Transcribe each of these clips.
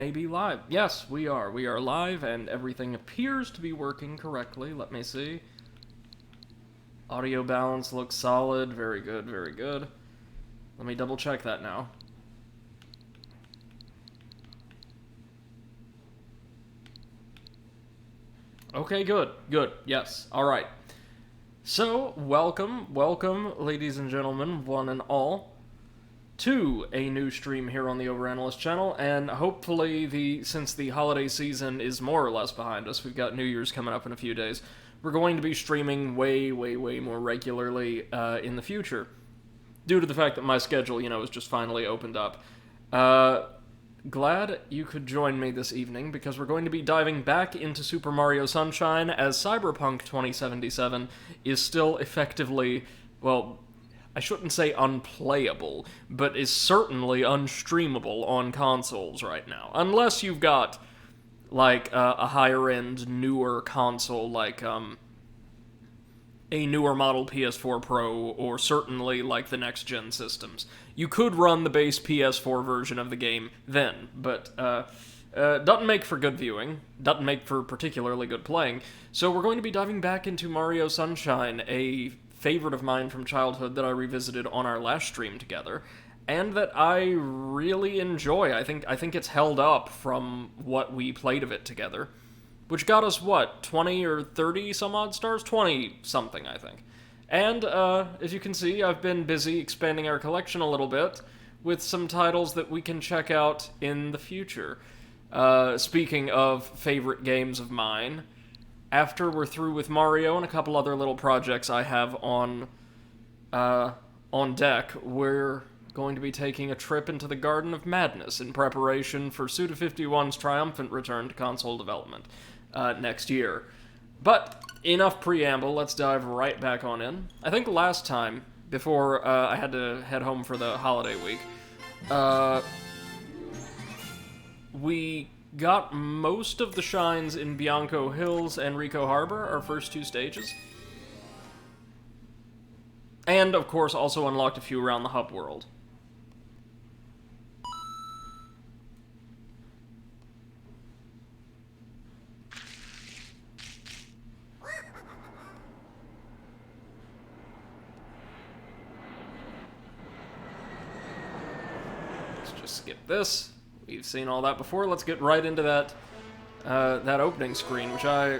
Maybe live. Yes, we are. We are live, and everything appears to be working correctly. Let me see. Audio balance looks solid. Very good, very good. Let me double check that now. Okay, good, good. Yes, alright. So, welcome, ladies and gentlemen, one and all, to a new stream here on the Overanalyst channel, and hopefully, since the holiday season is more or less behind us, we've got New Year's coming up in a few days, we're going to be streaming way more regularly in the future, due to the fact that my schedule, is just finally opened up. Glad you could join me this evening, because we're going to be diving back into Super Mario Sunshine, as Cyberpunk 2077 is still effectively, well, I shouldn't say unplayable, but is certainly unstreamable on consoles right now. Unless you've got, like, a higher-end, newer console, like, a newer model PS4 Pro, or certainly, like, the next-gen systems. You could run the base PS4 version of the game then, but, doesn't make for good viewing, doesn't make for particularly good playing, so we're going to be diving back into Mario Sunshine, a favorite of mine from childhood that I revisited on our last stream together, and that I really enjoy. I think it's held up from what we played of it together, which got us, what, 20 or 30 some odd stars? 20-something, I think. And, as you can see, I've been busy expanding our collection a little bit with some titles that we can check out in the future. Speaking of favorite games of mine, after we're through with Mario and a couple other little projects I have on deck, we're going to be taking a trip into the Garden of Madness in preparation for Suda51's triumphant return to console development next year. But enough preamble, let's dive right back on in. I think last time, before I had to head home for the holiday week, we got most of the shines in Bianco Hills and Rico Harbor, our first two stages. And, of course, also unlocked a few around the hub world. Let's just skip this. We've seen all that before. Let's get right into that opening screen, which I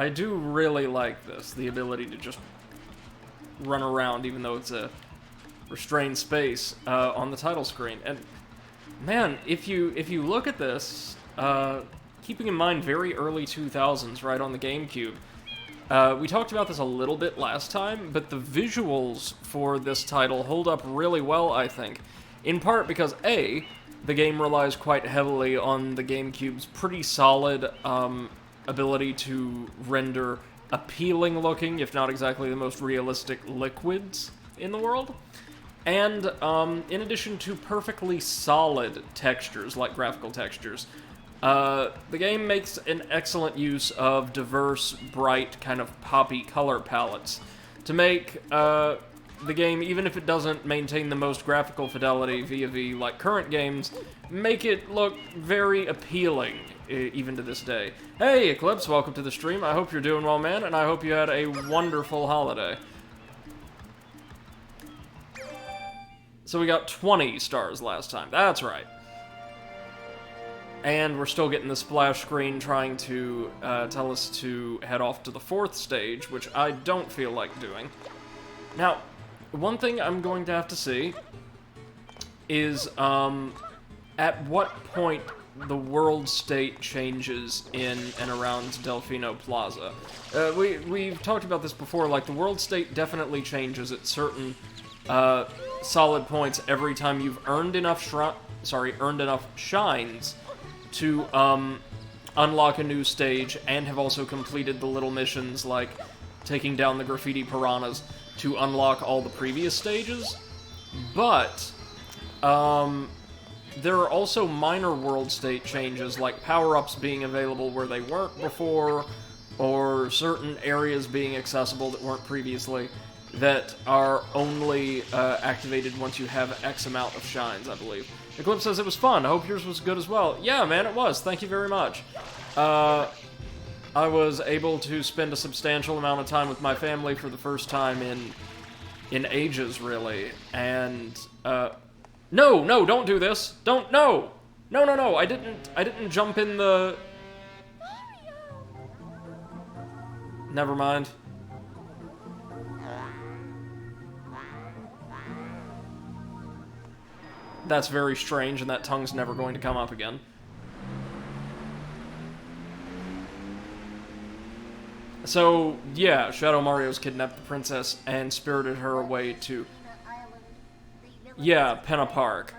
do really like this. The ability to just run around, even though it's a restrained space on the title screen. And man, if you look at this, keeping in mind very early 2000s, right on the GameCube. We talked about this a little bit last time, but the visuals for this title hold up really well, I think. In part because the game relies quite heavily on the GameCube's pretty solid ability to render appealing-looking, if not exactly the most realistic, liquids in the world. And in addition to perfectly solid textures, like graphical textures, the game makes an excellent use of diverse, bright, kind of poppy color palettes to make the game, even if it doesn't maintain the most graphical fidelity vis-a-vis like current games, make it look very appealing, even to this day. Hey, Eclipse, welcome to the stream. I hope you're doing well, man, and I hope you had a wonderful holiday. So we got 20 stars last time. That's right. And we're still getting the splash screen trying to tell us to head off to the 4th stage, which I don't feel like doing. Now, one thing I'm going to have to see is at what point the world state changes in and around Delfino Plaza. We've talked about this before, like the world state definitely changes at certain solid points every time you've earned enough shines to unlock a new stage and have also completed the little missions like taking down the graffiti piranhas to unlock all the previous stages. But there are also minor world state changes, like power-ups being available where they weren't before, or certain areas being accessible that weren't previously, that are only activated once you have X amount of shines, I believe. Eclipse says it was fun. I hope yours was good as well. Yeah, man, it was. Thank you very much. I was able to spend a substantial amount of time with my family for the first time in ages, really. And no, don't do this. No, I didn't jump in the. Never mind. That's very strange, and that tongue's never going to come up again. So, yeah, Shadow Mario's kidnapped the princess and spirited her away to... Yeah, Penna Park.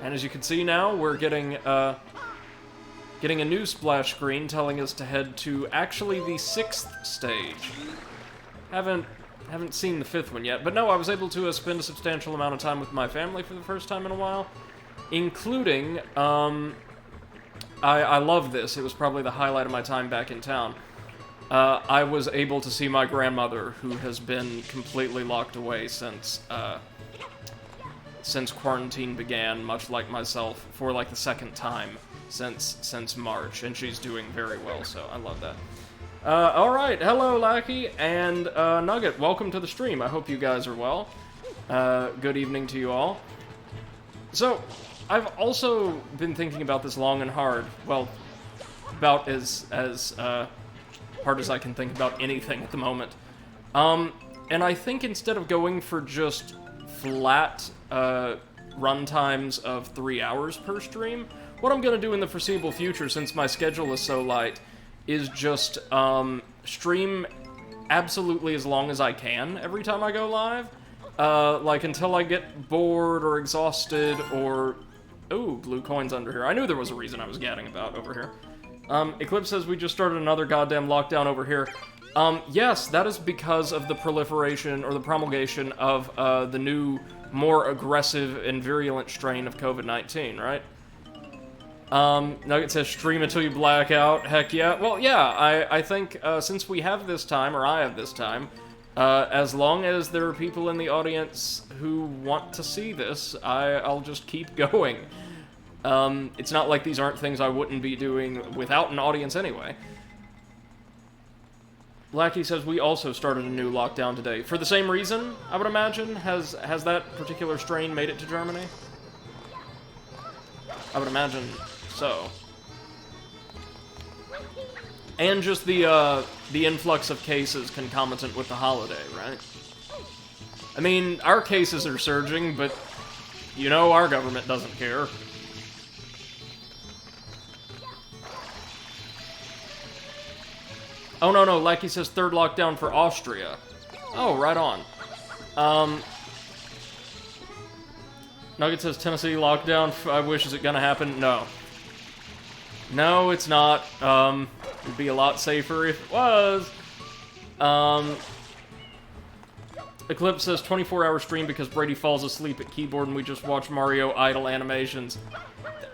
And as you can see now, we're getting a new splash screen telling us to head to actually the 6th stage. Haven't seen the 5th one yet, but no, I was able to spend a substantial amount of time with my family for the first time in a while, including, I love this, it was probably the highlight of my time back in town. I was able to see my grandmother, who has been completely locked away since quarantine began, much like myself, for like the 2nd time since March, and she's doing very well, so I love that. Alright, hello Lackey, and Nugget, welcome to the stream. I hope you guys are well. Good evening to you all. So, I've also been thinking about this long and hard. Well, about as hard as I can think about anything at the moment. And I think instead of going for just flat run times of 3 hours per stream, what I'm going to do in the foreseeable future, since my schedule is so light, is just stream absolutely as long as I can every time I go live. Like, until I get bored or exhausted or... Ooh, blue coins under here. I knew there was a reason I was gadding about over here. Eclipse says we just started another goddamn lockdown over here. Yes, that is because of the proliferation or the promulgation of the new, more aggressive and virulent strain of COVID-19, right? Nugget says stream until you black out. Heck yeah. Well, yeah, I think since we have this time, or I have this time, as long as there are people in the audience who want to see this, I'll just keep going. It's not like these aren't things I wouldn't be doing without an audience anyway. Lackey says we also started a new lockdown today. For the same reason, I would imagine? Has that particular strain made it to Germany? I would imagine so. And just the influx of cases concomitant with the holiday, right? I mean, our cases are surging, but you know our government doesn't care. Oh, no, like he says, 3rd lockdown for Austria. Oh, right on. Nugget says, Tennessee lockdown, I wish, is it gonna happen? No. No, it's not. It'd be a lot safer if it was. Eclipse says, 24-hour stream because Brady falls asleep at keyboard and we just watch Mario idle animations.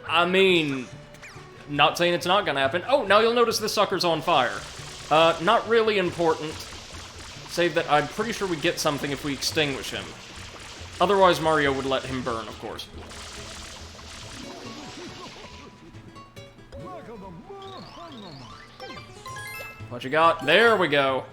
I mean, not saying it's not gonna happen. Oh, now you'll notice this sucker's on fire. Not really important, save that I'm pretty sure we get something if we extinguish him. Otherwise, Mario would let him burn, of course. What you got? There we go.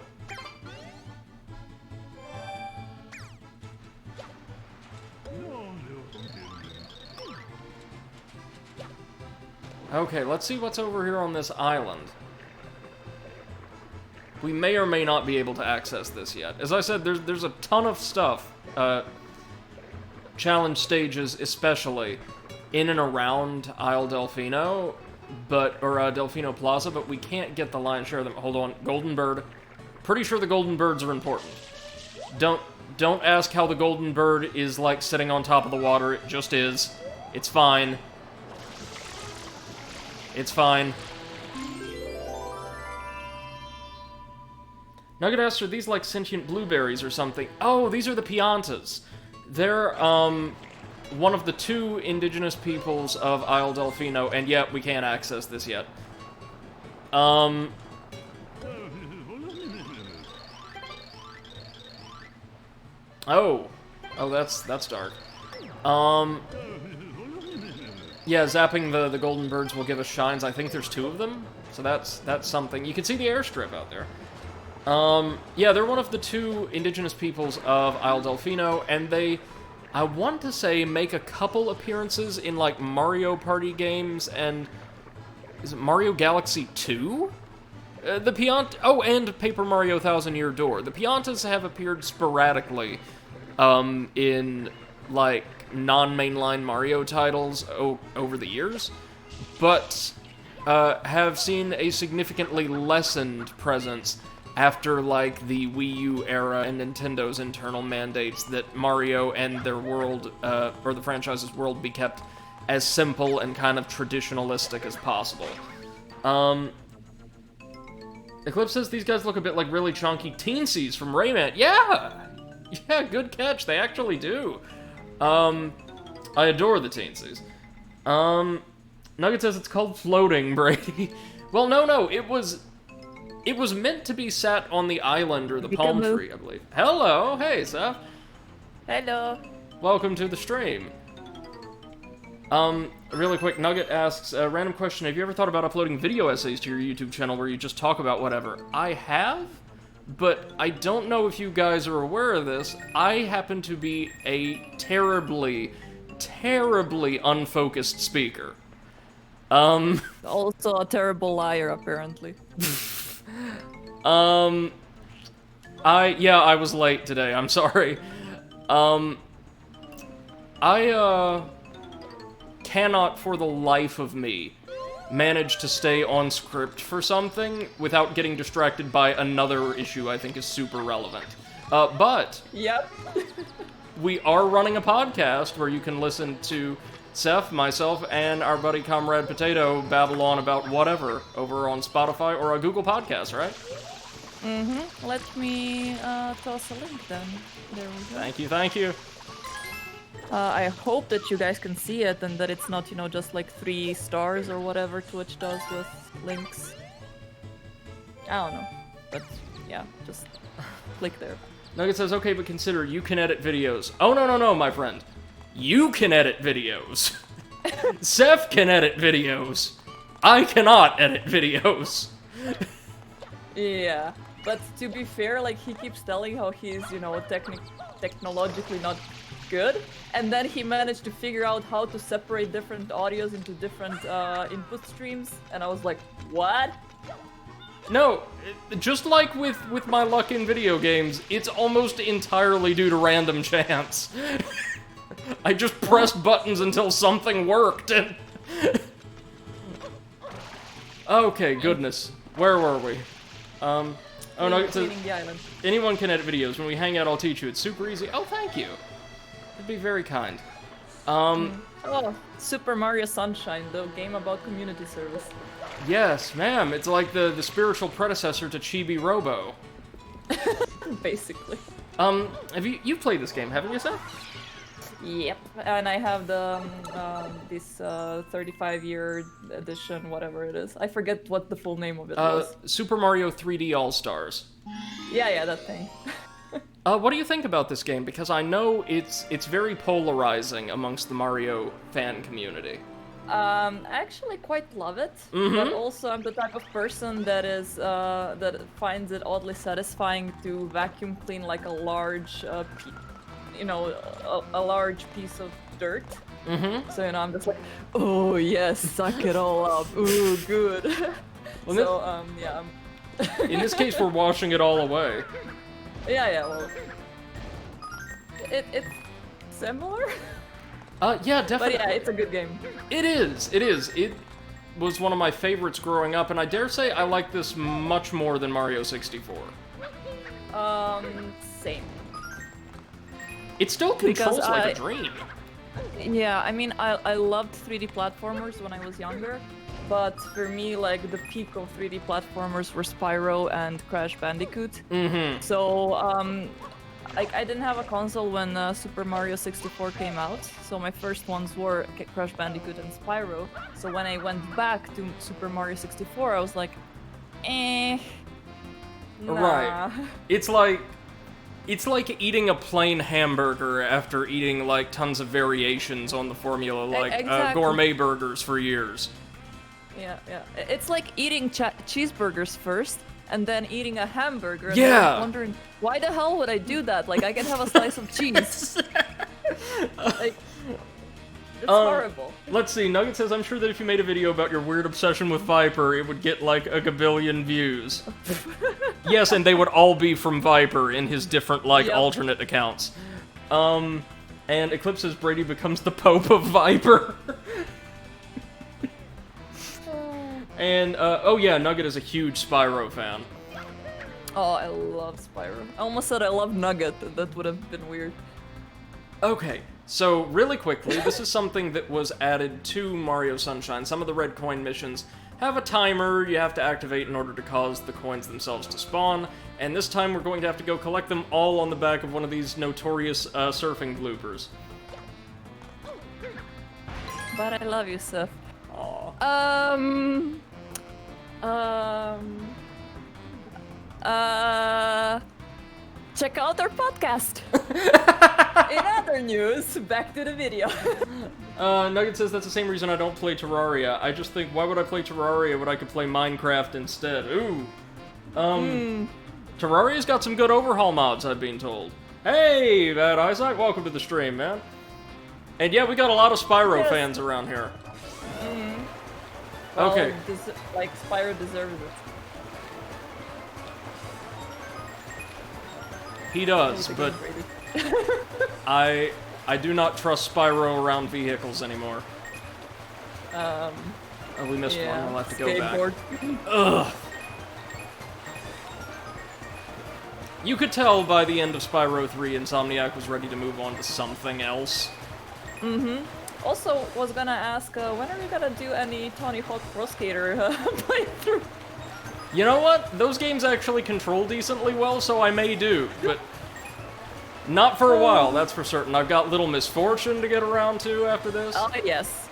Okay, let's see what's over here on this island. We may or may not be able to access this yet. As I said, there's a ton of stuff, challenge stages especially, in and around Isle Delfino, or Delfino Plaza, but we can't get the lion's share of them. Hold on, Golden Bird. Pretty sure the Golden Birds are important. Don't ask how the Golden Bird is, like, sitting on top of the water. It just is. It's fine. It's fine. Nugget asks, are these like sentient blueberries or something? Oh, these are the Piantas. They're, one of the 2 indigenous peoples of Isle Delfino, and yet we can't access this yet. Oh, that's dark. Yeah, zapping the golden birds will give us shines. I think there's 2 of them, so that's something. You can see the airstrip out there. Yeah, they're one of the 2 indigenous peoples of Isle Delfino, and they, I want to say, make a couple appearances in, like, Mario Party games, and is it Mario Galaxy 2? The Piant... Oh, and Paper Mario Thousand Year Door. The Piantas have appeared sporadically, in, like, non-mainline Mario titles over the years, but have seen a significantly lessened presence after, like, the Wii U era and Nintendo's internal mandates that Mario and their world, or the franchise's world, be kept as simple and kind of traditionalistic as possible. Eclipse says these guys look a bit like really chunky teensies from Rayman. Yeah! Yeah, good catch. They actually do. I adore the teensies. Nugget says it's called floating, Brady. Well, no, it was meant to be sat on the island or the palm tree, I believe. Hello, hey, Seth. Hello. Welcome to the stream. Really quick, Nugget asks, random question, have you ever thought about uploading video essays to your YouTube channel where you just talk about whatever? I have, but I don't know if you guys are aware of this. I happen to be a terribly unfocused speaker. Also a terrible liar, apparently. I was late today, I'm sorry. I cannot for the life of me manage to stay on script for something without getting distracted by another issue I think is super relevant. But Yep. we are running a podcast where you can listen to Seth, myself, and our buddy Comrade Potato babble on about whatever over on Spotify or a Google Podcast, right? Mm-hmm. Let me toss a link then. There we go. Thank you. I hope that you guys can see it and that it's not, just like 3 stars or whatever Twitch does with links. I don't know. But yeah, just click there. Nugget says, okay, but consider you can edit videos. Oh, no, my friend. You can edit videos. Seth can edit videos. I cannot edit videos. Yeah, but to be fair, like, he keeps telling how he's, technologically not good, and then he managed to figure out how to separate different audios into different input streams, and I was like, what? No, just like with my luck in video games, it's almost entirely due to random chance. I just pressed buttons until something worked, and... Okay, goodness. Where were we? Oh no, it's the island. Anyone can edit videos. When we hang out, I'll teach you. It's super easy. Oh, thank you. That'd be very kind. Oh, Super Mario Sunshine, the game about community service. Yes, ma'am. It's like the spiritual predecessor to Chibi Robo. Basically. Have you've played this game, haven't you, Seth? Yep, and I have the this 35-year edition, whatever it is. I forget what the full name of it was. Super Mario 3D All-Stars. Yeah, that thing. What do you think about this game? Because I know it's very polarizing amongst the Mario fan community. I actually quite love it, but also I'm the type of person that is that finds it oddly satisfying to vacuum clean like a large a large piece of dirt. So, I'm just like, oh yes, suck it all up. Ooh, good. Well, so, yeah. In this case, we're washing it all away. Yeah, well. It's similar? Yeah, definitely. But yeah, it's a good game. It is. It was one of my favorites growing up, and I dare say I like this much more than Mario 64. Same. It still controls like a dream. Yeah, I mean, I loved 3D platformers when I was younger, but for me, like, the peak of 3D platformers were Spyro and Crash Bandicoot. So, I didn't have a console when Super Mario 64 came out, so my first ones were Crash Bandicoot and Spyro. So when I went back to Super Mario 64, I was like, nah. Right. It's like... It's like eating a plain hamburger after eating, like, tons of variations on the formula, like, exactly. gourmet burgers for years. Yeah, yeah. It's like eating cheeseburgers first, and then eating a hamburger, and Yeah. then wondering, why the hell would I do that? Like, I can have a slice of cheese. Like, it's horrible. Let's see, Nugget says, I'm sure that if you made a video about your weird obsession with Viper, it would get like a gabillion views. Yes, and they would all be from Viper in his different, like, Yep. alternate accounts. And Eclipse says Brady becomes the Pope of Viper. And, oh yeah, Nugget is a huge Spyro fan. Oh, I love Spyro. I almost said I love Nugget. That would have been weird. Okay, so really quickly, this is something that was added to Mario Sunshine. Some of the red coin missions have a timer you have to activate in order to cause the coins themselves to spawn, and this time we're going to have to go collect them all on the back of one of these notorious surfing bloopers. But I love you, Seth. Aww. Check out our podcast. In other news, back to the video. Nugget says that's the same reason I don't play Terraria. I just think, why would I play Terraria when I could play Minecraft instead? Ooh. Terraria's got some good overhaul mods, I've been told. Hey, Bad Eyesight, welcome to the stream, man. And yeah, we got a lot of Spyro fans around here. Well, Okay. Like, Spyro deserves it. He does, but I do not trust Spyro around vehicles anymore. Oh, we missed one. We'll have to go back. Ugh. You could tell by the end of Spyro 3, Insomniac was ready to move on to something else. Also, was gonna ask, when are we gonna do any Tony Hawk Pro Skater playthrough? You know what? Those games actually control decently well, so I may do, but not for a while, that's for certain. I've got Little Misfortune to get around to after this. Oh, yes.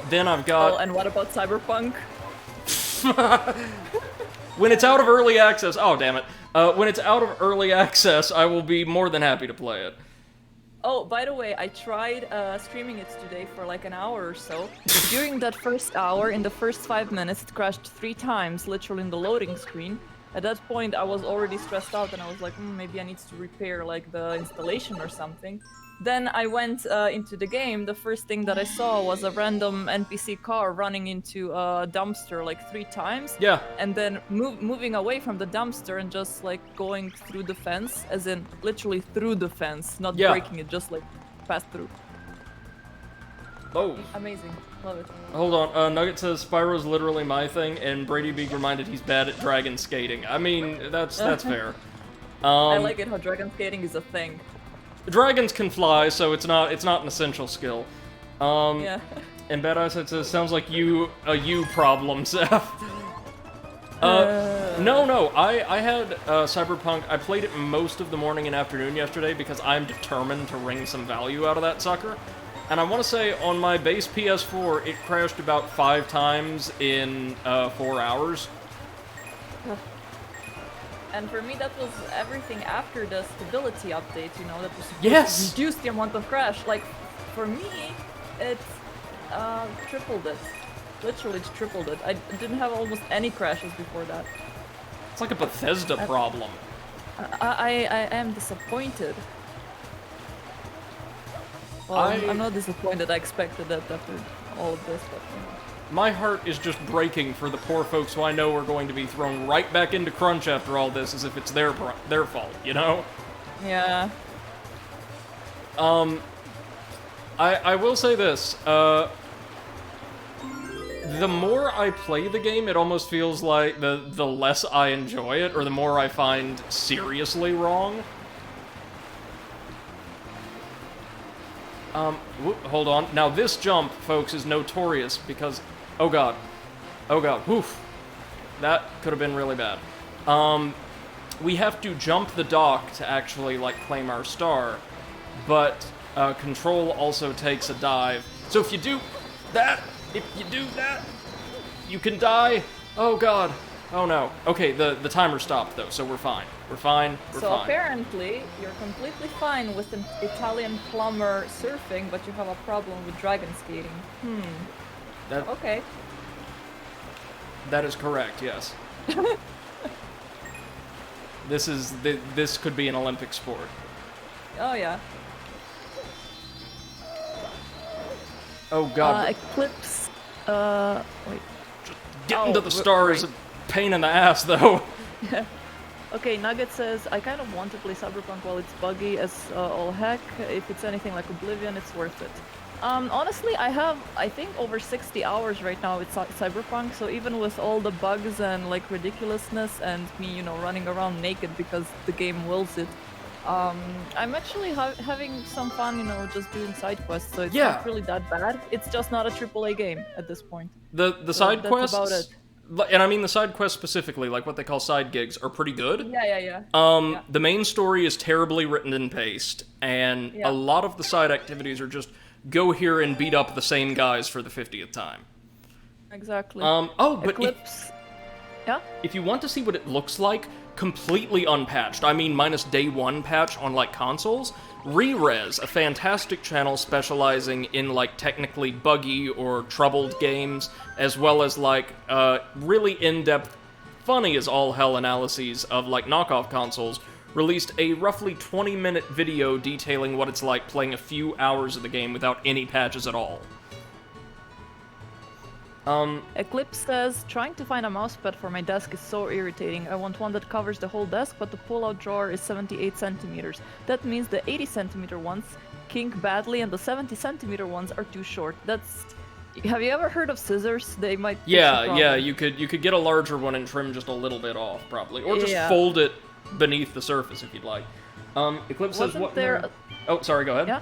Then I've got... Oh, and what about Cyberpunk? When it's out of early access... Oh, damn it. When it's out of early access, I will be more than happy to play it. Oh, by the way, I tried streaming it today for like an hour or so. During that first hour, in the first 5 minutes, it crashed 3 times, literally in the loading screen. At that point, I was already stressed out, and I was like, maybe I need to repair like the installation or something. Then I went into the game. The first thing that I saw was a random NPC car running into a dumpster like 3 times. Yeah. And then moving away from the dumpster and just like going through the fence, as in literally through the fence, not breaking it, just like pass through. Oh. Amazing. Love it. Hold on. Nugget says Spyro's literally my thing, and Brady being reminded he's bad at dragon skating. I mean, that's fair. I like it how dragon skating is a thing. Dragons can fly, so it's not an essential skill. Yeah. And Bad Eyesight says, sounds like you problem, Seth. No, I had Cyberpunk, I played it most of the morning and afternoon yesterday because I'm determined to wring some value out of that sucker. And I want to say, on my base PS4, it crashed about 5 times in 4 hours. And for me, that was everything after the stability update, you know, that was supposed Yes! to reduce the amount of crash. Like, for me, it's tripled it. Literally tripled it. I didn't have almost any crashes before that. It's like a Bethesda problem. I am disappointed. Well, I'm not disappointed. I expected that after all of this, but... You know. My heart is just breaking for the poor folks who I know are going to be thrown right back into crunch after all this, as if it's their fault, you know? Yeah. I will say this, the more I play the game, it almost feels like the less I enjoy it, or the more I find seriously wrong. Hold on. Now this jump, folks, is notorious because... Oh god. Oh god. Woof. That could have been really bad. We have to jump the dock to actually, like, claim our star, but Control also takes a dive. So if you do that, you can die. Oh god. Oh no. Okay, the timer stopped, though, so we're fine. We're fine. We're So fine. apparently, you're completely fine with an Italian plumber surfing, but you have a problem with dragon skating. That, Okay. that is correct, yes. This could be an Olympic sport. Oh yeah. Oh god. Eclipse. Wait. Getting to the r- star is a right. pain in the ass, though. Okay, Nugget says, I kind of want to play Cyberpunk while it's buggy as all heck. If it's anything like Oblivion, it's worth it. Honestly, I have, I think, over 60 hours right now with Cyberpunk, so even with all the bugs and, like, ridiculousness and me, you know, running around naked because the game wills it, I'm actually having some fun, you know, just doing side quests, so it's not really that bad. It's just not a AAA game at this point. The So side that's quests, about it. and I mean the side quests specifically, like what they call side gigs, are pretty good. Yeah. The main story is terribly written in paste, and Yeah. a lot of the side activities are just go here and beat up the same guys for the 50th time. Exactly. Oh, but Eclipse. Yeah? if you want to see what it looks like, completely unpatched, I mean minus day one patch on, like, consoles, Re-Res, a fantastic channel specializing in, like, technically buggy or troubled games, as well as, like, really in-depth, funny as all hell analyses of, like, knockoff consoles, released a roughly 20-minute video detailing what it's like playing a few hours of the game without any patches at all. Eclipse says, trying to find a mousepad for my desk is so irritating. I want one that covers the whole desk, but the pull-out drawer is 78 centimeters. That means the 80 centimeter ones kink badly and the 70 centimeter ones are too short. That's... Have you ever heard of scissors? They might... fix the problem. You could get a larger one and trim just a little bit off, probably. Or just Yeah. fold it beneath the surface if you'd like. Eclipse says Wasn't what... there... Oh, sorry, go ahead. Yeah?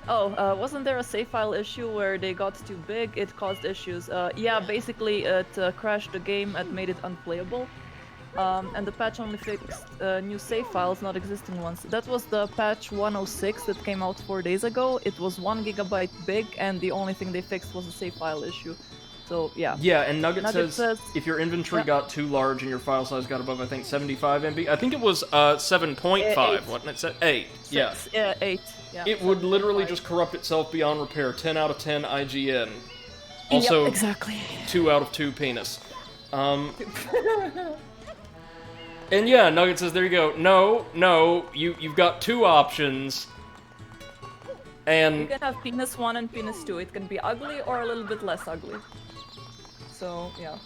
Oh, wasn't there a save file issue where they got too big? It caused issues. Yeah, basically it crashed the game and made it unplayable. And the patch only fixed new save files, not existing ones. That was the patch 106 that came out 4 days ago. It was 1 gigabyte big, and the only thing they fixed was a save file issue. So, yeah. Yeah, and Nugget Nugget says if your inventory got too large and your file size got above, I think, 75 MB. I think it was 7.5, wasn't it? 8. Yeah. 8. Yeah. It would literally just corrupt itself beyond repair. 10 out of 10 IGN. Also, yep, exactly. 2 out of 2 penis. And yeah, Nugget says, there you go. No, you've got 2 options. And You can have penis 1 and penis 2. It can be ugly or a little bit less ugly. So, yeah.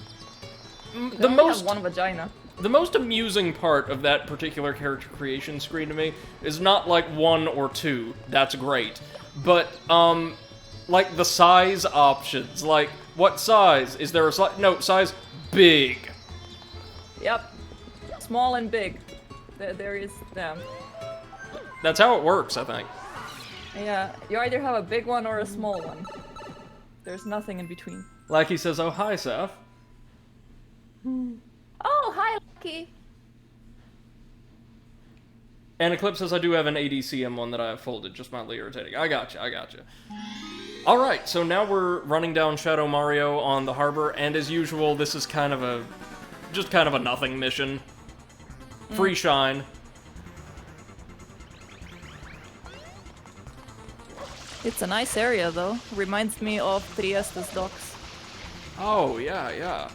the most have one vagina. The most amusing part of that particular character creation screen to me is not, like, 1 or 2, that's great, but, like, the size options, like, what size? Is there a size? No, size big. Yep. Small and big. There is, yeah. That's how it works, I think. Yeah, you either have a big one or a small one. There's nothing in between. Like he says, oh, hi, Seth. Oh, hi, Lucky. And Eclipse says, I do have an ADCM one that I have folded, just mildly irritating. I gotcha. Alright, so now we're running down Shadow Mario on the harbor, and as usual, this is kind of a nothing mission. Free shine. It's a nice area, though. Reminds me of Trieste's docks. Oh, yeah.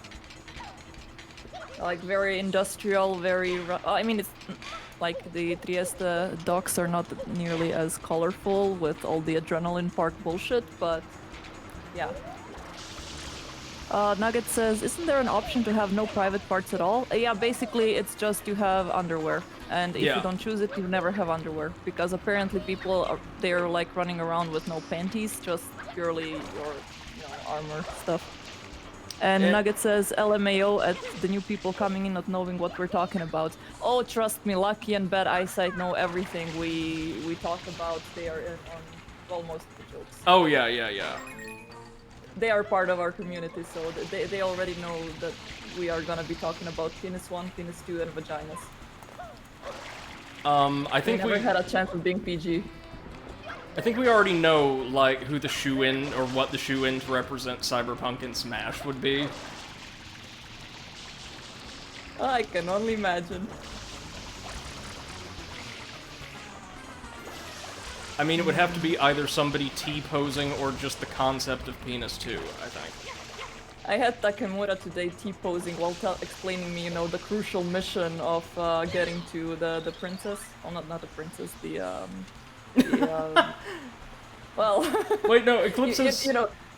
Like, very industrial, very... I mean, it's... Like, the Trieste docks are not nearly as colorful with all the adrenaline park bullshit, but... Yeah. Nugget says, isn't there an option to have no private parts at all? Yeah, basically, it's just you have underwear. And if you don't choose it, you never have underwear. Because apparently people are... They're, like, running around with no panties, just purely your, armor stuff. And Nugget says, LMAO at the new people coming in not knowing what we're talking about. Oh, trust me, Lucky and Bad Eyesight know everything we talk about. They are in on almost the jokes. Oh, yeah. They are part of our community, so they already know that we are gonna be talking about penis 1, penis 2, and vaginas. I think we never had a chance of being PG. I think we already know, like, who the shoe-in, or what the shoe-in to represent Cyberpunk in Smash would be. I can only imagine. I mean, it would have to be either somebody T-posing or just the concept of penis too, I think. I had Takemura today T-posing while explaining me, the crucial mission of getting to the princess. Well, not the princess, well... Wait, no, Eclipse says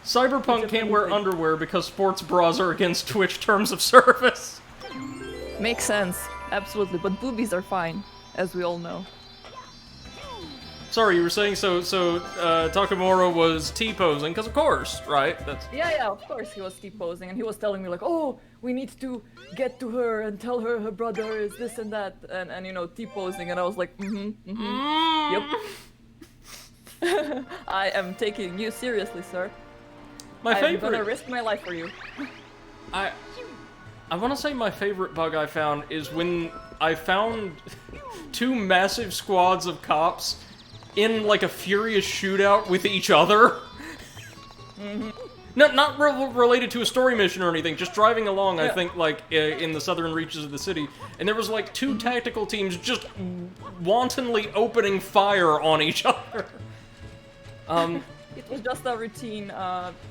Cyberpunk can't wear underwear because sports bras are against Twitch terms of service. Makes sense, absolutely, but boobies are fine, as we all know. Sorry, you were saying Takemura was T-posing, because of course, right? That's... Yeah, of course he was T-posing, and he was telling me like, oh, we need to get to her and tell her her brother is this and that, and T-posing, and I was like, yep. I am taking you seriously, sir. I'm gonna risk my life for you. I want to say my favorite bug I found is when I found two massive squads of cops in, like, a furious shootout with each other. Not related to a story mission or anything, just driving along, I think, like, in the southern reaches of the city, and there was, like, two tactical teams just wantonly opening fire on each other. It was just a routine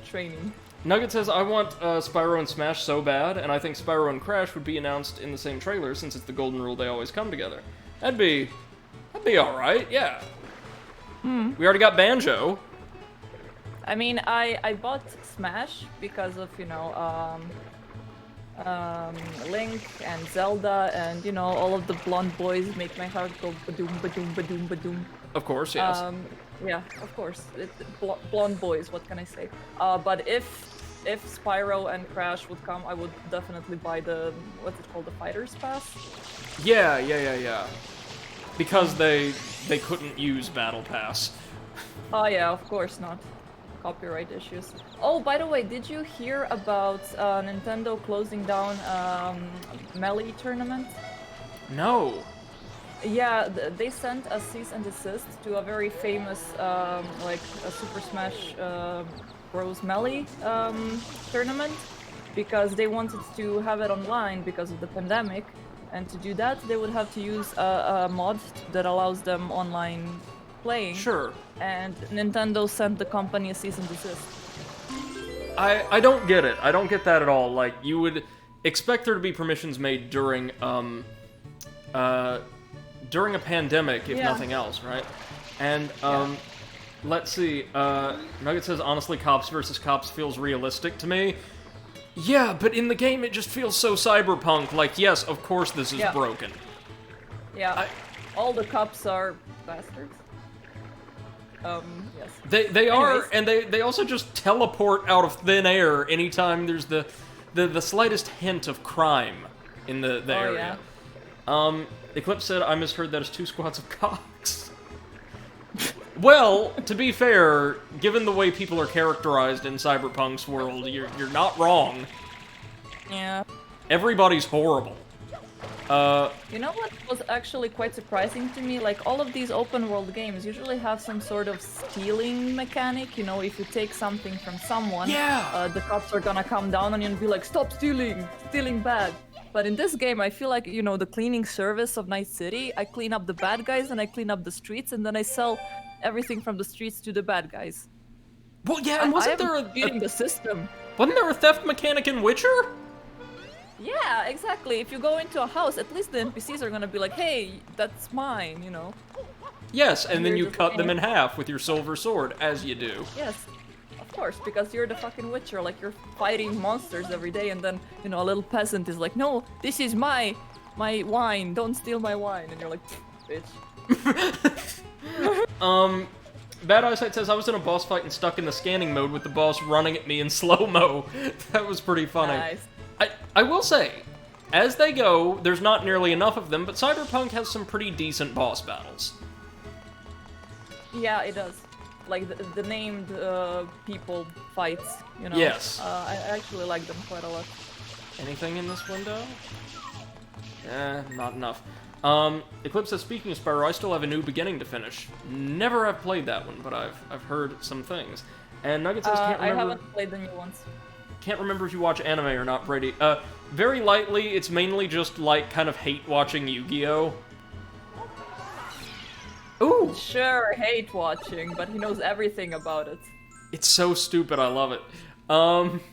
training. Nugget says, I want Spyro and Smash so bad, and I think Spyro and Crash would be announced in the same trailer, since it's the golden rule they always come together. That'd be alright, yeah. We already got Banjo. I mean, I bought Smash because of, Link and Zelda and, all of the blonde boys make my heart go ba-doom, ba-doom, ba-doom, ba-doom. Of course, yes. Yeah, of course. Blonde boys, what can I say? But if Spyro and Crash would come, I would definitely buy the, what's it called, the Fighter's Pass? Yeah. Because they couldn't use Battle Pass. Oh yeah, of course not. Copyright issues. Oh, by the way, did you hear about Nintendo closing down Melee tournament? No. Yeah, they sent a cease and desist to a very famous, a Super Smash Bros. Melee tournament, because they wanted to have it online because of the pandemic, and to do that, they would have to use a mod that allows them online playing. Sure. And Nintendo sent the company a cease and desist. I don't get it. I don't get that at all. Like, you would expect there to be permissions made during a pandemic, if nothing else, right? And, let's see, Nugget says, honestly, Cops vs. Cops feels realistic to me. Yeah, but in the game it just feels so cyberpunk, like, yes, of course this is broken. Yeah, all the cops are bastards. Yes. They are, and they also just teleport out of thin air anytime there's the slightest hint of crime in the area. Yeah. Eclipse said, I misheard that as two squads of cocks. Well, to be fair, given the way people are characterized in Cyberpunk's world, you're not wrong. Yeah. Everybody's horrible. You know what was actually quite surprising to me? Like, all of these open world games usually have some sort of stealing mechanic. You know, if you take something from someone, the cops are gonna come down on you and be like, stop stealing! Stealing bad! But in this game, I feel like, the cleaning service of Night City, I clean up the bad guys and I clean up the streets, and then I sell everything from the streets to the bad guys. Well, yeah, and wasn't there beating the system? Wasn't there a theft mechanic in Witcher? Yeah, exactly. If you go into a house, at least the NPCs are gonna be like, hey, that's mine, Yes, and then you cut them in half with your silver sword, as you do. Yes. Of course, because you're the fucking Witcher, like, you're fighting monsters every day, and then, a little peasant is like, no, this is my wine, don't steal my wine, and you're like, bitch. Bad Eyesight says, I was in a boss fight and stuck in the scanning mode with the boss running at me in slow-mo. That was pretty funny. Nice. I will say, as they go, there's not nearly enough of them, but Cyberpunk has some pretty decent boss battles. Yeah, it does. Like, the named people fights, Yes. I actually like them quite a lot. Anything in this window? Not enough. Eclipse says, speaking of Spyro, I still have a new beginning to finish. Never have played that one, but I've heard some things. And Nugget says, can't remember... I haven't played the new ones. Can't remember if you watch anime or not, Brady. Very lightly, it's mainly just, like, kind of hate watching Yu-Gi-Oh! Ooh! Sure, hate watching, but he knows everything about it. It's so stupid, I love it.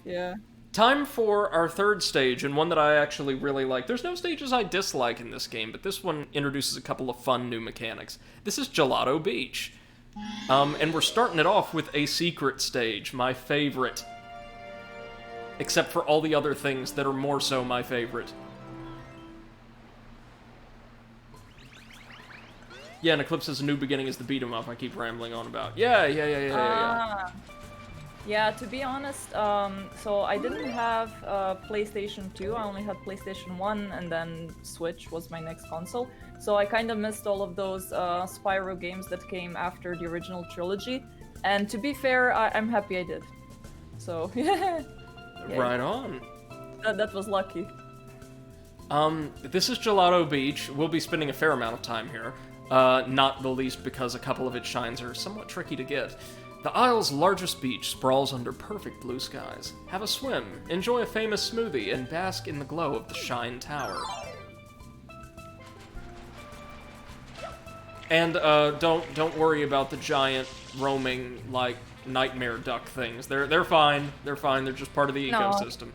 Yeah. Time for our third stage, and one that I actually really like. There's no stages I dislike in this game, but this one introduces a couple of fun new mechanics. This is Gelato Beach. And we're starting it off with a secret stage, my favorite. Except for all the other things that are more so my favorite. Yeah, and Eclipse's New Beginning is the beat-em-up I keep rambling on about. Yeah. Yeah, to be honest, so I didn't have PlayStation 2, I only had PlayStation 1, and then Switch was my next console. So I kind of missed all of those Spyro games that came after the original trilogy. And to be fair, I'm happy I did. So, yeah. Right on. That was lucky. This is Gelato Beach. We'll be spending a fair amount of time here. Not the least because a couple of its shines are somewhat tricky to get. The Isle's largest beach sprawls under perfect blue skies. Have a swim, enjoy a famous smoothie, and bask in the glow of the Shine Tower. And don't worry about the giant roaming like nightmare duck things. They're fine. They're fine. They're just part of the ecosystem.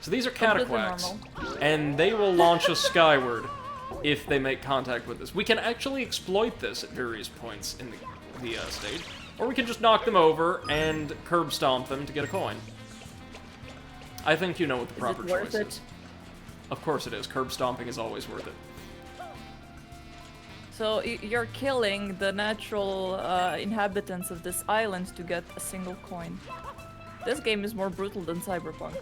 So these are cataquacks, and they will launch us skyward if they make contact with us. We can actually exploit this at various points in the stage, or we can just knock them over and curb stomp them to get a coin. I think you know what the proper choice is. Of course it is. Curb stomping is always worth it. So you're killing the natural inhabitants of this island to get a single coin. This game is more brutal than Cyberpunk.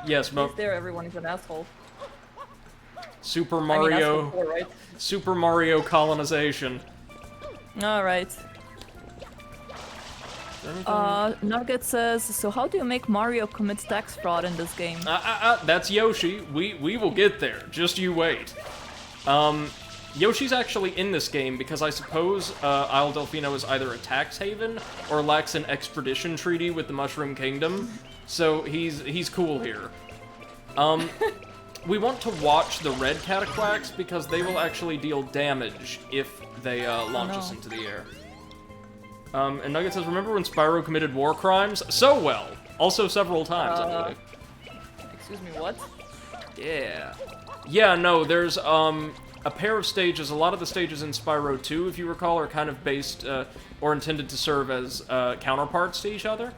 Yes, but there everyone is an asshole. Super Mario, asshole 4, right? Super Mario colonization. All right. Nugget says, so how do you make Mario commit tax fraud in this game? That's Yoshi. We will get there. Just you wait. Yoshi's actually in this game because I suppose Isle Delfino is either a tax haven or lacks an extradition treaty with the Mushroom Kingdom, so he's cool here. We want to watch the red cataquacks because they will actually deal damage if they launch us into the air. And Nugget says, remember when Spyro committed war crimes? So well! Also several times, I believe. Excuse me, what? Yeah. Yeah, no, there's a pair of stages. A lot of the stages in Spyro 2, if you recall, are kind of based or intended to serve as counterparts to each other.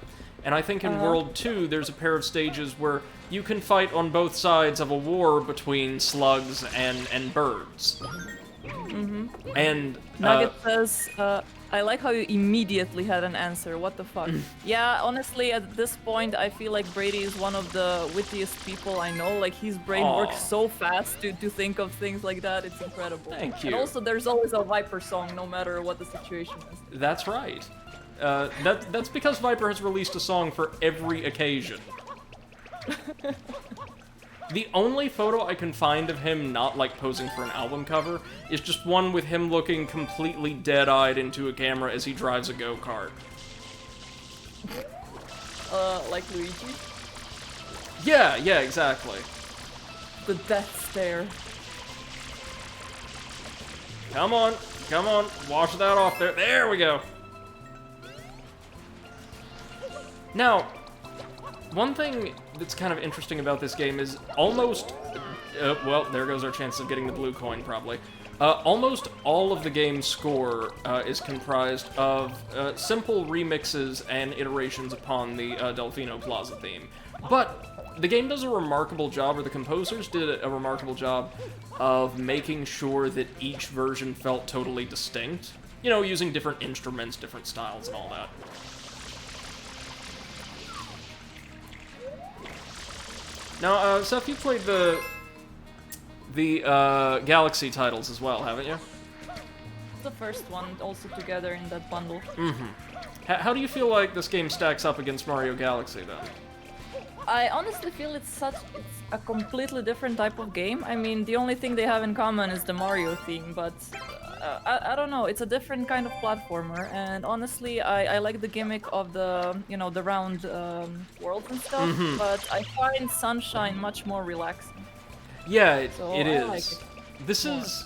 And I think in World 2, there's a pair of stages where you can fight on both sides of a war between slugs and birds. Mm-hmm. And Nugget says, I like how you immediately had an answer. What the fuck? Yeah, honestly, at this point, I feel like Brady is one of the wittiest people I know. Like, his brain works so fast to think of things like that. It's incredible. Thank you. And also, there's always a Viper song, no matter what the situation is. That's right. That's because Viper has released a song for every occasion. The only photo I can find of him not, like, posing for an album cover is just one with him looking completely dead-eyed into a camera as he drives a go-kart. Like Luigi? Yeah, exactly. The death stare. Come on, wash that off there. There we go. Now, one thing that's kind of interesting about this game is almost... well, there goes our chance of getting the blue coin, probably. Almost all of the game's score is comprised of simple remixes and iterations upon the Delfino Plaza theme. But the game does a remarkable job, or the composers did a remarkable job, of making sure that each version felt totally distinct. You know, using different instruments, different styles, and all that. Now, Seth, you played the Galaxy titles as well, haven't you? The first one, also together in that bundle. Mm-hmm. How do you feel like this game stacks up against Mario Galaxy, then? I honestly feel it's a completely different type of game. I mean, the only thing they have in common is the Mario theme, but I don't know. It's a different kind of platformer, and honestly, I like the gimmick of the, you know, the round worlds and stuff. Mm-hmm. But I find Sunshine much more relaxing. Yeah, it So is. I like it. This more. is...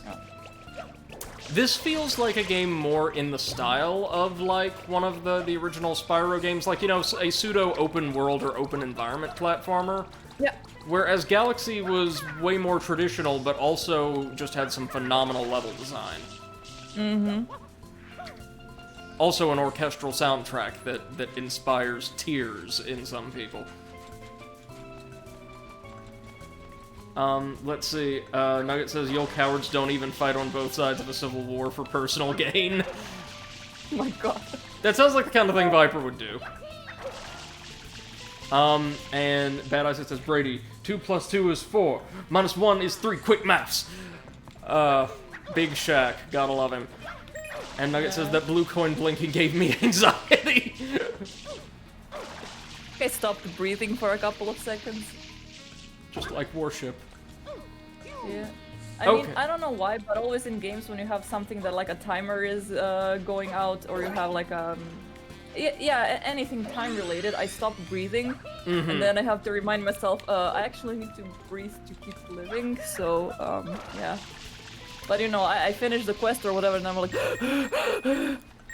This feels like a game more in the style of, like, one of the original Spyro games. Like, you know, a pseudo open world or open environment platformer. Yeah. Whereas Galaxy was way more traditional, but also just had some phenomenal level design. Mm-hmm. Also an orchestral soundtrack that inspires tears in some people. Let's see. Nugget says, "You'll cowards don't even fight on both sides of a civil war for personal gain." Oh my god. That sounds like the kind of thing Viper would do. And Bad Eyes says, "Brady, 2 + 2 is 4. -1 is 3. Quick maths." Big Shaq. Gotta love him. And Nugget says, "That blue coin blinking gave me anxiety." I stopped breathing for a couple of seconds. Just like Warship. Yeah. I mean, I don't know why, but always in games when you have something that like a timer is going out, or you have like anything time related, I stop breathing, and then I have to remind myself, I actually need to breathe to keep living, so, yeah. But you know, I finished the quest or whatever, and I'm like...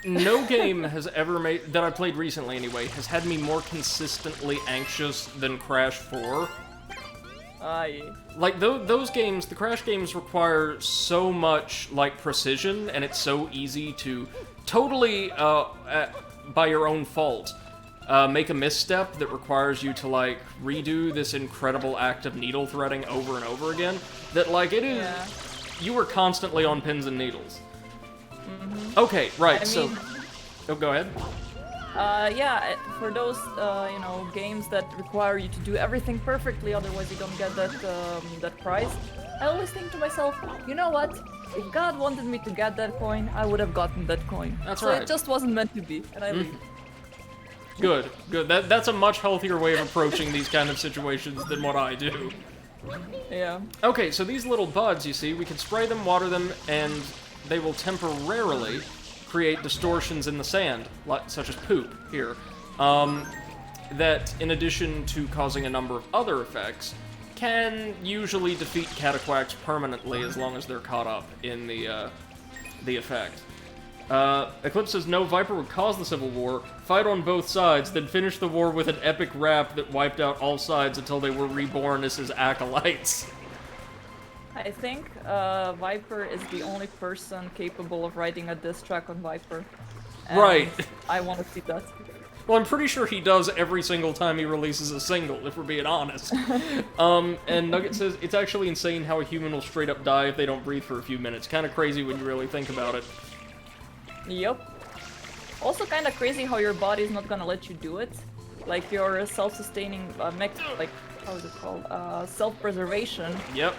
No game has ever made, that I played recently anyway, has had me more consistently anxious than Crash 4. Like, those games, the Crash games require so much, like, precision, and it's so easy to totally, by your own fault, make a misstep that requires you to, like, redo this incredible act of needle threading over and over again, that, like, it is... Yeah. You were constantly on pins and needles. Okay, right, so... Oh, go ahead. Yeah, for those, you know, games that require you to do everything perfectly, otherwise you don't get that prize, I always think to myself, you know what? If God wanted me to get that coin, I would have gotten that coin. That's so right. It just wasn't meant to be, and I leave. Good, good. That's a much healthier way of approaching these kind of situations than what I do. Yeah. Okay, so these little buds, you see, we can spray them, water them, and they will temporarily create distortions in the sand, such as poop here, that, in addition to causing a number of other effects, can usually defeat Cataquax permanently as long as they're caught up in the effect. Eclipse says, "No, Viper would cause the Civil War, fight on both sides, then finish the war with an epic rap that wiped out all sides until they were reborn as his acolytes." I think Viper is the only person capable of writing a diss track on Viper. And right. I want to see that. Well, I'm pretty sure he does every single time he releases a single, if we're being honest. And Nugget says, "It's actually insane how a human will straight up die if they don't breathe for a few minutes. Kind of crazy when you really think about it." Yep. Also kind of crazy how your body's not gonna let you do it. Like your self-sustaining like, how is it called? Self-preservation. Yep.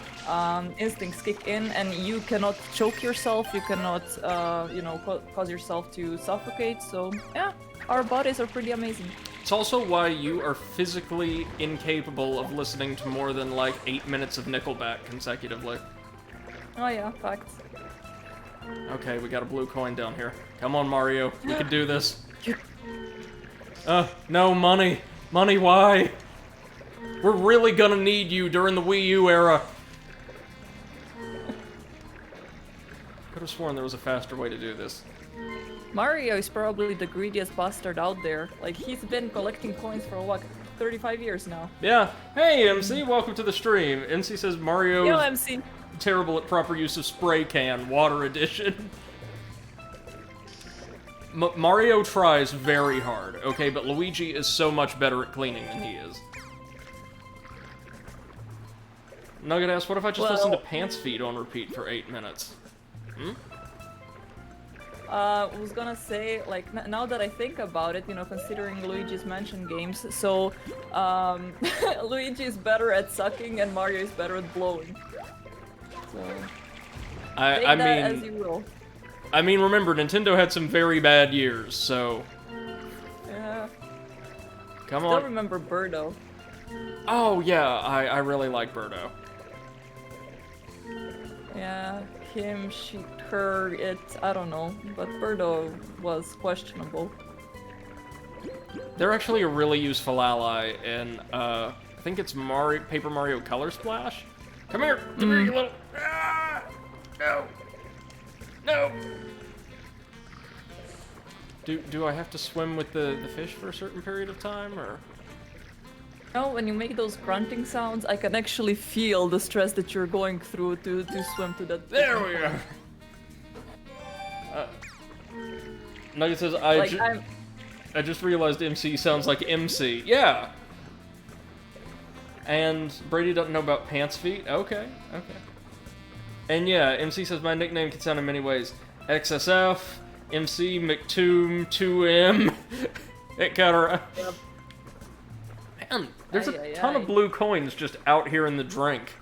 Instincts kick in, and you cannot choke yourself, you cannot, you know, cause yourself to suffocate, so yeah, our bodies are pretty amazing. It's also why you are physically incapable of listening to more than, like, 8 minutes of Nickelback consecutively. Oh yeah, facts. Okay, we got a blue coin down here. Come on, Mario. We can do this. No, money. Money, why? We're really gonna need you during the Wii U era. Could have sworn there was a faster way to do this. Mario is probably the greediest bastard out there. Like, he's been collecting coins for, what, 35 years now. Yeah. Hey, MC, welcome to the stream. MC says Mario... Yo, MC. Terrible at proper use of spray can, water edition. Mario tries very hard, okay, but Luigi is so much better at cleaning than he is. Nugget asks, what if I just listen to Pants Feet on repeat for 8 minutes? I was gonna say, like, now that I think about it, you know, considering Luigi's Mansion games, so, Luigi is better at sucking and Mario is better at blowing. So, I mean, as you will. I mean, remember, Nintendo had some very bad years, so... Yeah. Come Still on. remember Birdo. Oh, yeah, I really like Birdo. Yeah, him, she, her, it, I don't know, but Birdo was questionable. They're actually a really useful ally in, I think it's Paper Mario Color Splash? Come here, you little... Ah! No! No! Do I have to swim with the fish for a certain period of time, or...? No, when you make those grunting sounds, I can actually feel the stress that you're going through to swim to that. There we are! Nugget says, I just realized MC sounds like MC. Yeah! And Brady doesn't know about pants feet? Okay. And yeah, MC says, my nickname can sound in many ways. XSF, MC, McToom, 2M, etc. Yep. Man, there's a ton of blue coins just out here in the drink.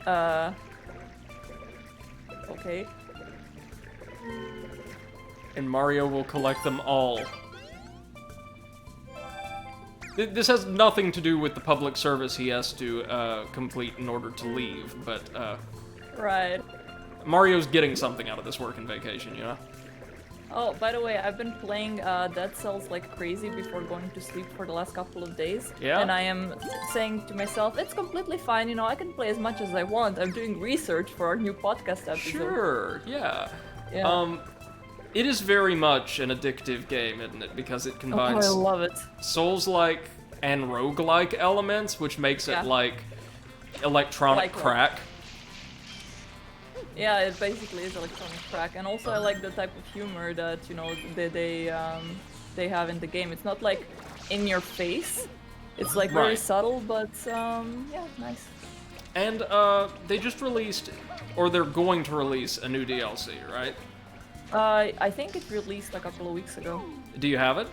Okay. And Mario will collect them all. This has nothing to do with the public service he has to complete in order to leave, but Right. Mario's getting something out of this working vacation, you know? Oh, by the way, I've been playing Dead Cells like crazy before going to sleep for the last couple of days. Yeah? And I am saying to myself, it's completely fine, you know, I can play as much as I want. I'm doing research for our new podcast episode. Sure, yeah. Yeah. It is very much an addictive game, isn't it? Because it combines I love it. Souls-like and roguelike elements, which makes it like electronic crack. Yeah, it basically is electronic crack, and also I like the type of humor that, you know, they have in the game. It's not like in your face. It's like very subtle, but yeah, nice. And they just released, or they're going to release, a new DLC, right? I think it released a couple of weeks ago. Do you have it?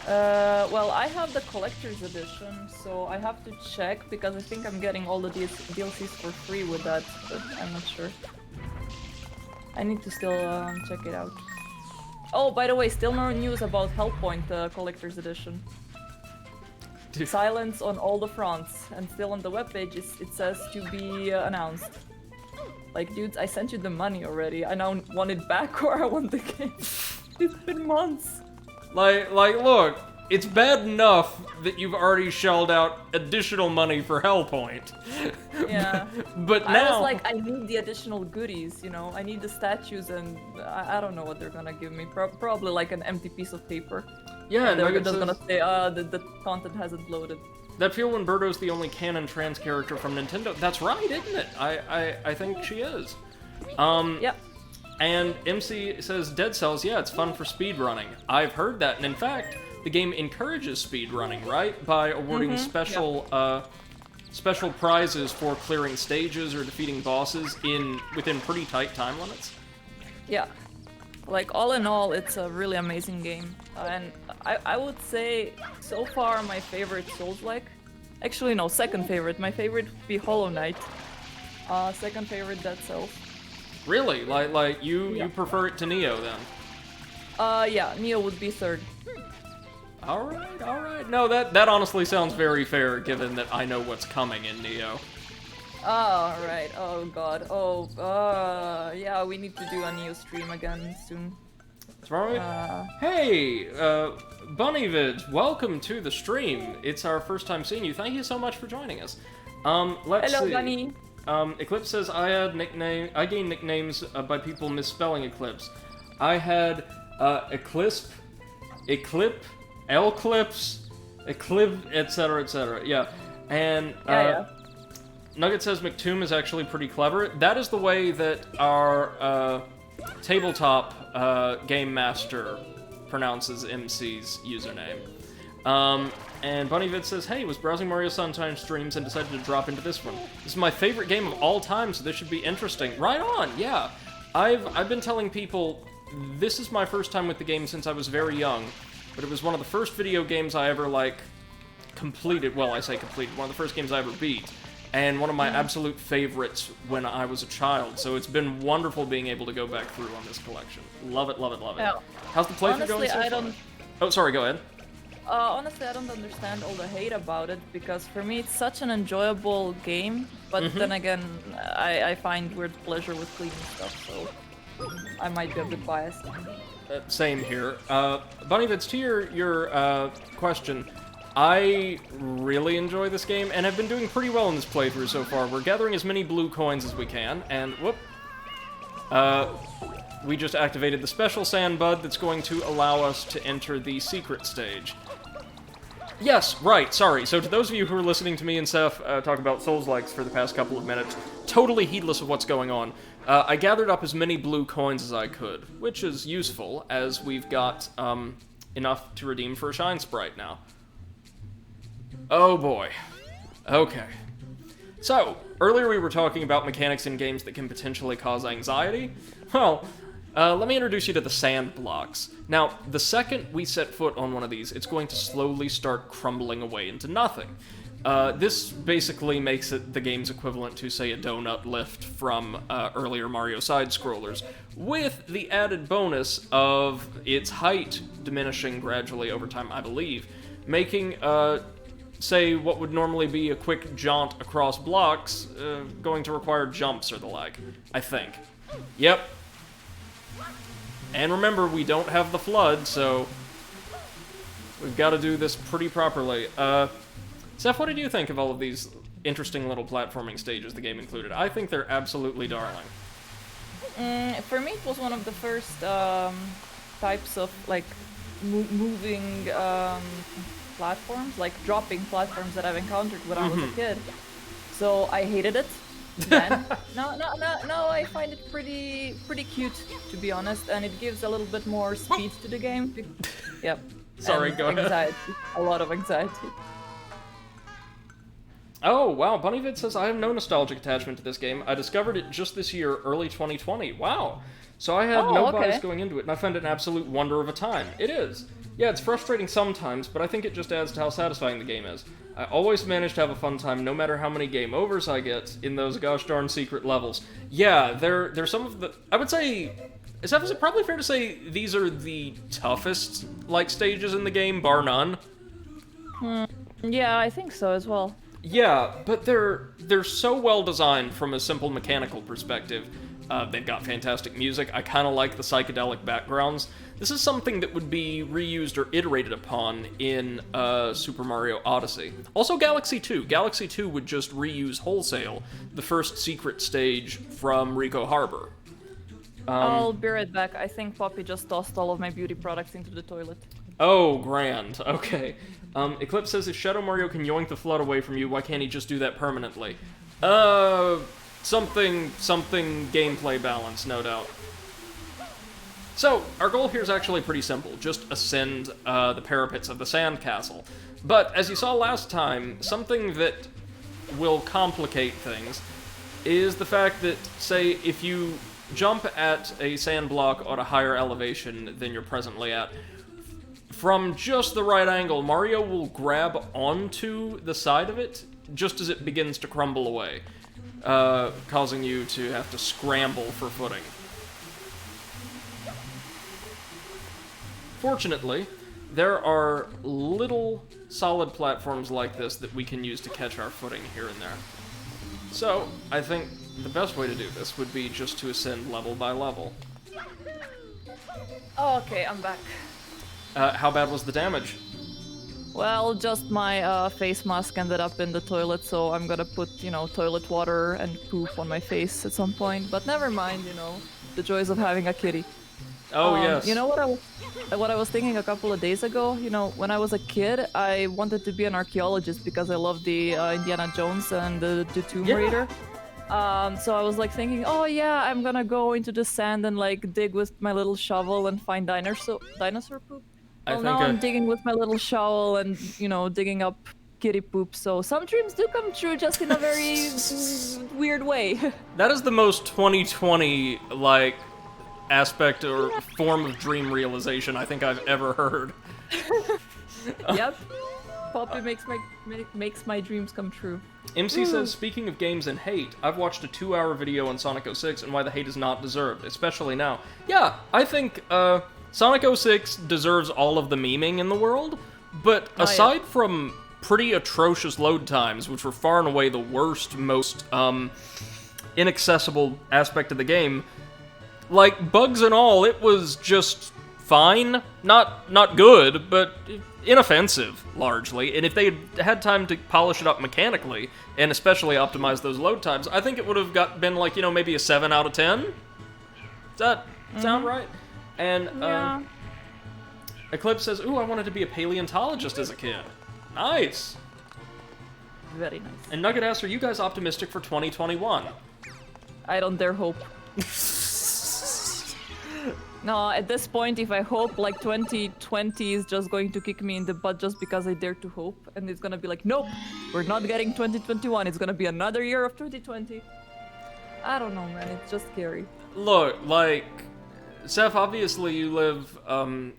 Well, I have the collector's edition, so I have to check because I think I'm getting all the DLCs for free with that, but I'm not sure. I need to still check it out. Oh, by the way, still no news about Hellpoint collector's edition. Dude. Silence on all the fronts, and still on the webpage it says to be announced. Like, dudes, I sent you the money already. I now want it back or I want the game. It's been months. Like, look, it's bad enough that you've already shelled out additional money for Hellpoint. Yeah. But now... I was like, I need the additional goodies, you know? I need the statues and I don't know what they're gonna give me. Probably like an empty piece of paper. Yeah, and they're just gonna say, the content hasn't loaded. That feel when Birdo's the only canon trans character from Nintendo. That's right, isn't it? I think she is. Yeah. And MC says, Dead Cells, yeah, it's fun for speedrunning. I've heard that, and in fact, the game encourages speedrunning, right? By awarding special prizes for clearing stages or defeating bosses within pretty tight time limits. Yeah. Like, all in all, it's a really amazing game. And I would say, so far, my favorite Souls-like... Actually, no, second favorite. My favorite would be Hollow Knight. Second favorite, Dead Cells. Really? Like you prefer it to Neo, then? Yeah, Neo would be third. Alright. No, that honestly sounds very fair, given that I know what's coming in Neo. Alright, oh god, yeah, we need to do a Neo stream again soon. What's wrong with Hey, Bunnyvid, welcome to the stream. It's our first time seeing you. Thank you so much for joining us. Let's Hello, see. Bunny. Eclipse says, I gain nicknames by people misspelling Eclipse. I had Eclipse, Elclips, Eclipse, etc. Yeah. And Nugget says McToom is actually pretty clever. That is the way that our tabletop game master pronounces MC's username. And Bunnyvid says, hey, was browsing Mario Sunshine streams and decided to drop into this one. This is my favorite game of all time, so this should be interesting. Right on, yeah. I've been telling people this is my first time with the game since I was very young, but it was one of the first video games I ever, like, completed. Well, I say completed. One of the first games I ever beat. And one of my absolute favorites when I was a child. So it's been wonderful being able to go back through on this collection. Love it. Yeah. How's the playthrough going so far? Oh, sorry, go ahead. Honestly, I don't understand all the hate about it, because for me it's such an enjoyable game, but then again, I find weird pleasure with cleaning stuff, so I might be a bit biased. Same here. Bunnyvids, to your question, I really enjoy this game, and have been doing pretty well in this playthrough so far. We're gathering as many blue coins as we can, and whoop. We just activated the special sand bud that's going to allow us to enter the secret stage. Yes, right, sorry. So to those of you who are listening to me and Seth talk about Souls-likes for the past couple of minutes, totally heedless of what's going on, I gathered up as many blue coins as I could, which is useful, as we've got enough to redeem for a Shine Sprite now. Oh boy. Okay. So, earlier we were talking about mechanics in games that can potentially cause anxiety. Well, let me introduce you to the sand blocks. Now, the second we set foot on one of these, it's going to slowly start crumbling away into nothing. This basically makes it the game's equivalent to, say, a donut lift from earlier Mario side-scrollers, with the added bonus of its height diminishing gradually over time, I believe, making, say, what would normally be a quick jaunt across blocks, going to require jumps or the like, I think. Yep. And remember, we don't have the flood, so we've got to do this pretty properly. Seth, what did you think of all of these interesting little platforming stages the game included? I think they're absolutely darling. For me, it was one of the first types of, like, moving platforms, like dropping platforms that I've encountered when I was a kid. So I hated it then. No, I find it pretty cute, to be honest, and it gives a little bit more speed to the game. Yep. Sorry, and go ahead. anxiety. A lot of anxiety. Oh, wow, Bunnyvid says, I have no nostalgic attachment to this game. I discovered it just this year, early 2020. Wow. So I had no bias going into it, and I found it an absolute wonder of a time. It is. Yeah, it's frustrating sometimes, but I think it just adds to how satisfying the game is. I always manage to have a fun time, no matter how many game overs I get in those gosh darn secret levels. Yeah, they're some of the... I would say... Is it probably fair to say these are the toughest, like, stages in the game, bar none? Yeah, I think so as well. Yeah, but they're so well designed from a simple mechanical perspective. They've got fantastic music. I kind of like the psychedelic backgrounds. This is something that would be reused or iterated upon in Super Mario Odyssey. Also Galaxy 2. Galaxy 2 would just reuse wholesale the first secret stage from Rico Harbor. I'll be right back. I think Poppy just tossed all of my beauty products into the toilet. Oh, grand. Okay. Eclipse says, if Shadow Mario can yoink the flood away from you, why can't he just do that permanently? Something gameplay balance, no doubt. So, our goal here is actually pretty simple. Just ascend the parapets of the sand castle. But, as you saw last time, something that will complicate things is the fact that, say, if you jump at a sand block at a higher elevation than you're presently at, from just the right angle, Mario will grab onto the side of it just as it begins to crumble away, causing you to have to scramble for footing. Fortunately, there are little solid platforms like this that we can use to catch our footing here and there. So, I think the best way to do this would be just to ascend level by level. Oh, okay, I'm back. How bad was the damage? Well, just my face mask ended up in the toilet, so I'm gonna put, toilet water and poop on my face at some point. But never mind, the joys of having a kitty. Oh, yes. You know what I was thinking a couple of days ago? When I was a kid, I wanted to be an archaeologist because I loved the Indiana Jones and the Tomb Raider. So I was like thinking, oh yeah, I'm gonna go into the sand and like dig with my little shovel and find dinosaur poop. Well, now I'm digging with my little shovel and, digging up kitty poop. So some dreams do come true, just in a very weird way. That is the most 2020, aspect or form of dream realization I think I've ever heard. Yep. Poppy makes my dreams come true. MC says, speaking of games and hate, I've watched a 2-hour video on Sonic 06 and why the hate is not deserved, especially now. Yeah, I think, Sonic 06 deserves all of the memeing in the world, but aside from pretty atrocious load times, which were far and away the worst, most, inaccessible aspect of the game, like, bugs and all, it was just fine, not good, but inoffensive, largely. And if they had time to polish it up mechanically, and especially optimize those load times, I think it would have been like, maybe a 7 out of 10? Does that sound right? And, Yeah. Eclipse says, ooh, I wanted to be a paleontologist as a kid. Nice! Very nice. And Nugget asks, are you guys optimistic for 2021? I don't dare hope. No, at this point, if I hope, like, 2020 is just going to kick me in the butt just because I dare to hope, and it's gonna be like, nope, we're not getting 2021, it's gonna be another year of 2020. I don't know, man, it's just scary. Look, like, Seth, obviously you live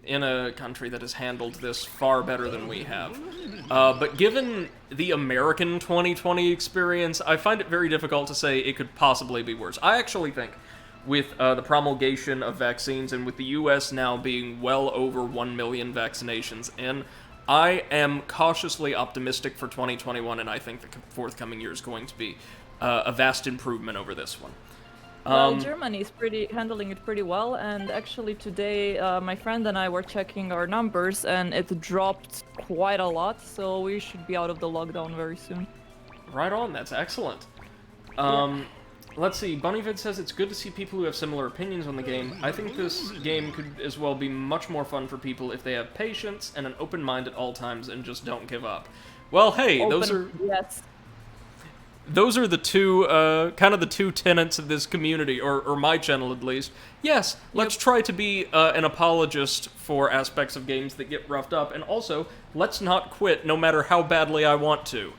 in a country that has handled this far better than we have. But given the American 2020 experience, I find it very difficult to say it could possibly be worse. I actually think with the promulgation of vaccines and with the US now being well over 1 million vaccinations in, I am cautiously optimistic for 2021, and I think the forthcoming year is going to be a vast improvement over this one. Well, Germany is handling it pretty well, and actually today my friend and I were checking our numbers, and it dropped quite a lot, so we should be out of the lockdown very soon. Right on, that's excellent. Let's see, Bunnyvid says it's good to see people who have similar opinions on the game. I think this game could as well be much more fun for people if they have patience and an open mind at all times and just don't give up. Well, hey, those are the two, kind of the two tenets of this community, or my channel at least. Yes, let's try to be an apologist for aspects of games that get roughed up, and also, let's not quit no matter how badly I want to.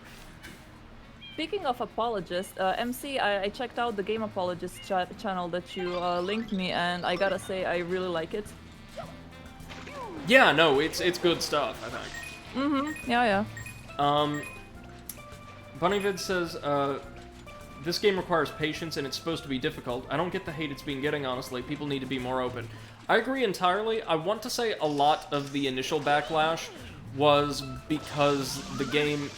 Speaking of apologists, MC, I checked out the Game Apologist channel that you linked me, and I gotta say, I really like it. Yeah, no, it's good stuff, I think. Mm-hmm, yeah. Bunnyvid says, this game requires patience and it's supposed to be difficult. I don't get the hate it's been getting, honestly. People need to be more open. I agree entirely. I want to say a lot of the initial backlash was because the game...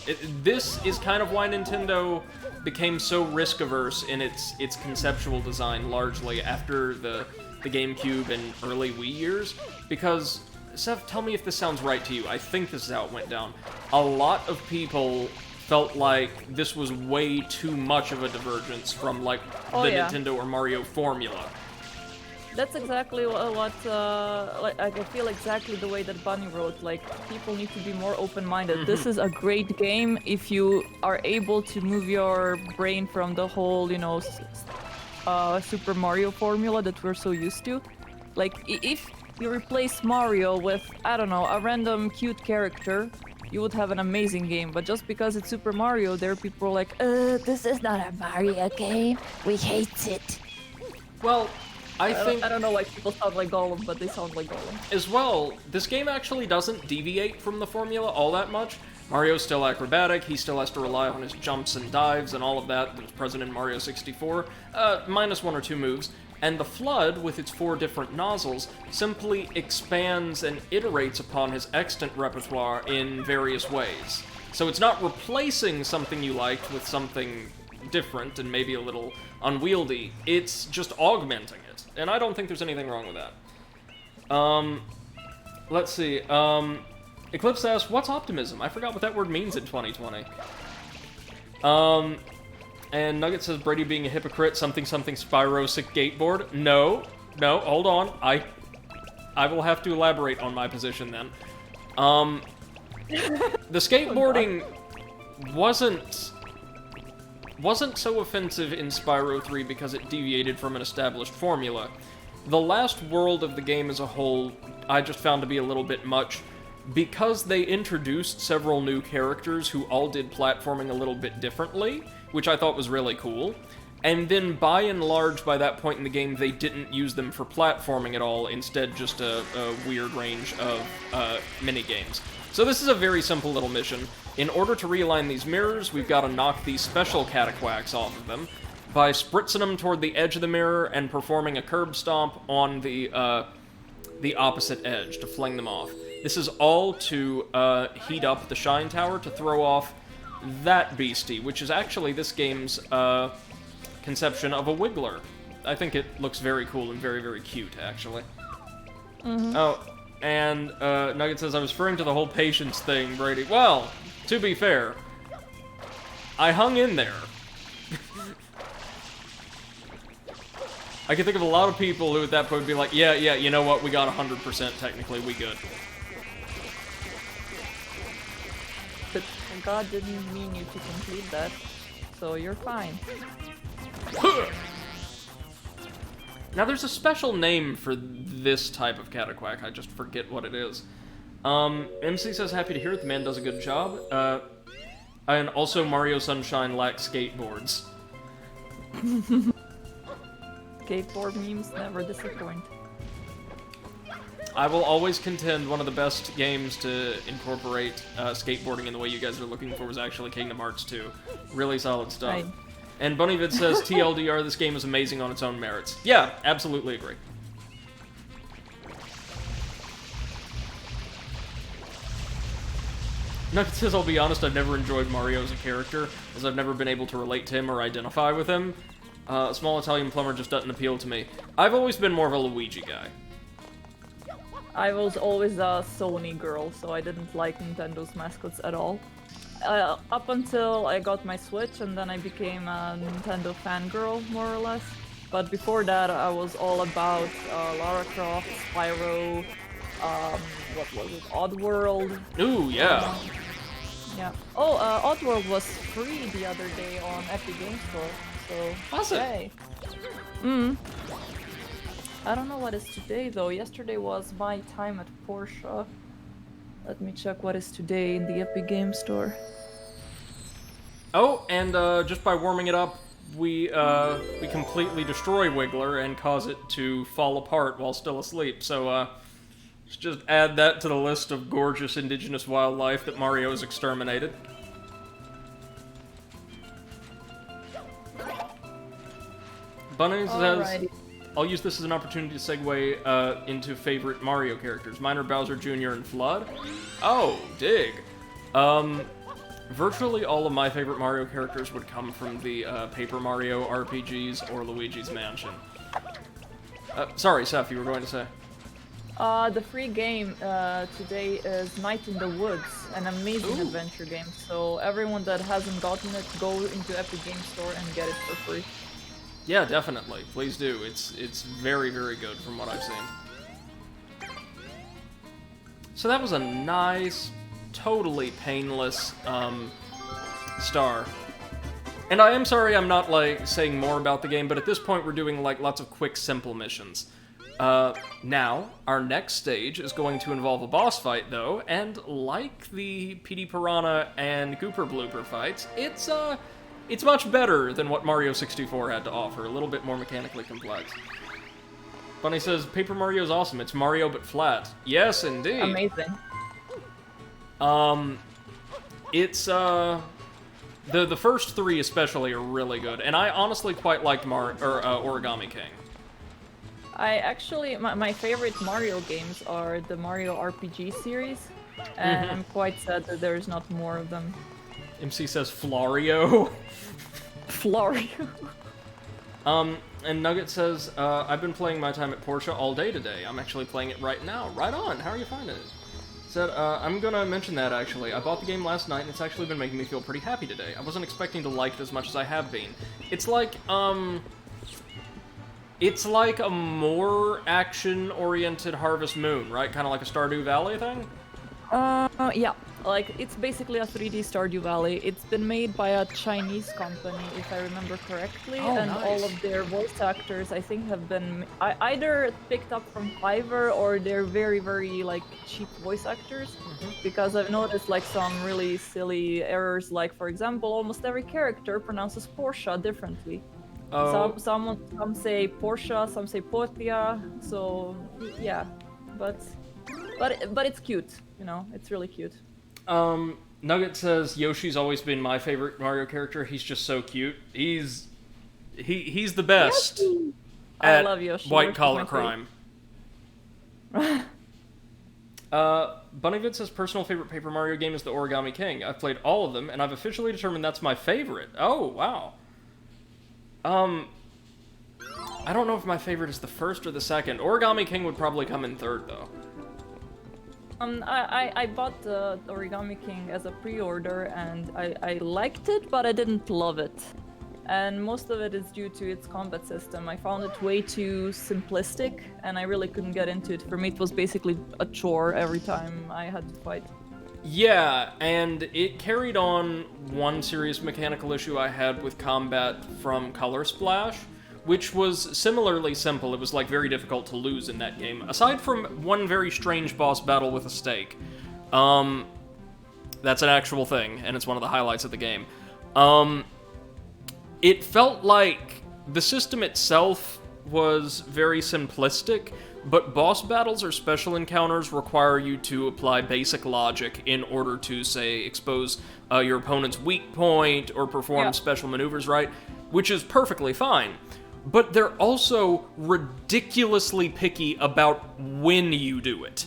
this is kind of why Nintendo became so risk-averse in its conceptual design, largely, after the GameCube and early Wii years. Because, Seth, tell me if this sounds right to you. I think this is how it went down. A lot of people felt like this was way too much of a divergence from, like, Nintendo or Mario formula. That's exactly what like, I feel exactly the way that Bunny wrote. Like, people need to be more open-minded. This is a great game if you are able to move your brain from the whole, Super Mario formula that we're so used to. Like, if you replace Mario with, I don't know, a random cute character, you would have an amazing game. But just because it's Super Mario, there are people like, this is not a Mario game. We hate it. Well, I don't know why people sound like Gollum, but they sound like Gollum. As well, this game actually doesn't deviate from the formula all that much. Mario's still acrobatic, he still has to rely on his jumps and dives and all of that was present in Mario 64, minus 1 or 2 moves. And the Flood, with its 4 different nozzles, simply expands and iterates upon his extant repertoire in various ways. So it's not replacing something you liked with something different and maybe a little unwieldy, it's just augmenting it. And I don't think there's anything wrong with that. Let's see, Eclipse asks, what's optimism? I forgot what that word means in 2020. And Nugget says, Brady being a hypocrite, something Spyro sick skateboard. No, hold on. I will have to elaborate on my position then. The skateboarding wasn't so offensive in Spyro 3 because it deviated from an established formula. The last world of the game as a whole, I just found to be a little bit much, because they introduced several new characters who all did platforming a little bit differently, which I thought was really cool. And then, by and large, by that point in the game, they didn't use them for platforming at all, instead just a weird range of mini-games. So this is a very simple little mission. In order to realign these mirrors, we've got to knock these special cataquacks off of them by spritzing them toward the edge of the mirror and performing a curb stomp on the opposite edge to fling them off. This is all to heat up the Shine Tower to throw off that beastie, which is actually this game's conception of a Wiggler. I think it looks very cool and very, very cute, actually. Oh, and Nugget says, I was referring to the whole patience thing, Brady. Well, to be fair, I hung in there. I can think of a lot of people who at that point would be like, yeah, you know what, we got 100% technically, we good. But God didn't mean you to complete that, so you're fine. Now there's a special name for this type of cataquack, I just forget what it is. MC says, happy to hear it, the man does a good job. And also Mario Sunshine lacks skateboards. Skateboard memes never disappoint. I will always contend one of the best games to incorporate skateboarding in the way you guys are looking for was actually Kingdom Hearts 2. Really solid stuff. Right. And Bunnyvid says, TLDR, this game is amazing on its own merits. Yeah, absolutely agree. Nugget says, I'll be honest, I've never enjoyed Mario as a character, as I've never been able to relate to him or identify with him. A small Italian plumber just doesn't appeal to me. I've always been more of a Luigi guy. I was always a Sony girl, so I didn't like Nintendo's mascots at all. Up until I got my Switch, and then I became a Nintendo fangirl, more or less. But before that, I was all about Lara Croft, Spyro, what was it, Oddworld. Ooh, yeah. Yeah. Oh, Oddworld was free the other day on Epic Games Store, so... Was it? Hey. I don't know what is today, though. Yesterday was my time at Porsche. Let me check what is today in the Epic Games Store. Oh, and just by warming it up, we completely destroy Wiggler and cause it to fall apart while still asleep. So let's just add that to the list of gorgeous indigenous wildlife that Mario has exterminated. Bunny says, I'll use this as an opportunity to segue into favorite Mario characters. Mine are Bowser Jr. and Flood. Oh, dig. Virtually all of my favorite Mario characters would come from the Paper Mario RPGs or Luigi's Mansion. Sorry, Seth, you were going to say? The free game today is Night in the Woods, an amazing adventure game. So everyone that hasn't gotten it, go into Epic Games Store and get it for free. Yeah, definitely. Please do. It's very, very good from what I've seen. So that was a nice, totally painless star. And I am sorry I'm not, like, saying more about the game, but at this point we're doing, like, lots of quick, simple missions. Now, our next stage is going to involve a boss fight, though, and like the PD Piranha and Gooper Blooper fights, it's much better than what Mario 64 had to offer, a little bit more mechanically complex. Bunny says, Paper Mario's awesome, it's Mario but flat. Yes, indeed. Amazing. It's, the first three especially are really good, and I honestly quite liked Origami King. I actually, my favorite Mario games are the Mario RPG series, and I'm quite sad that there's not more of them. MC says Florio. Florio. And Nugget says, I've been playing my time at Porsche all day today. I'm actually playing it right now. Right on. How are you finding it? Said, I'm gonna mention that, actually. I bought the game last night, and it's actually been making me feel pretty happy today. I wasn't expecting to like it as much as I have been. It's like a more action-oriented Harvest Moon, right? Kind of like a Stardew Valley thing? Yeah. Like, it's basically a 3D Stardew Valley. It's been made by a Chinese company, if I remember correctly, and nice. all of their voice actors, I think, have been either picked up from Fiverr or they're very, very, like, cheap voice actors, because I've noticed, like, some really silly errors, like, for example, almost every character pronounces Porsche differently. Oh. Some say Porsche, some say Portia, so, yeah, but it's cute, you know, it's really cute. Nugget says Yoshi's always been my favorite Mario character. He's just so cute. He's the best I love Yoshi. White collar crime. Bunnyvid says personal favorite Paper Mario game is the Origami King. I've played all of them, and I've officially determined that's my favorite. Oh, wow. I don't know if my favorite is the first or the second. Origami King would probably come in third, though. I bought the Origami King as a pre-order, and I liked it, but I didn't love it. And most of it is due to its combat system. I found it way too simplistic, and I really couldn't get into it. For me, it was basically a chore every time I had to fight. Yeah, and it carried on one serious mechanical issue I had with combat from Color Splash, which was similarly simple. It was, like, very difficult to lose in that game. Aside from one very strange boss battle with a stake. That's an actual thing, and it's one of the highlights of the game. It felt like the system itself was very simplistic, but boss battles or special encounters require you to apply basic logic in order to, say, expose your opponent's weak point or perform special maneuvers right, which is perfectly fine. But they're also ridiculously picky about when you do it.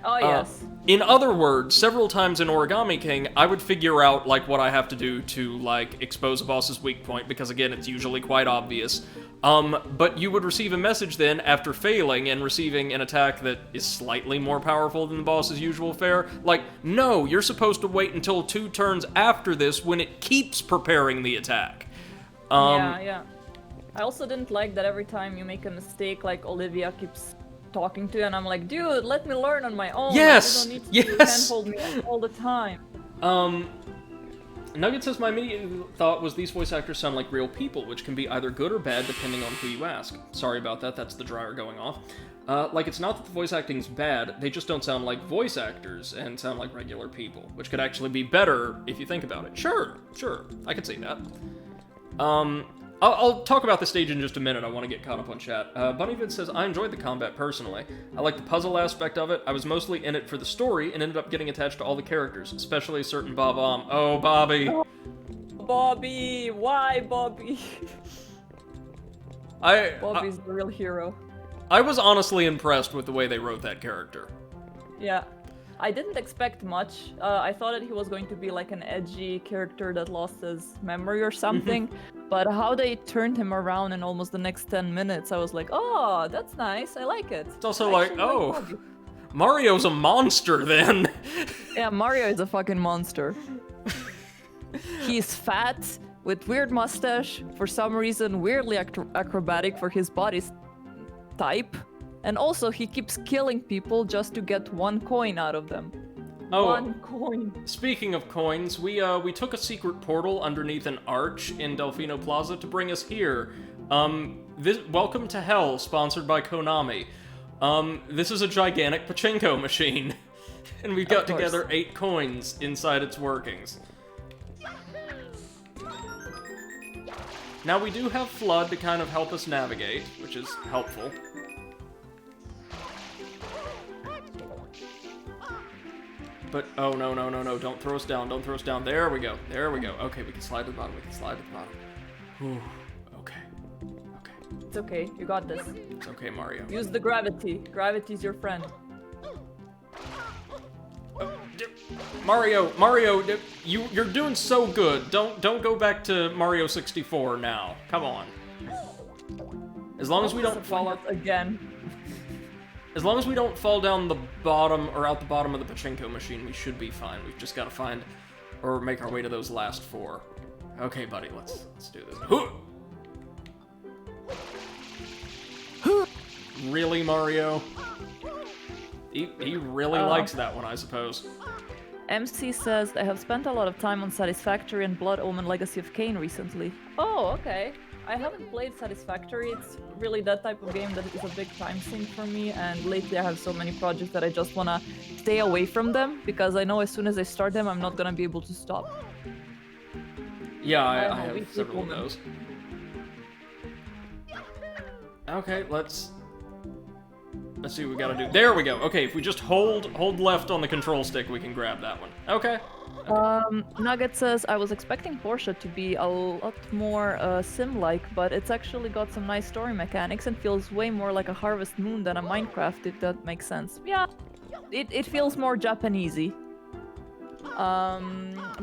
Oh, yes. In other words, several times in Origami King, I would figure out, like, what I have to do to, like, expose a boss's weak point, because, again, it's usually quite obvious. But you would receive a message then, after failing and receiving an attack that is slightly more powerful than the boss's usual fare, like, no, you're supposed to wait until 2 turns after this when it keeps preparing the attack. Yeah. I also didn't like that every time you make a mistake, like, Olivia keeps talking to you, and I'm like, dude, let me learn on my own. Yes! You don't need to handhold me all the time. Nugget says, my immediate thought was these voice actors sound like real people, which can be either good or bad depending on who you ask. Sorry about that, that's the dryer going off. Like, it's not that the voice acting's bad, they just don't sound like voice actors and sound like regular people, which could actually be better if you think about it. Sure, I could see that. I'll talk about the stage in just a minute. I want to get caught up on chat. Bunnyvid says, I enjoyed the combat personally. I like the puzzle aspect of it. I was mostly in it for the story and ended up getting attached to all the characters, especially a certain Bob-omb. Oh, Bobby. Oh, Bobby, why Bobby? Bobby's the real hero. I was honestly impressed with the way they wrote that character. Yeah. I didn't expect much. I thought that he was going to be like an edgy character that lost his memory or something, but how they turned him around in almost the next 10 minutes, I was like, oh, that's nice, I like it. It's also like, oh, Mario's a monster then. Yeah, Mario is a fucking monster. He's fat, with weird mustache, for some reason weirdly acrobatic for his body type. And also, he keeps killing people just to get 1 coin out of them. Oh, 1 coin. Speaking of coins, we took a secret portal underneath an arch in Delfino Plaza to bring us here. Welcome to Hell, sponsored by Konami. This is a gigantic pachinko machine. And we've got together 8 coins inside its workings. Now, we do have Flood to kind of help us navigate, which is helpful. But, oh, no, don't throw us down, There we go. Okay, we can slide to the bottom, Whew. Okay. It's okay, you got this. It's okay, Mario. Use the gravity. Gravity's your friend. Mario, you're doing so good. Don't go back to Mario 64 now. Come on. As long as we don't fall out again. As long as we don't fall down the bottom, or out the bottom of the pachinko machine, we should be fine. We've just got to find, or make our way to those last 4. Okay, buddy, let's do this. Really, Mario? He really likes that one, I suppose. MC says, I have spent a lot of time on Satisfactory and Blood Omen Legacy of Kain recently. Oh, okay. I haven't played Satisfactory. It's really that type of game that is a big time sink for me, and lately I have so many projects that I just want to stay away from them, because I know as soon as I start them, I'm not going to be able to stop. Yeah, I have several of those. Okay, let's see what we gotta do. There we go. Okay, if we just hold left on the control stick, we can grab that one. Okay. Nugget says, I was expecting Portia to be a lot more sim-like, but it's actually got some nice story mechanics and feels way more like a Harvest Moon than a Minecraft, if that makes sense. Yeah, it feels more Japanesey.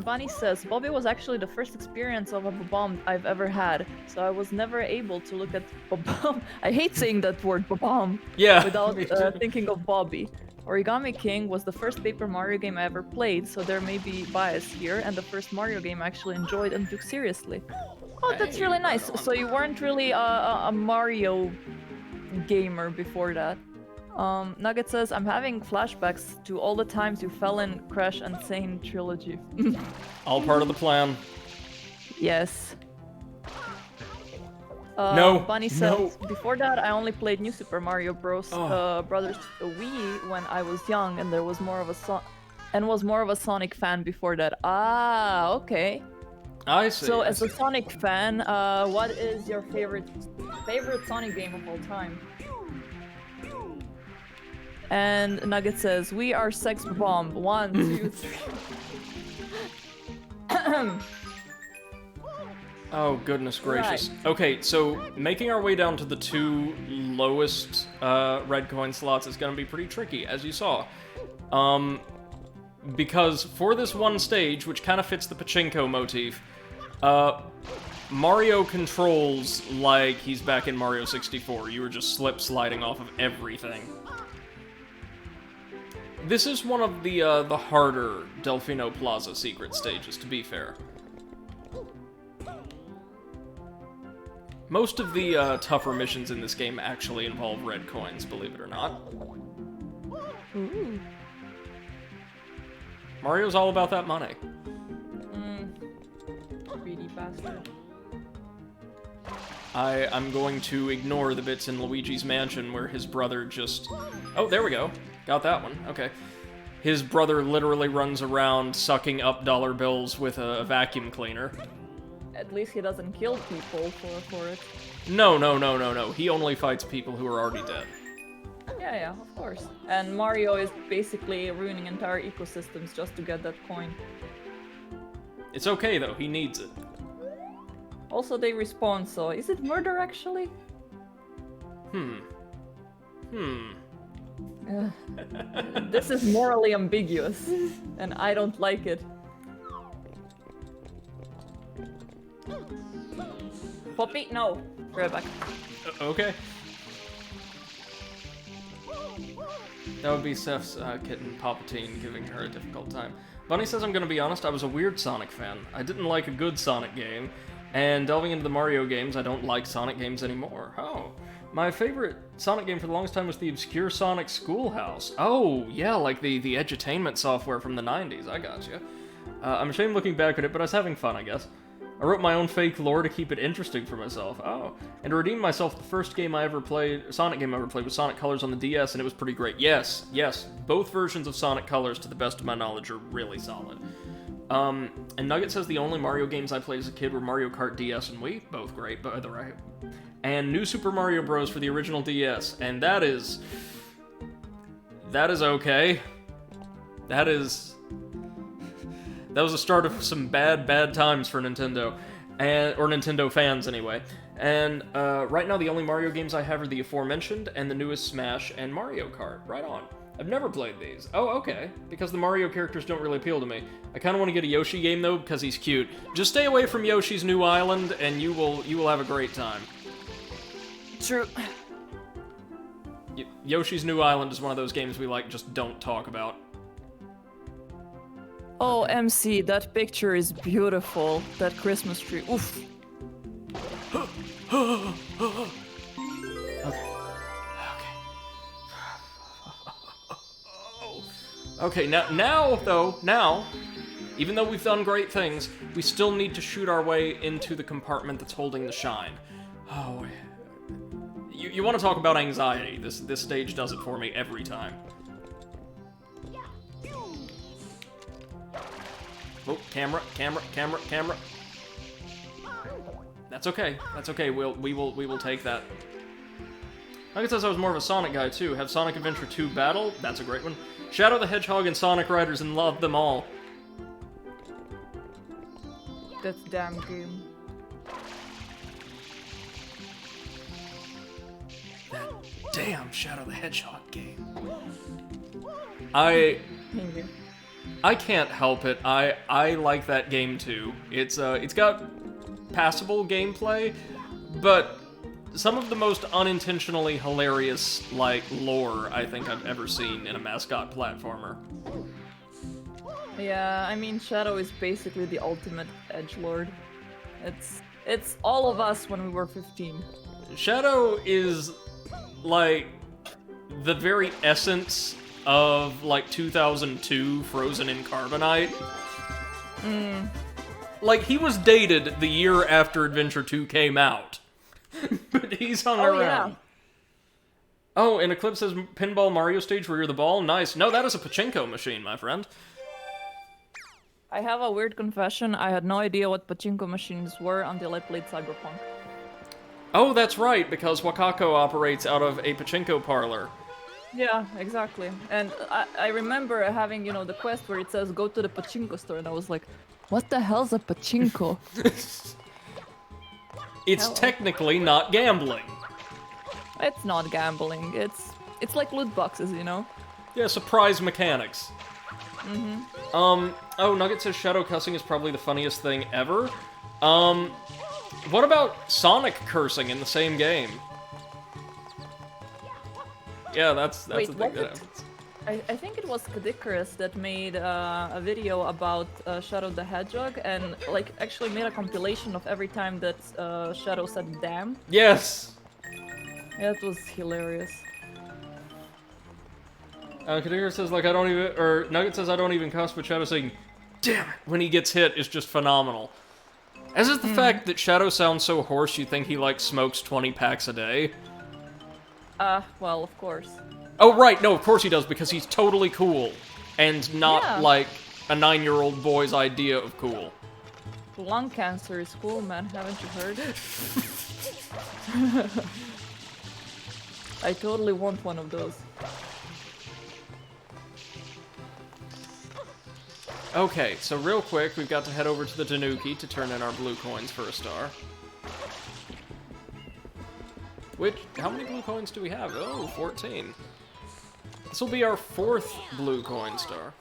Bunny says, Bobby was actually the first experience of a bomb I've ever had, so I was never able to look at bomb. I hate saying that word, bomb, Yeah. without me too. thinking of Bobby. Origami King was the first Paper Mario game I ever played, so there may be bias here, and the first Mario game I actually enjoyed and took seriously. Oh, that's Hey, really right nice. on. So you weren't really a Mario gamer before that. Nugget says, I'm having flashbacks to all the times you fell in Crash and Sane trilogy. All part of the plan. Yes. No, Bunny no. says, before that I only played New Super Mario Bros. Oh. Brothers Wii when I was young, and there was more of a Sonic fan before that. Ah, okay. I see. So I as a see. Sonic fan, what is your favorite Sonic game of all time? And Nugget says, we are sex bomb. 1, 2, 3. Oh, goodness gracious. Okay, so making our way down to the 2 lowest red coin slots is going to be pretty tricky, as you saw. Because for this one stage, which kind of fits the pachinko motif, Mario controls like he's back in Mario 64. You were just slip-sliding off of everything. This is one of the harder Delfino Plaza secret stages, to be fair. Most of the tougher missions in this game actually involve red coins, believe it or not. Ooh. Mario's all about that money. Greedy bastard. I'm going to ignore the bits in Luigi's Mansion where his brother just... Oh, there we go. Got that one. Okay. His brother literally runs around sucking up dollar bills with a vacuum cleaner. At least he doesn't kill people for it. No. He only fights people who are already dead. Yeah, of course. And Mario is basically ruining entire ecosystems just to get that coin. It's okay, though. He needs it. Also, they respawn, so is it murder, actually? This is morally ambiguous, and I don't like it. Poppy? No. Right back. Okay. That would be Seth's kitten, Palpatine, giving her a difficult time. Bunny says, I'm gonna be honest, I was a weird Sonic fan. I didn't like a good Sonic game, and delving into the Mario games, I don't like Sonic games anymore. Oh. My favorite Sonic game for the longest time was the obscure Sonic Schoolhouse. Oh, yeah, like the edutainment software from the 90s, I gotcha. I'm ashamed looking back at it, but I was having fun, I guess. I wrote my own fake lore to keep it interesting for myself. Oh. And to redeem myself, the first game I ever played, Sonic game I ever played, was Sonic Colors on the DS, and it was pretty great. Yes, both versions of Sonic Colors, to the best of my knowledge, are really solid. And Nugget says the only Mario games I played as a kid were Mario Kart DS and Wii, both great, by the way. And New Super Mario Bros. For the original DS, and that is okay. That was the start of some bad times for Nintendo, or Nintendo fans anyway. And right now the only Mario games I have are the aforementioned and the newest Smash and Mario Kart. Right on. I've never played these. Oh, okay. Because the Mario characters don't really appeal to me. I kind of want to get a Yoshi game though because he's cute. Just stay away from Yoshi's New Island and you will have a great time. True. Yoshi's New Island is one of those games we just don't talk about. Oh, MC, that picture is beautiful. That Christmas tree. Oof. Okay, now, even though we've done great things, we still need to shoot our way into the compartment that's holding the shine. Oh, you want to talk about anxiety. This stage does it for me every time. Oh, camera. That's okay. We will take that. Nugget says I was more of a Sonic guy too. Have Sonic Adventure 2 Battle? That's a great one. Shadow the Hedgehog and Sonic Riders and love them all. That's damn game. That damn Shadow the Hedgehog game. I I can't help it. I like that game too. It's got passable gameplay, but some of the most unintentionally hilarious, like, lore I think I've ever seen in a mascot platformer. Yeah, I mean, Shadow is basically the ultimate edgelord. It's all of us when we were 15. Shadow is, like, the very essence of, like, 2002 Frozen in Carbonite. Like, he was dated the year after Adventure 2 came out. But he's hung around. Yeah. Oh, and Eclipse says Pinball Mario stage where you're the ball? Nice. No, that is a pachinko machine, my friend. I have a weird confession. I had no idea what pachinko machines were until I played Cyberpunk. Oh, that's right, because Wakako operates out of a pachinko parlor. Yeah, exactly. And I remember having, you know, the quest where it says go to the pachinko store, and I was like, what the hell's a pachinko? It's Hello. technically not gambling. It's not gambling. It's like loot boxes, you know? Yeah, surprise mechanics. Oh, Nugget says shadow cussing is probably the funniest thing ever. What about Sonic cursing in the same game? Yeah, that's Wait, the thing what that did- happens. I think it was Kadikarus that made a video about Shadow the Hedgehog and like actually made a compilation of every time that Shadow said damn. Yes! Yeah, it was hilarious. Kadir says, like, I don't even, or Nugget says, I don't even cuss, but Shadow saying, damn it, when he gets hit is just phenomenal. As is the fact that Shadow sounds so hoarse you'd think he, like, smokes 20 packs a day. Well, of course. Oh, right, no, of course he does, because he's totally cool. And not, Yeah. like, a 9-year-old boy's idea of cool. Lung cancer is cool, man. Haven't you heard? I totally want one of those. Okay, so real quick, we've got to head over to the Tanuki to turn in our blue coins for a star. Which, how many blue coins do we have? Oh, 14. This will be our 4th blue coin star.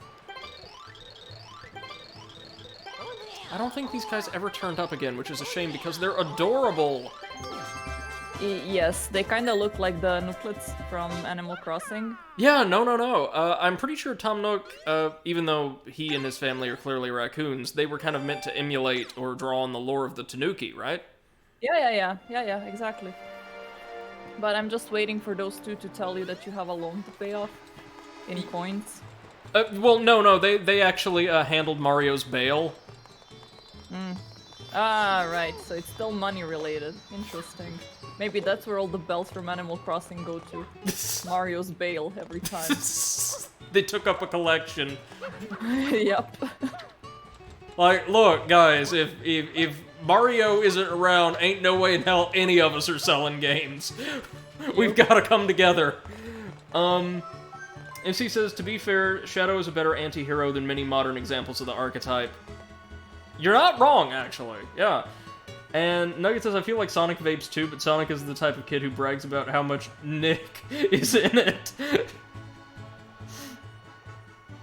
I don't think these guys ever turned up again, which is a shame because they're adorable. Yes, they kind of look like the Nooklets from Animal Crossing. Yeah, no. I'm pretty sure Tom Nook, even though he and his family are clearly raccoons, they were kind of meant to emulate or draw on the lore of the Tanuki, right? Yeah, exactly. But I'm just waiting for those two to tell you that you have a loan to pay off in coins. Well, no, they actually handled Mario's bail. Ah, right, so it's still money related. Interesting. Maybe that's where all the bells from Animal Crossing go to. Mario's bail every time. They took up a collection. Yep. Like, look, guys, if Mario isn't around, ain't no way in hell any of us are selling games. We've got to come together. MC says, to be fair, Shadow is a better anti-hero than many modern examples of the archetype. You're not wrong, actually. Yeah. And Nugget says, I feel like Sonic vapes too, but Sonic is the type of kid who brags about how much Nick is in it.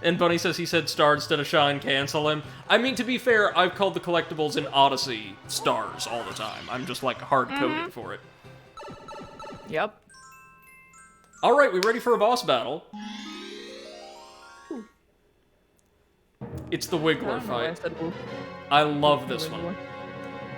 And Bunny says he said star instead of shine, cancel him. I mean, to be fair, I've called the collectibles in Odyssey stars all the time. I'm just, like, hard-coded for it. Yep. Alright, we ready for a boss battle? It's the Wiggler fight. I love this one.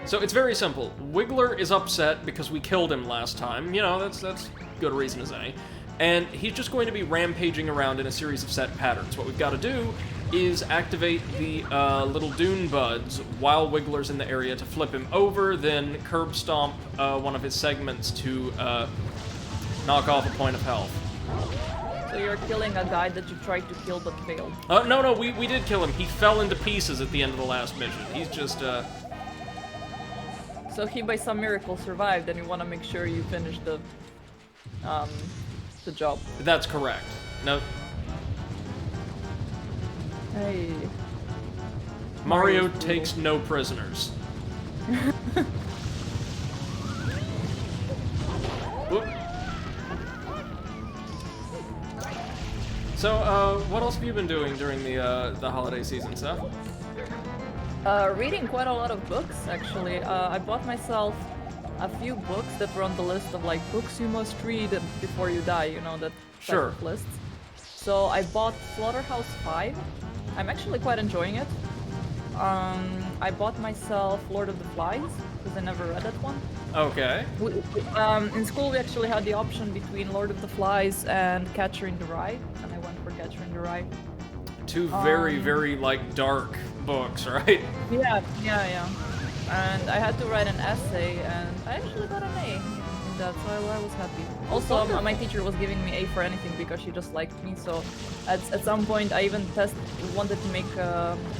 So it's very simple. Wiggler is upset because we killed him last time. You know, that's good a reason as any. And he's just going to be rampaging around in a series of set patterns. What we've got to do is activate the little Dune Buds while Wiggler's in the area to flip him over, then curb stomp one of his segments to knock off a point of health. So you're killing a guy that you tried to kill but failed. No, we did kill him. He fell into pieces at the end of the last mission. He's just, So he by some miracle survived, and you want to make sure you finish the job. That's correct. No. Hey. Mario Mario's takes no prisoners. Whoop. So, what else have you been doing during the holiday season, Seth? Reading quite a lot of books, actually. I bought myself a few books that were on the list of like books you must read before you die, you know, that type Sure. of lists. So I bought Slaughterhouse 5. I'm actually quite enjoying it. I bought myself Lord of the Flies, because I never read that one. Okay. In school we actually had the option between Lord of the Flies and Catcher in the Rye, and I went for Catcher in the Rye. Two very, very, like, dark books, right? Yeah. And I had to write an essay, and I actually got an A in that, so I was happy. Also, my teacher was giving me A for anything because she just liked me, so at some point I even wanted to make,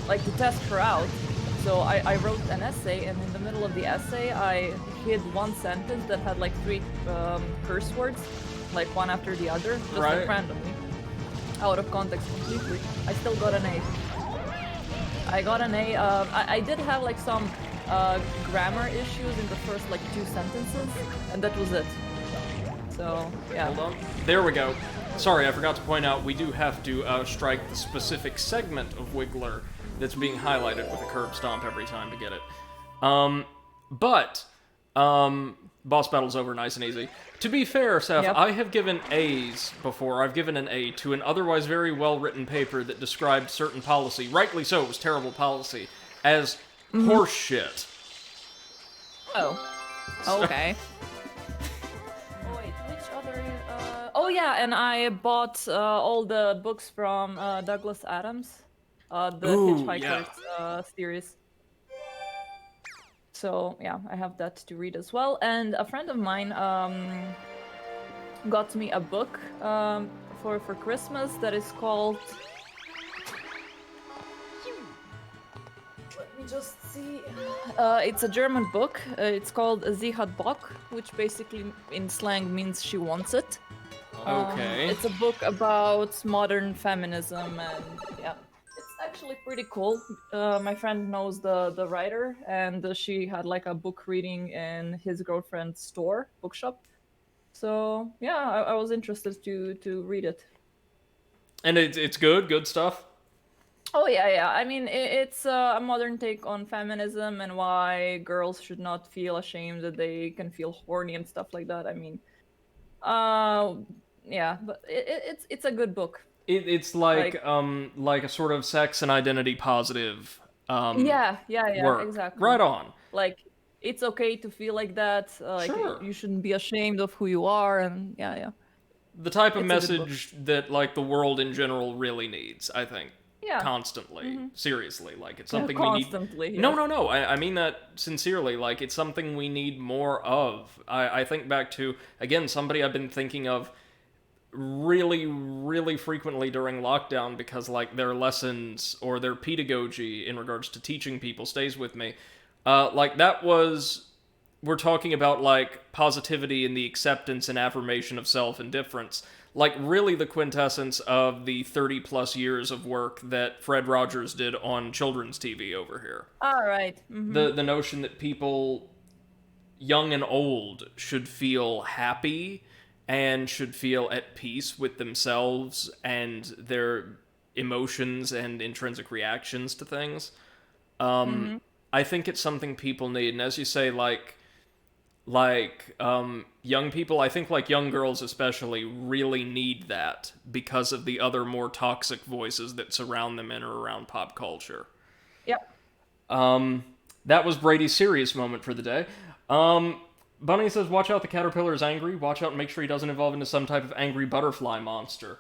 like, to test her out. So I wrote an essay, and in the middle of the essay I hid one sentence that had, like, 3 curse words, like, one after the other, just Right. like randomly. Out of context completely. I still got an A. I got an A. I did have like some grammar issues in the first like 2 sentences, and that was it. So, yeah. Hold on. There we go. Sorry, I forgot to point out we do have to strike the specific segment of Wiggler that's being highlighted with a curb stomp every time to get it. Boss battle's over nice and easy. To be fair, Seth, Yep. I have given A's before. I've given an A to an otherwise very well-written paper that described certain policy, rightly so, it was terrible policy, as horseshit. Oh. Okay. Oh wait, which other? Oh yeah, and I bought all the books from Douglas Adams, the Ooh, Hitchhikers series. So yeah, I have that to read as well. And a friend of mine got me a book for Christmas that is called. Let me just see. It's a German book. It's called Sie hat Bock, which basically in slang means she wants it. Okay. It's a book about modern feminism, and yeah, it's actually pretty cool. My friend knows the writer, and she had like a book reading in his girlfriend's store, bookshop. So yeah, I was interested to read it. And it's good stuff? Oh yeah. I mean, it's a modern take on feminism and why girls should not feel ashamed that they can feel horny and stuff like that. I mean, yeah, but it's a good book. It's like a sort of sex and identity positive Yeah, work. exactly. Right on. Like, it's okay to feel like that. Like, Sure. you shouldn't be ashamed of who you are, and yeah. The type of It's a good message that like the world in general really needs, I think. Yeah. Constantly. Seriously. Like it's something we Constantly, need. yes. No. I mean that sincerely. Like it's something we need more of. I think back to again somebody I've been thinking of really frequently during lockdown because like their lessons or their pedagogy in regards to teaching people stays with me. Like that was we're talking about like positivity and the acceptance and affirmation of self and difference. Like really the quintessence of the 30 plus years of work that Fred Rogers did on children's TV over here. All right. The notion that people young and old should feel happy and should feel at peace with themselves and their emotions and intrinsic reactions to things. I think it's something people need. And as you say, young people, I think like young girls especially, really need that because of the other more toxic voices that surround them in or around pop culture. Yep. That was Brady's serious moment for the day. Bunny says, watch out, the caterpillar is angry. Watch out and make sure he doesn't evolve into some type of angry butterfly monster.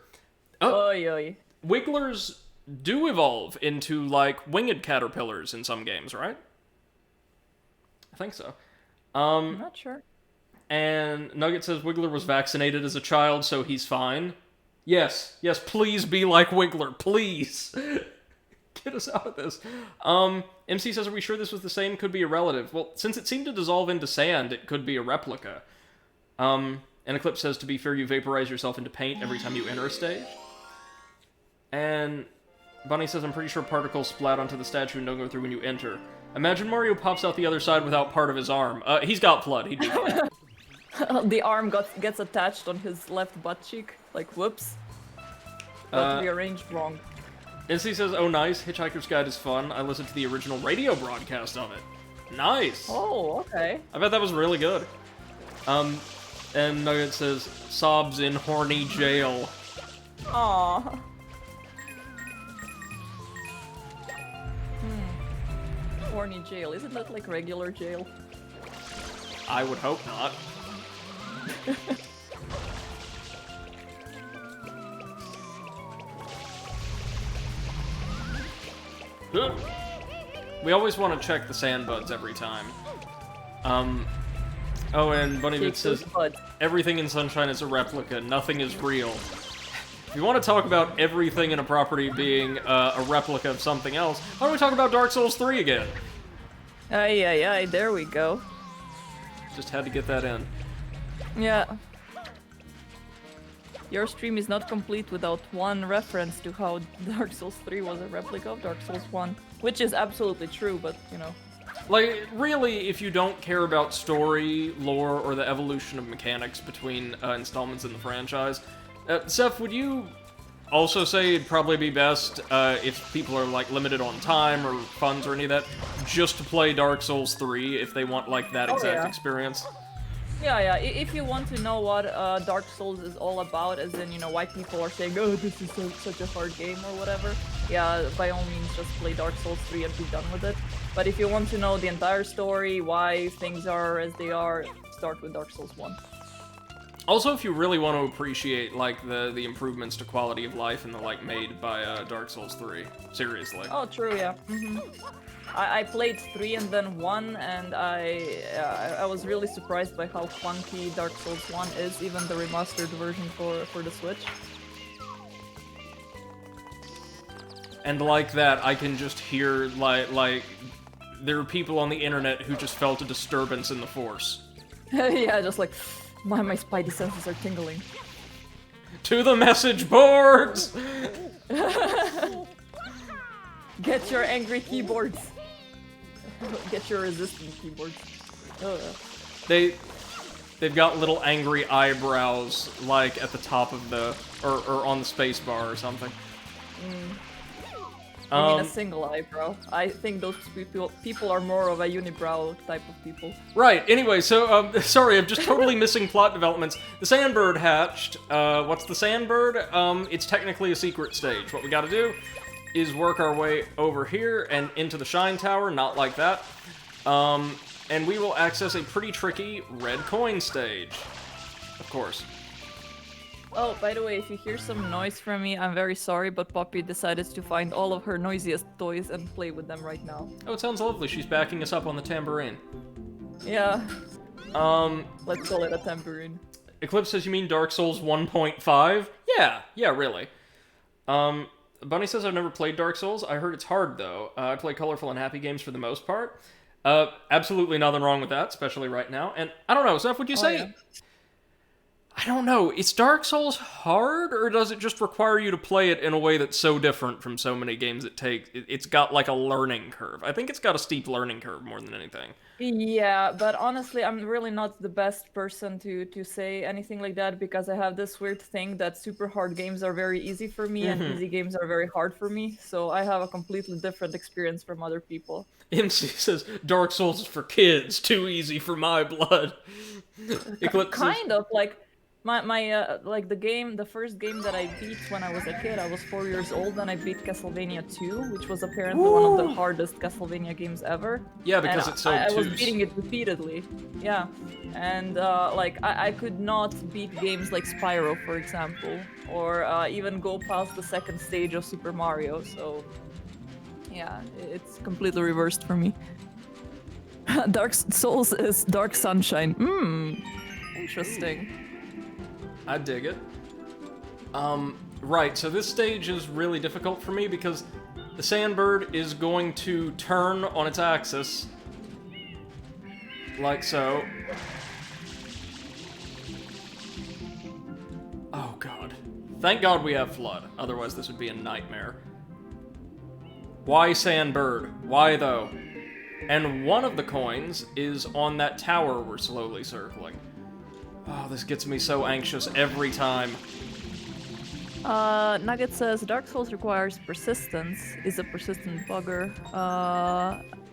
Oy. Wigglers do evolve into, like, winged caterpillars in some games, right? I think so. I'm not sure. And Nugget says, Wiggler was vaccinated as a child, so he's fine. Yes, please be like Wiggler, please. Get us out of this. MC says, are we sure this was the same? Could be a relative. Well, since it seemed to dissolve into sand, it could be a replica. And Eclipse says, to be fair, you vaporize yourself into paint every time you enter a stage. And Bunny says, I'm pretty sure particles splat onto the statue and don't go through when you enter. Imagine Mario pops out the other side without part of his arm. He's got flood. He'd be fine. The arm gets attached on his left butt cheek. Like, whoops. but rearranged wrong. NC says, "Oh, nice. Hitchhiker's Guide is fun. I listened to the original radio broadcast of it. Nice. Oh, okay. I bet that was really good." And Nugget says, "Sobs in horny jail." Aww. Horny jail. Isn't that like regular jail? I would hope not. We always want to check the sand buds every time. Oh, and Bunny says, "Everything in Sunshine is a replica, nothing is real." If you want to talk about everything in a property being a replica of something else, why don't we talk about Dark Souls 3 again? Aye, there we go. Just had to get that in. Yeah. Your stream is not complete without one reference to how Dark Souls 3 was a replica of Dark Souls 1. Which is absolutely true, but, you know. Like, really, if you don't care about story, lore, or the evolution of mechanics between installments in the franchise, Seth, would you also say it'd probably be best if people are, like, limited on time or funds or any of that, just to play Dark Souls 3 if they want, like, that exact experience? Yeah. If you want to know what Dark Souls is all about, as in, you know, why people are saying, oh, this is such a hard game or whatever, yeah, by all means, just play Dark Souls 3 and be done with it. But if you want to know the entire story, why things are as they are, start with Dark Souls 1. Also, if you really want to appreciate, like, the improvements to quality of life and the like made by Dark Souls 3. Seriously. Oh, true, yeah. I played 3 and then 1, and I was really surprised by how funky Dark Souls 1 is, even the remastered version for the Switch. And like that, I can just hear, like, there are people on the internet who just felt a disturbance in the Force. Yeah, just like, my spidey senses are tingling. To the message boards! Get your angry keyboards. Get your resistant keyboards. Oh, yeah. They've got little angry eyebrows, like, at the top of the... or on the space bar or something. I mean a single eyebrow. I think those people are more of a unibrow type of people. Right, anyway, so, sorry, I'm just totally missing plot developments. The Sandbird hatched. What's the Sandbird? It's technically a secret stage. What we gotta do is work our way over here and into the Shine Tower, not like that. And we will access a pretty tricky red coin stage. Of course. Oh, by the way, if you hear some noise from me, I'm very sorry, but Poppy decided to find all of her noisiest toys and play with them right now. Oh, it sounds lovely. She's backing us up on the tambourine. Yeah. Let's call it a tambourine. Eclipse says, you mean Dark Souls 1.5? Yeah, really. Bunny says, I've never played Dark Souls. I heard it's hard, though. I play colorful and happy games for the most part. Absolutely nothing wrong with that, especially right now. And I don't know, Seth, would you say... Yeah. I don't know, is Dark Souls hard, or does it just require you to play it in a way that's so different from so many games it takes? It's got, like, a learning curve. I think it's got a steep learning curve more than anything. Yeah, but honestly, I'm really not the best person to say anything like that, because I have this weird thing that super hard games are very easy for me, and easy games are very hard for me, so I have a completely different experience from other people. MC says, Dark Souls is for kids, too easy for my blood. Eclipse kind of, like... like the first game that I beat when I was a kid, I was 4 years old and I beat Castlevania 2, which was apparently one of the hardest Castlevania games ever. Yeah, because it's so I was beating it repeatedly. Yeah, and like I could not beat games like Spyro, for example, or even go past the second stage of Super Mario. So yeah, it's completely reversed for me. Dark Souls is Dark Sunshine. Interesting. I dig it. Right, so this stage is really difficult for me because the Sandbird is going to turn on its axis. Like so. Oh god. Thank god we have Flood, otherwise this would be a nightmare. Why Sandbird? Why though? And one of the coins is on that tower we're slowly circling. Oh, this gets me so anxious every time. Nugget says Dark Souls requires persistence. Is a persistent bugger.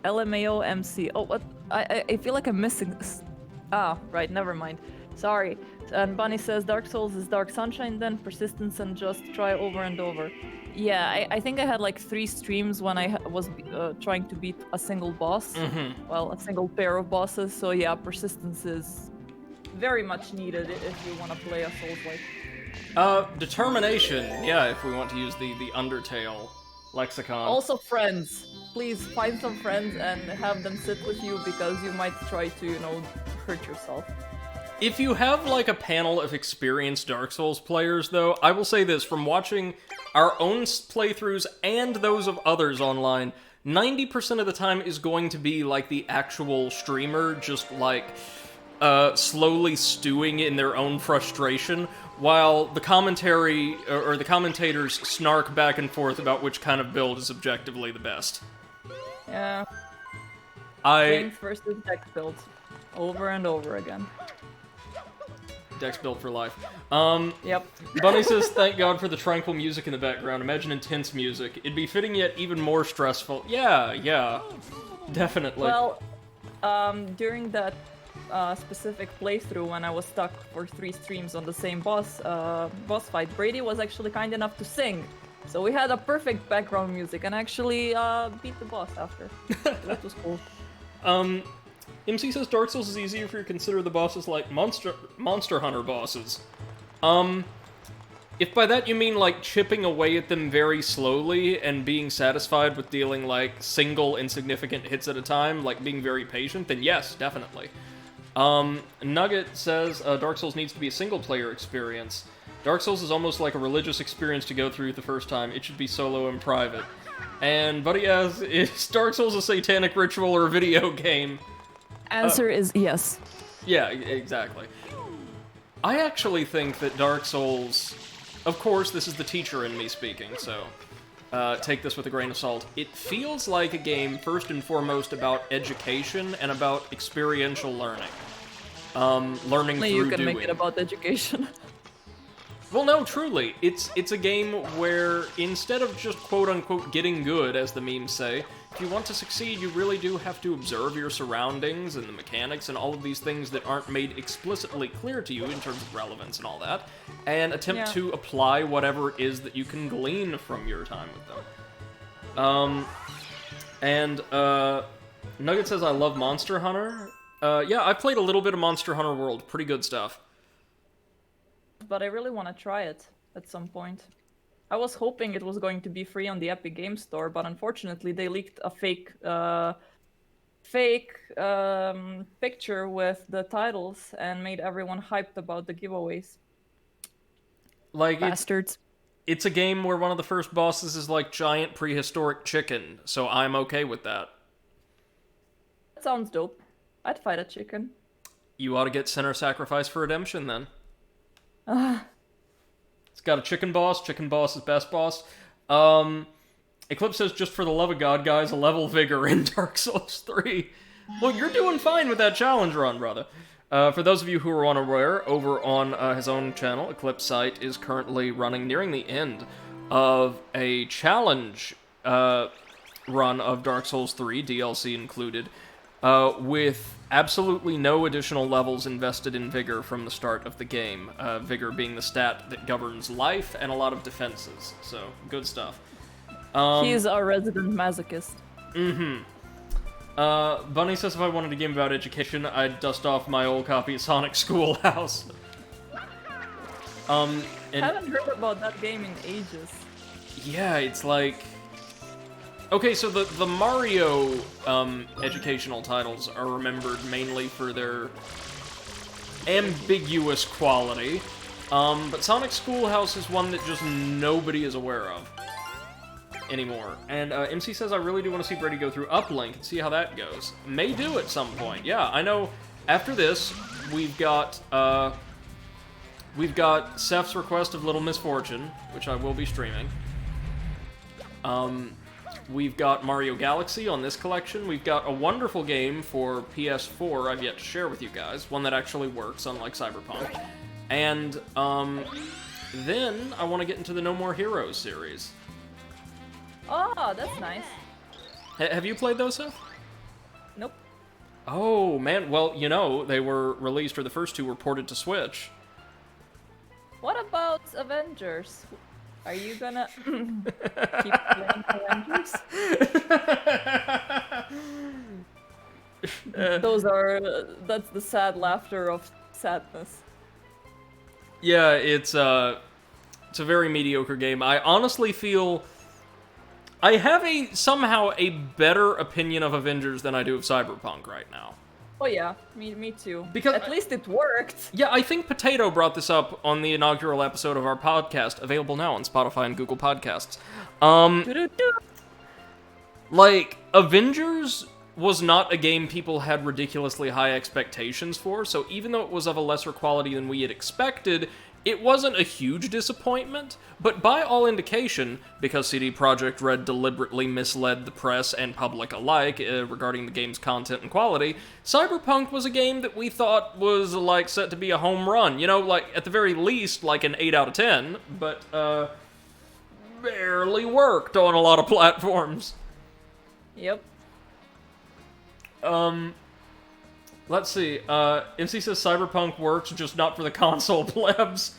LMAO MC. Oh, what? I feel like I'm missing this. Ah, right. Never mind. Sorry. And Bunny says Dark Souls is Dark Sunshine, then persistence and just try over and over. Yeah, I think I had like 3 streams when I was trying to beat a single boss. Well, a single pair of bosses. So yeah, persistence is very much needed if you want to play a Souls-like. Determination, yeah, if we want to use the Undertale lexicon. Also friends. Please find some friends and have them sit with you because you might try to, you know, hurt yourself. If you have, like, a panel of experienced Dark Souls players, though, I will say this, from watching our own playthroughs and those of others online, 90% of the time is going to be, like, the actual streamer just, like, slowly stewing in their own frustration, while the commentary, or the commentators snark back and forth about which kind of build is objectively the best. Yeah. Games versus deck builds. Over and over again. Dex built for life. Yep. Bunny says, thank God for the tranquil music in the background. Imagine intense music. It'd be fitting yet even more stressful. Yeah. Definitely. Well, during that specific playthrough when I was stuck for 3 streams on the same boss fight, Brady was actually kind enough to sing. So we had a perfect background music and actually beat the boss after. That was cool. MC says Dark Souls is easier if you consider the bosses like Monster Hunter bosses. If by that you mean, like, chipping away at them very slowly and being satisfied with dealing, like, single insignificant hits at a time, like being very patient, then yes, definitely. Nugget says Dark Souls needs to be a single-player experience. Dark Souls is almost like a religious experience to go through the first time. It should be solo and private. And Buddy asks, is Dark Souls a satanic ritual or a video game? Answer is yes. Yeah, exactly. I actually think that Dark Souls... Of course, this is the teacher in me speaking, so take this with a grain of salt. It feels like a game, first and foremost, about education and about experiential learning. Learning through doing. You can make it about education. Well, no, truly. It's a game where, instead of just quote-unquote getting good, as the memes say, if you want to succeed, you really do have to observe your surroundings and the mechanics and all of these things that aren't made explicitly clear to you in terms of relevance and all that, and attempt to apply whatever it is that you can glean from your time with them. Nugget says, I love Monster Hunter. Yeah, I've played a little bit of Monster Hunter World. Pretty good stuff. But I really want to try it at some point. I was hoping it was going to be free on the Epic Games Store, but unfortunately they leaked a fake picture with the titles and made everyone hyped about the giveaways. Like, bastards. It's a game where one of the first bosses is like giant prehistoric chicken, so I'm okay with that. That sounds dope. I'd fight a chicken. You ought to get Sinner Sacrifice for Redemption, then. It's got a chicken boss. Chicken boss is best boss. Eclipse says, just for the love of God, guys, a level vigor in Dark Souls 3. Well, you're doing fine with that challenge run, brother. For those of you who are unaware, over on his own channel, Eclipse Site is currently nearing the end of a challenge run of Dark Souls 3, DLC included, with absolutely no additional levels invested in Vigor from the start of the game. Vigor being the stat that governs life and a lot of defenses. So, good stuff. He's a resident masochist. Bunny says if I wanted a game about education, I'd dust off my old copy of Sonic Schoolhouse. I haven't heard about that game in ages. Yeah, it's like... Okay, so the Mario educational titles are remembered mainly for their ambiguous quality, but Sonic Schoolhouse is one that just nobody is aware of anymore. And MC says, I really do want to see Brady go through Uplink and see how that goes. May do at some point. Yeah, I know. After this, we've got Seth's request of Little Misfortune, which I will be streaming. We've got Mario Galaxy on this collection. We've got a wonderful game for PS4 I've yet to share with you guys, one that actually works, unlike Cyberpunk. And then I want to get into the No More Heroes series. Oh, that's nice. Have you played those, Seth? Nope. Oh, man. Well, you know, they were released, or the first two were ported to Switch. What about Avengers? Are you gonna keep playing Avengers? That's the sad laughter of sadness. Yeah, it's a very mediocre game. I honestly feel I have somehow a better opinion of Avengers than I do of Cyberpunk right now. Oh yeah, me too. Because at least it worked. Yeah, I think Potato brought this up on the inaugural episode of our podcast, available now on Spotify and Google Podcasts. Like, Avengers was not a game people had ridiculously high expectations for, so even though it was of a lesser quality than we had expected, it wasn't a huge disappointment, but by all indication, because CD Projekt Red deliberately misled the press and public alike regarding the game's content and quality, Cyberpunk was a game that we thought was, like, set to be a home run. You know, like, at the very least, like an 8 out of 10, but, barely worked on a lot of platforms. Yep. Let's see, MC says Cyberpunk works, just not for the console plebs.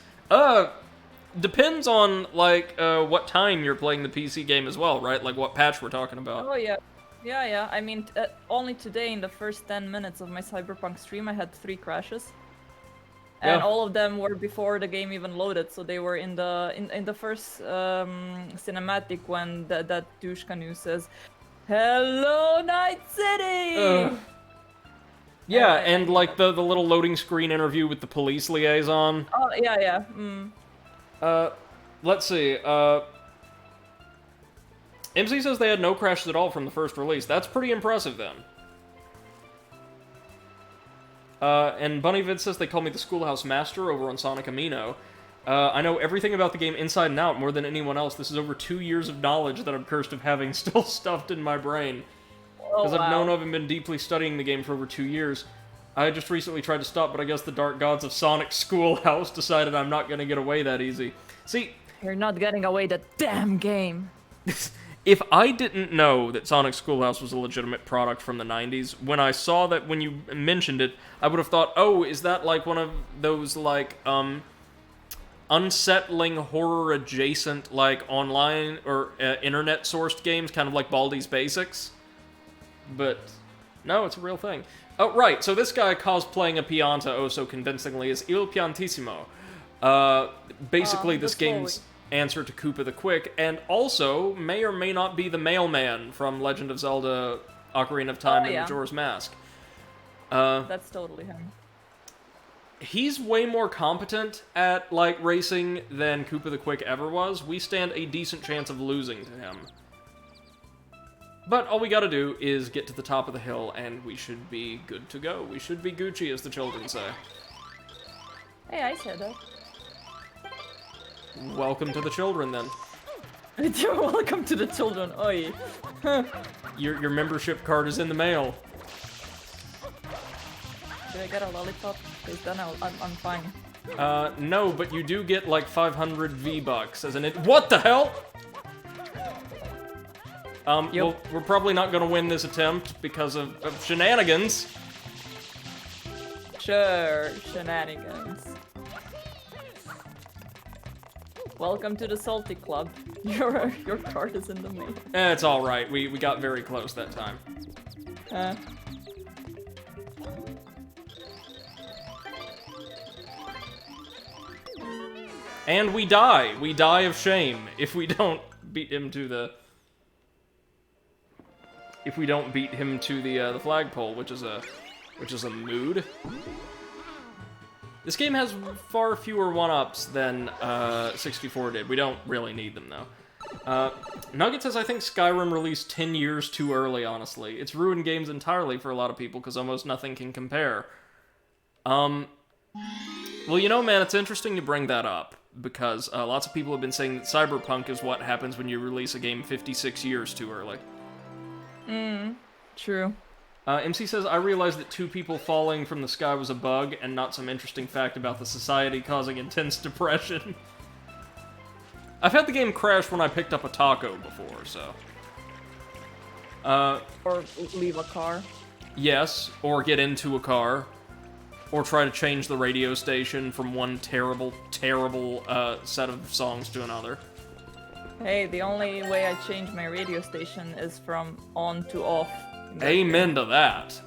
Depends on, like, what time you're playing the PC game as well, right? Like, what patch we're talking about. Oh, yeah. Yeah. I mean, only today, in the first 10 minutes of my Cyberpunk stream, I had 3 crashes. And all of them were before the game even loaded, so they were in the first cinematic when that douche canoe says, "Hello, Night City!" Yeah, and like the little loading screen interview with the police liaison. Oh, yeah. Let's see, MC says they had no crashes at all from the first release. That's pretty impressive, then. And Bunnyvid says they call me the Schoolhouse Master over on Sonic Amino. I know everything about the game inside and out more than anyone else. This is over 2 years of knowledge that I'm cursed of having still stuffed in my brain. Because I've known of and been deeply studying the game for over 2 years. I just recently tried to stop, but I guess the dark gods of Sonic Schoolhouse decided I'm not going to get away that easy. See... You're not getting away the damn game. If I didn't know that Sonic Schoolhouse was a legitimate product from the 90s, when I saw that when you mentioned it, I would have thought, oh, is that like one of those, like, unsettling horror-adjacent, like, online or internet-sourced games, kind of like Baldi's Basics? But, no, it's a real thing. Oh, right, so this guy cosplaying a Pianta oh so convincingly is Il Piantissimo. Basically, this game's answer to Koopa the Quick, and also may or may not be the mailman from Legend of Zelda Ocarina of Time and Majora's Mask. That's totally him. He's way more competent at, like, racing than Koopa the Quick ever was. We stand a decent chance of losing to him. But all we gotta do is get to the top of the hill, and we should be good to go. We should be Gucci, as the children say. Hey, I said that. Welcome to the children, then. Welcome to the children, oi. Your membership card is in the mail. Did I get a lollipop? Because then I'm fine. No, but you do get like 500 V-Bucks as an What the hell? Well, we're probably not gonna win this attempt because of shenanigans. Sure, shenanigans. Welcome to the Salty Club. Your card is in the mail. It's alright, we got very close that time. And we die. We die of shame if we don't beat him to the... If we don't beat him to the flagpole, which is a mood. This game has far fewer one-ups than 64 did. We don't really need them, though. Nugget says, I think Skyrim released 10 years too early, honestly. It's ruined games entirely for a lot of people, because almost nothing can compare. Well, you know, man, it's interesting you bring that up, because lots of people have been saying that Cyberpunk is what happens when you release a game 56 years too early. True. MC says, I realized that 2 people falling from the sky was a bug, and not some interesting fact about the society causing intense depression. I've had the game crash when I picked up a taco before, so... Or leave a car. Yes, or get into a car. Or try to change the radio station from one terrible, terrible set of songs to another. Hey, the only way I change my radio station is from on to off. Amen to that.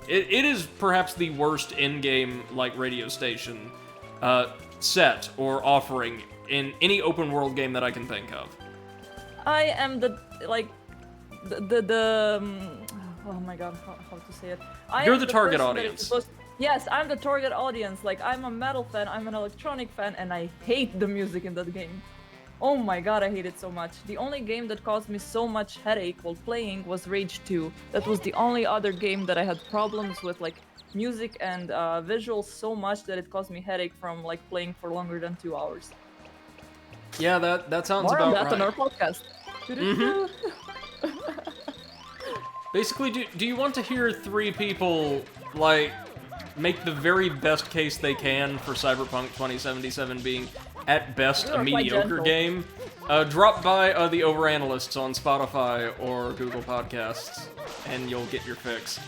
It is perhaps the worst in-game, like, radio station set or offering in any open-world game that I can think of. I am the oh my god, how to say it? You're the target audience. Yes, I'm the target audience. Like, I'm a metal fan, I'm an electronic fan, and I hate the music in that game. Oh my god, I hate it so much. The only game that caused me so much headache while playing was Rage 2. That was the only other game that I had problems with, like, music and visuals so much that it caused me headache from, like, playing for longer than 2 hours. Yeah, that sounds More about on that right. on our podcast. Basically, do you want to hear three people, like, make the very best case they can for Cyberpunk 2077 being, at best, a mediocre game? Drop by the Overanalysts on Spotify or Google Podcasts, and you'll get your fix.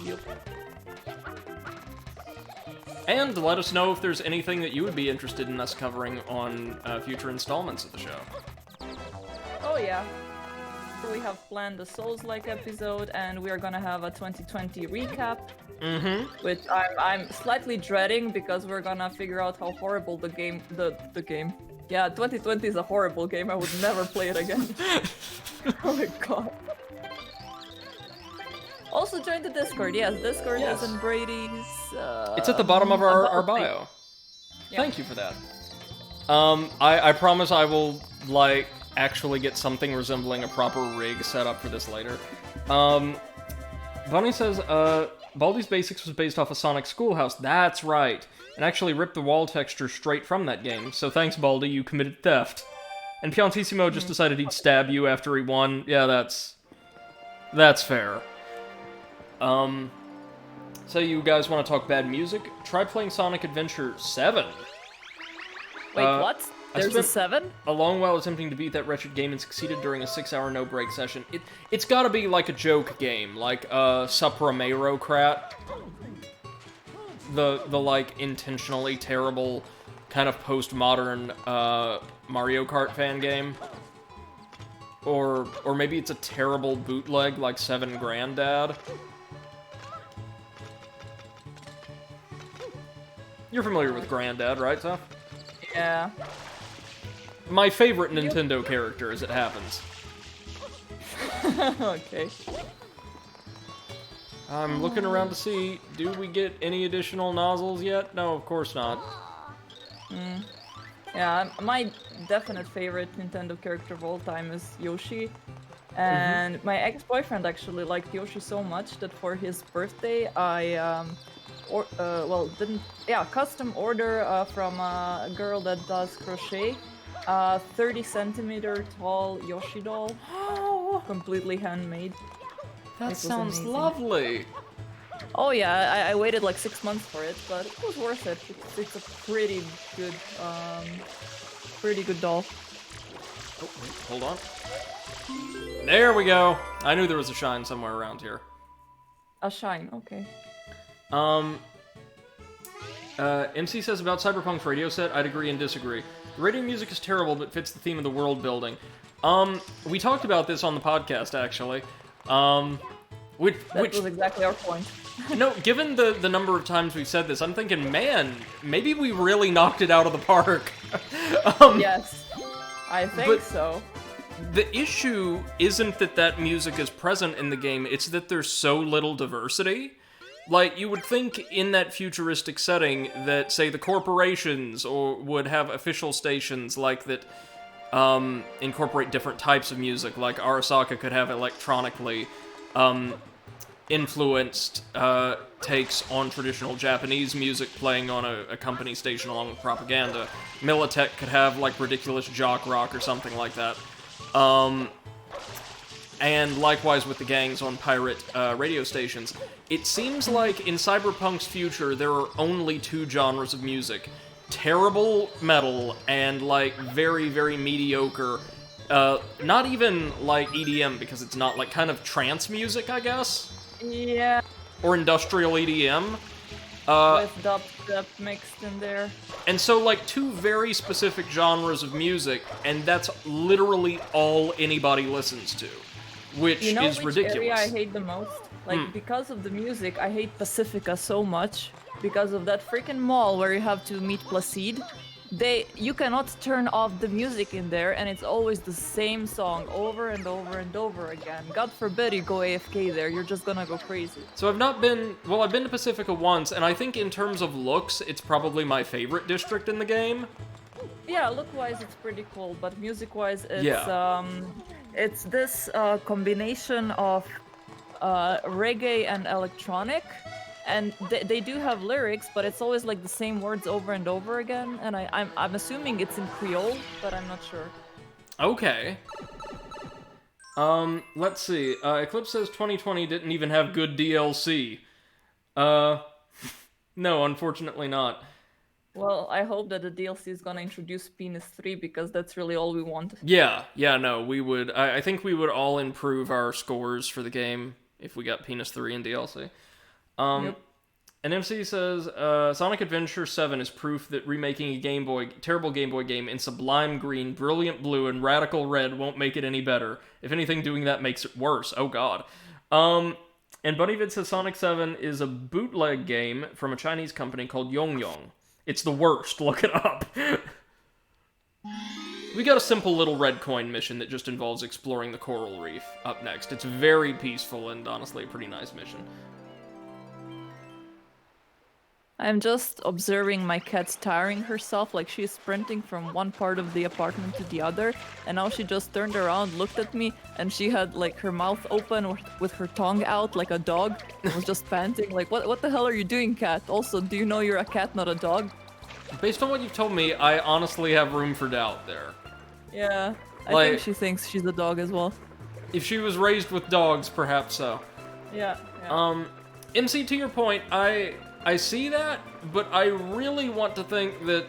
Yep. And let us know if there's anything that you would be interested in us covering on future installments of the show. Oh yeah. We have planned a Souls-like episode, and we are gonna have a 2020 recap. Which I'm slightly dreading because we're gonna figure out how horrible the game. Yeah, 2020 is a horrible game. I would never play it again. Oh my god. Also join the Discord. Yes, Discord is in Brady's. It's at the bottom of our bio. Yeah. Thank you for that. I promise I will, like, actually get something resembling a proper rig set up for this later. Bunny says, Baldi's Basics was based off of Sonic Schoolhouse. That's right. And actually ripped the wall texture straight from that game. So thanks, Baldi, you committed theft. And Piantissimo just decided he'd stab you after he won. Yeah, that's fair. So you guys want to talk bad music? Try playing Sonic Adventure 7. Wait, what? There's a 7? A long while attempting to beat that wretched game and succeeded during a 6-hour no-break session. It's gotta be like a joke game, like Supramero-crat. The like, intentionally terrible, kind of postmodern, Mario Kart fan game. Or maybe it's a terrible bootleg like 7 Granddad. You're familiar with Granddad, right, Seth? Yeah. My favorite Nintendo character, as it happens. Okay. I'm looking around to see, do we get any additional nozzles yet? No, of course not. Yeah, my definite favorite Nintendo character of all time is Yoshi. And my ex-boyfriend actually liked Yoshi so much that for his birthday I custom order from a girl that does crochet, 30 centimeter tall Yoshi doll, completely handmade. That sounds lovely. Oh yeah, I waited like 6 months for it, but it was worth it. It's a pretty good doll. Oh, wait, hold on. There we go. I knew there was a shine somewhere around here. A shine, okay. MC says about Cyberpunk's radio set, I'd agree and disagree. The radio music is terrible, but fits the theme of the world building. We talked about this on the podcast, actually. Which was exactly our point. No, given the number of times we've said this, I'm thinking, man, maybe we really knocked it out of the park. Yes, I think so. The issue isn't that music is present in the game, it's that there's so little diversity. Like, you would think in that futuristic setting that, say, the corporations would have official stations like that incorporate different types of music, like Arasaka could have electronically influenced takes on traditional Japanese music playing on a company station along with propaganda. Militech could have, like, ridiculous jock rock or something like that. And likewise with the gangs on pirate radio stations. It seems like in Cyberpunk's future there are only 2 genres of music. terrible metal and, like, very, very mediocre, not even, like, EDM, because it's not, like, kind of trance music, I guess? Yeah. Or industrial EDM. With dubstep mixed in there. And so, like, two very specific genres of music, and that's literally all anybody listens to, which You know is which ridiculous. area I hate the most? Like, because of the music, I hate Pacifica so much. Because of that freaking mall where you have to meet Placide. You cannot turn off the music in there, and it's always the same song over and over and over again. God forbid you go AFK there, you're just gonna go crazy. So I've been to Pacifica once, and I think in terms of looks, it's probably my favorite district in the game. Yeah, look-wise it's pretty cool, but music-wise it's it's this combination of reggae and electronic. And they do have lyrics, but it's always like the same words over and over again. And I'm assuming it's in Creole, but I'm not sure. Okay. Let's see. Eclipse says 2020 didn't even have good DLC. No, unfortunately not. Well, I hope that the DLC is gonna introduce Penis 3, because that's really all we want. Yeah, no, we would. I think we would all improve our scores for the game if we got Penis 3 in DLC. Yep. And MC says, Sonic Adventure 7 is proof that remaking a terrible Game Boy game in sublime green, brilliant blue, and radical red won't make it any better. If anything, doing that makes it worse. Oh god. And Bunnyvid says Sonic 7 is a bootleg game from a Chinese company called Yong Yong. It's the worst. Look it up. We got a simple little red coin mission that just involves exploring the coral reef up next. It's very peaceful and honestly a pretty nice mission. I'm just observing my cat tiring herself, like she's sprinting from one part of the apartment to the other, and now she just turned around, looked at me, and she had like her mouth open with her tongue out like a dog, and was just panting. Like, what the hell are you doing, cat? Also, do you know you're a cat, not a dog? Based on what you've told me, I honestly have room for doubt there. Yeah, I think she thinks she's a dog as well. If she was raised with dogs, perhaps so. Yeah. MC, to your point, I see that, but I really want to think that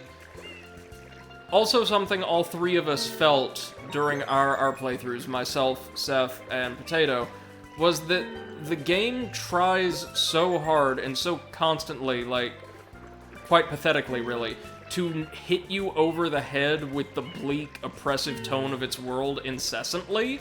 also something all three of us felt during our playthroughs, myself, Seth, and Potato, was that the game tries so hard and so constantly, like, quite pathetically, really, to hit you over the head with the bleak, oppressive tone of its world incessantly,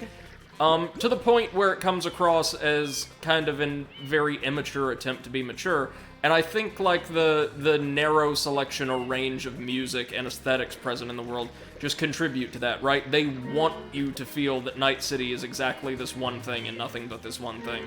to the point where it comes across as kind of a very immature attempt to be mature. And I think, like, the narrow selection or range of music and aesthetics present in the world just contribute to that, right? They want you to feel that Night City is exactly this one thing and nothing but this one thing.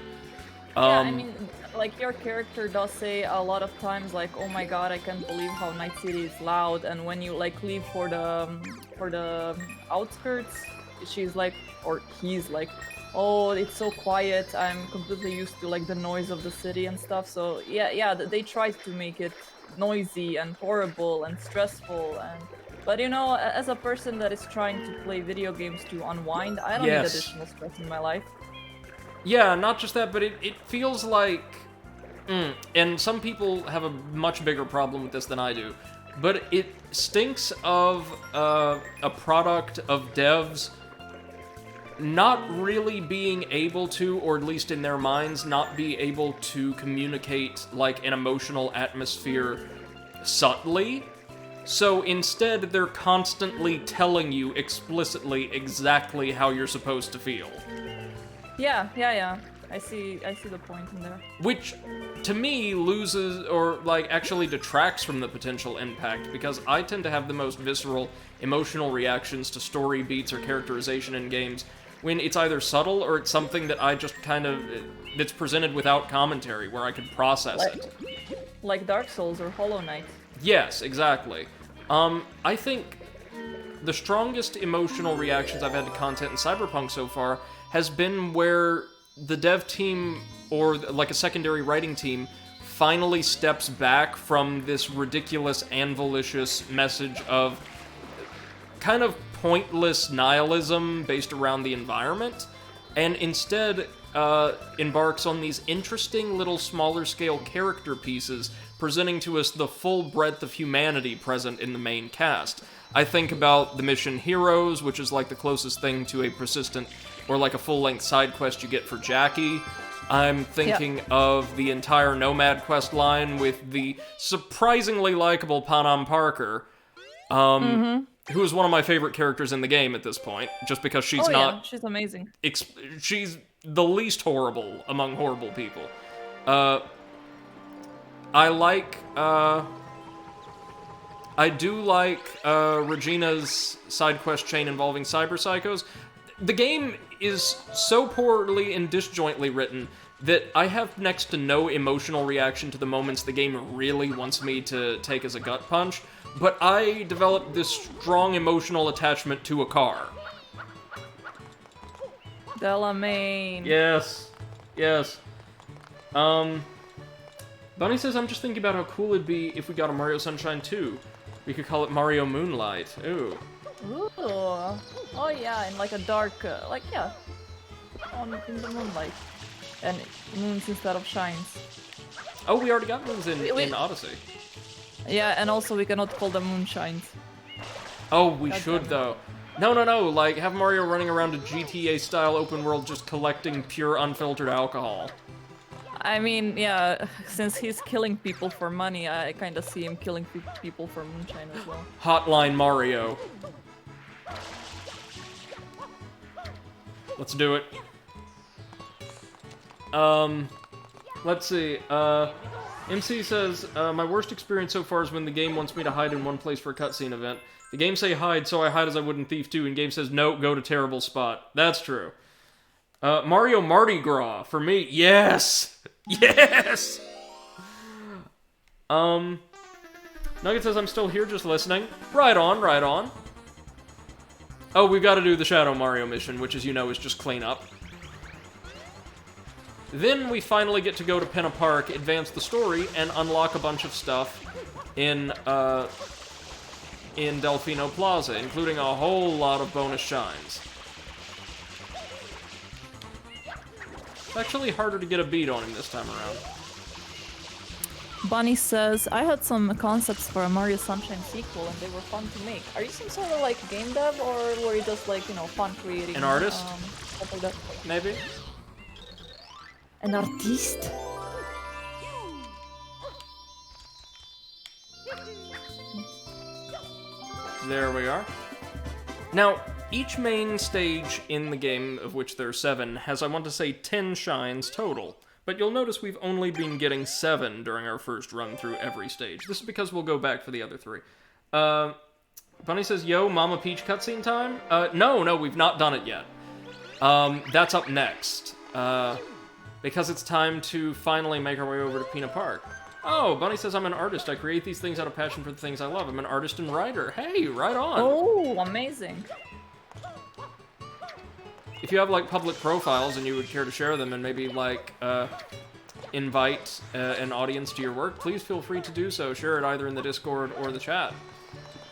Yeah, I mean, like, your character does say a lot of times, like, oh my god, I can't believe how Night City is loud, and when you, like, leave for the outskirts, she's like, or he's like, oh, it's so quiet, I'm completely used to, like, the noise of the city and stuff. So yeah, they tried to make it noisy and horrible and stressful, but you know, as a person that is trying to play video games to unwind, I don't need additional stress in my life. Yeah, not just that, but it feels like, and some people have a much bigger problem with this than I do, but it stinks of a product of devs not really being able to, or at least in their minds, not be able to communicate, like, an emotional atmosphere subtly. So instead, they're constantly telling you explicitly exactly how you're supposed to feel. Yeah. I see the point in there. Which, to me, loses, or, like, actually detracts from the potential impact, because I tend to have the most visceral, emotional reactions to story beats or characterization in games when it's either subtle or it's something that I just kind of, that's presented without commentary, where I could process it. Like Dark Souls or Hollow Knight. Yes, exactly. I think the strongest emotional reactions I've had to content in Cyberpunk so far has been where the dev team, or like a secondary writing team, finally steps back from this ridiculous anvilicious message of kind of pointless nihilism based around the environment, and instead embarks on these interesting little smaller scale character pieces presenting to us the full breadth of humanity present in the main cast. I think about the mission Heroes, which is like the closest thing to a persistent or like a full-length side quest you get for Jackie. I'm thinking of the entire Nomad quest line with the surprisingly likable Panam Parker, who is one of my favorite characters in the game at this point, just because she's yeah, she's amazing. She's the least horrible among horrible people. I do like Regina's side quest chain involving cyber psychos. The game is so poorly and disjointly written that I have next to no emotional reaction to the moments the game really wants me to take as a gut punch, but I developed this strong emotional attachment to a car. Delamain. Yes. Bunny says, I'm just thinking about how cool it'd be if we got a Mario Sunshine 2. We could call it Mario Moonlight. Ooh. Ooh. Oh yeah, in like a dark, in the moonlight. And moons instead of shines. Oh, we already got moons in Odyssey. Yeah, and also we cannot call them moonshines. Oh, we should though. No, like have Mario running around a GTA-style open world just collecting pure unfiltered alcohol. I mean, yeah, since he's killing people for money, I kind of see him killing people for moonshine as well. Hotline Mario. Let's do it. Let's see. MC says, my worst experience so far is when the game wants me to hide in one place for a cutscene event. The game say hide, so I hide as I would in Thief 2, and game says no, go to terrible spot. That's true. Mario Mardi Gras, for me, yes! Yes! Nugget says, I'm still here just listening. Right on. Oh, we've got to do the Shadow Mario mission, which, as you know, is just clean up. Then we finally get to go to Pinna Park, advance the story, and unlock a bunch of stuff in Delfino Plaza, including a whole lot of bonus shines. It's actually harder to get a beat on him this time around. Bunny says, I had some concepts for a Mario Sunshine sequel and they were fun to make. Are you some sort of like game dev or were you just like, fun creating? An artist? Stuff like that? Maybe? An artiste? There we are. Now, each main stage in the game, of which there are 7, has, I want to say, 10 shines total. But you'll notice we've only been getting 7 during our first run through every stage. This is because we'll go back for the other 3. Bunny says, yo, Mama Peach cutscene time? No, we've not done it yet. That's up next. Because it's time to finally make our way over to Pinna Park. Oh, Bunny says, I'm an artist. I create these things out of passion for the things I love. I'm an artist and writer. Hey, right on. Oh, amazing. If you have, like, public profiles and you would care to share them and maybe, like, invite an audience to your work, please feel free to do so. Share it either in the Discord or the chat.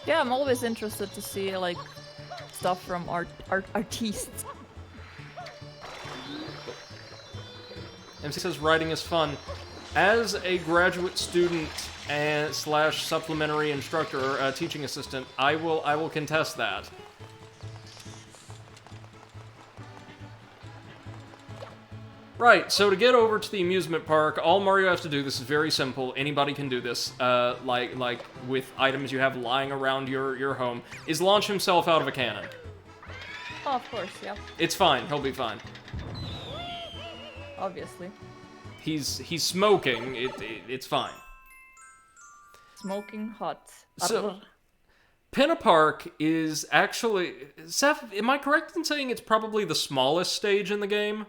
Yeah, I'm always interested to see, like, stuff from artists. MC says, writing is fun. As a graduate student and / supplementary instructor or teaching assistant, I will contest that. Right, so to get over to the amusement park, all Mario has to do, this is very simple, anybody can do this, like with items you have lying around your home, is launch himself out of a cannon. Oh, of course, yeah. It's fine, he'll be fine. Obviously. He's smoking, it's fine. Smoking hot. So, Pinna Park is actually... Seth, am I correct in saying it's probably the smallest stage in the game?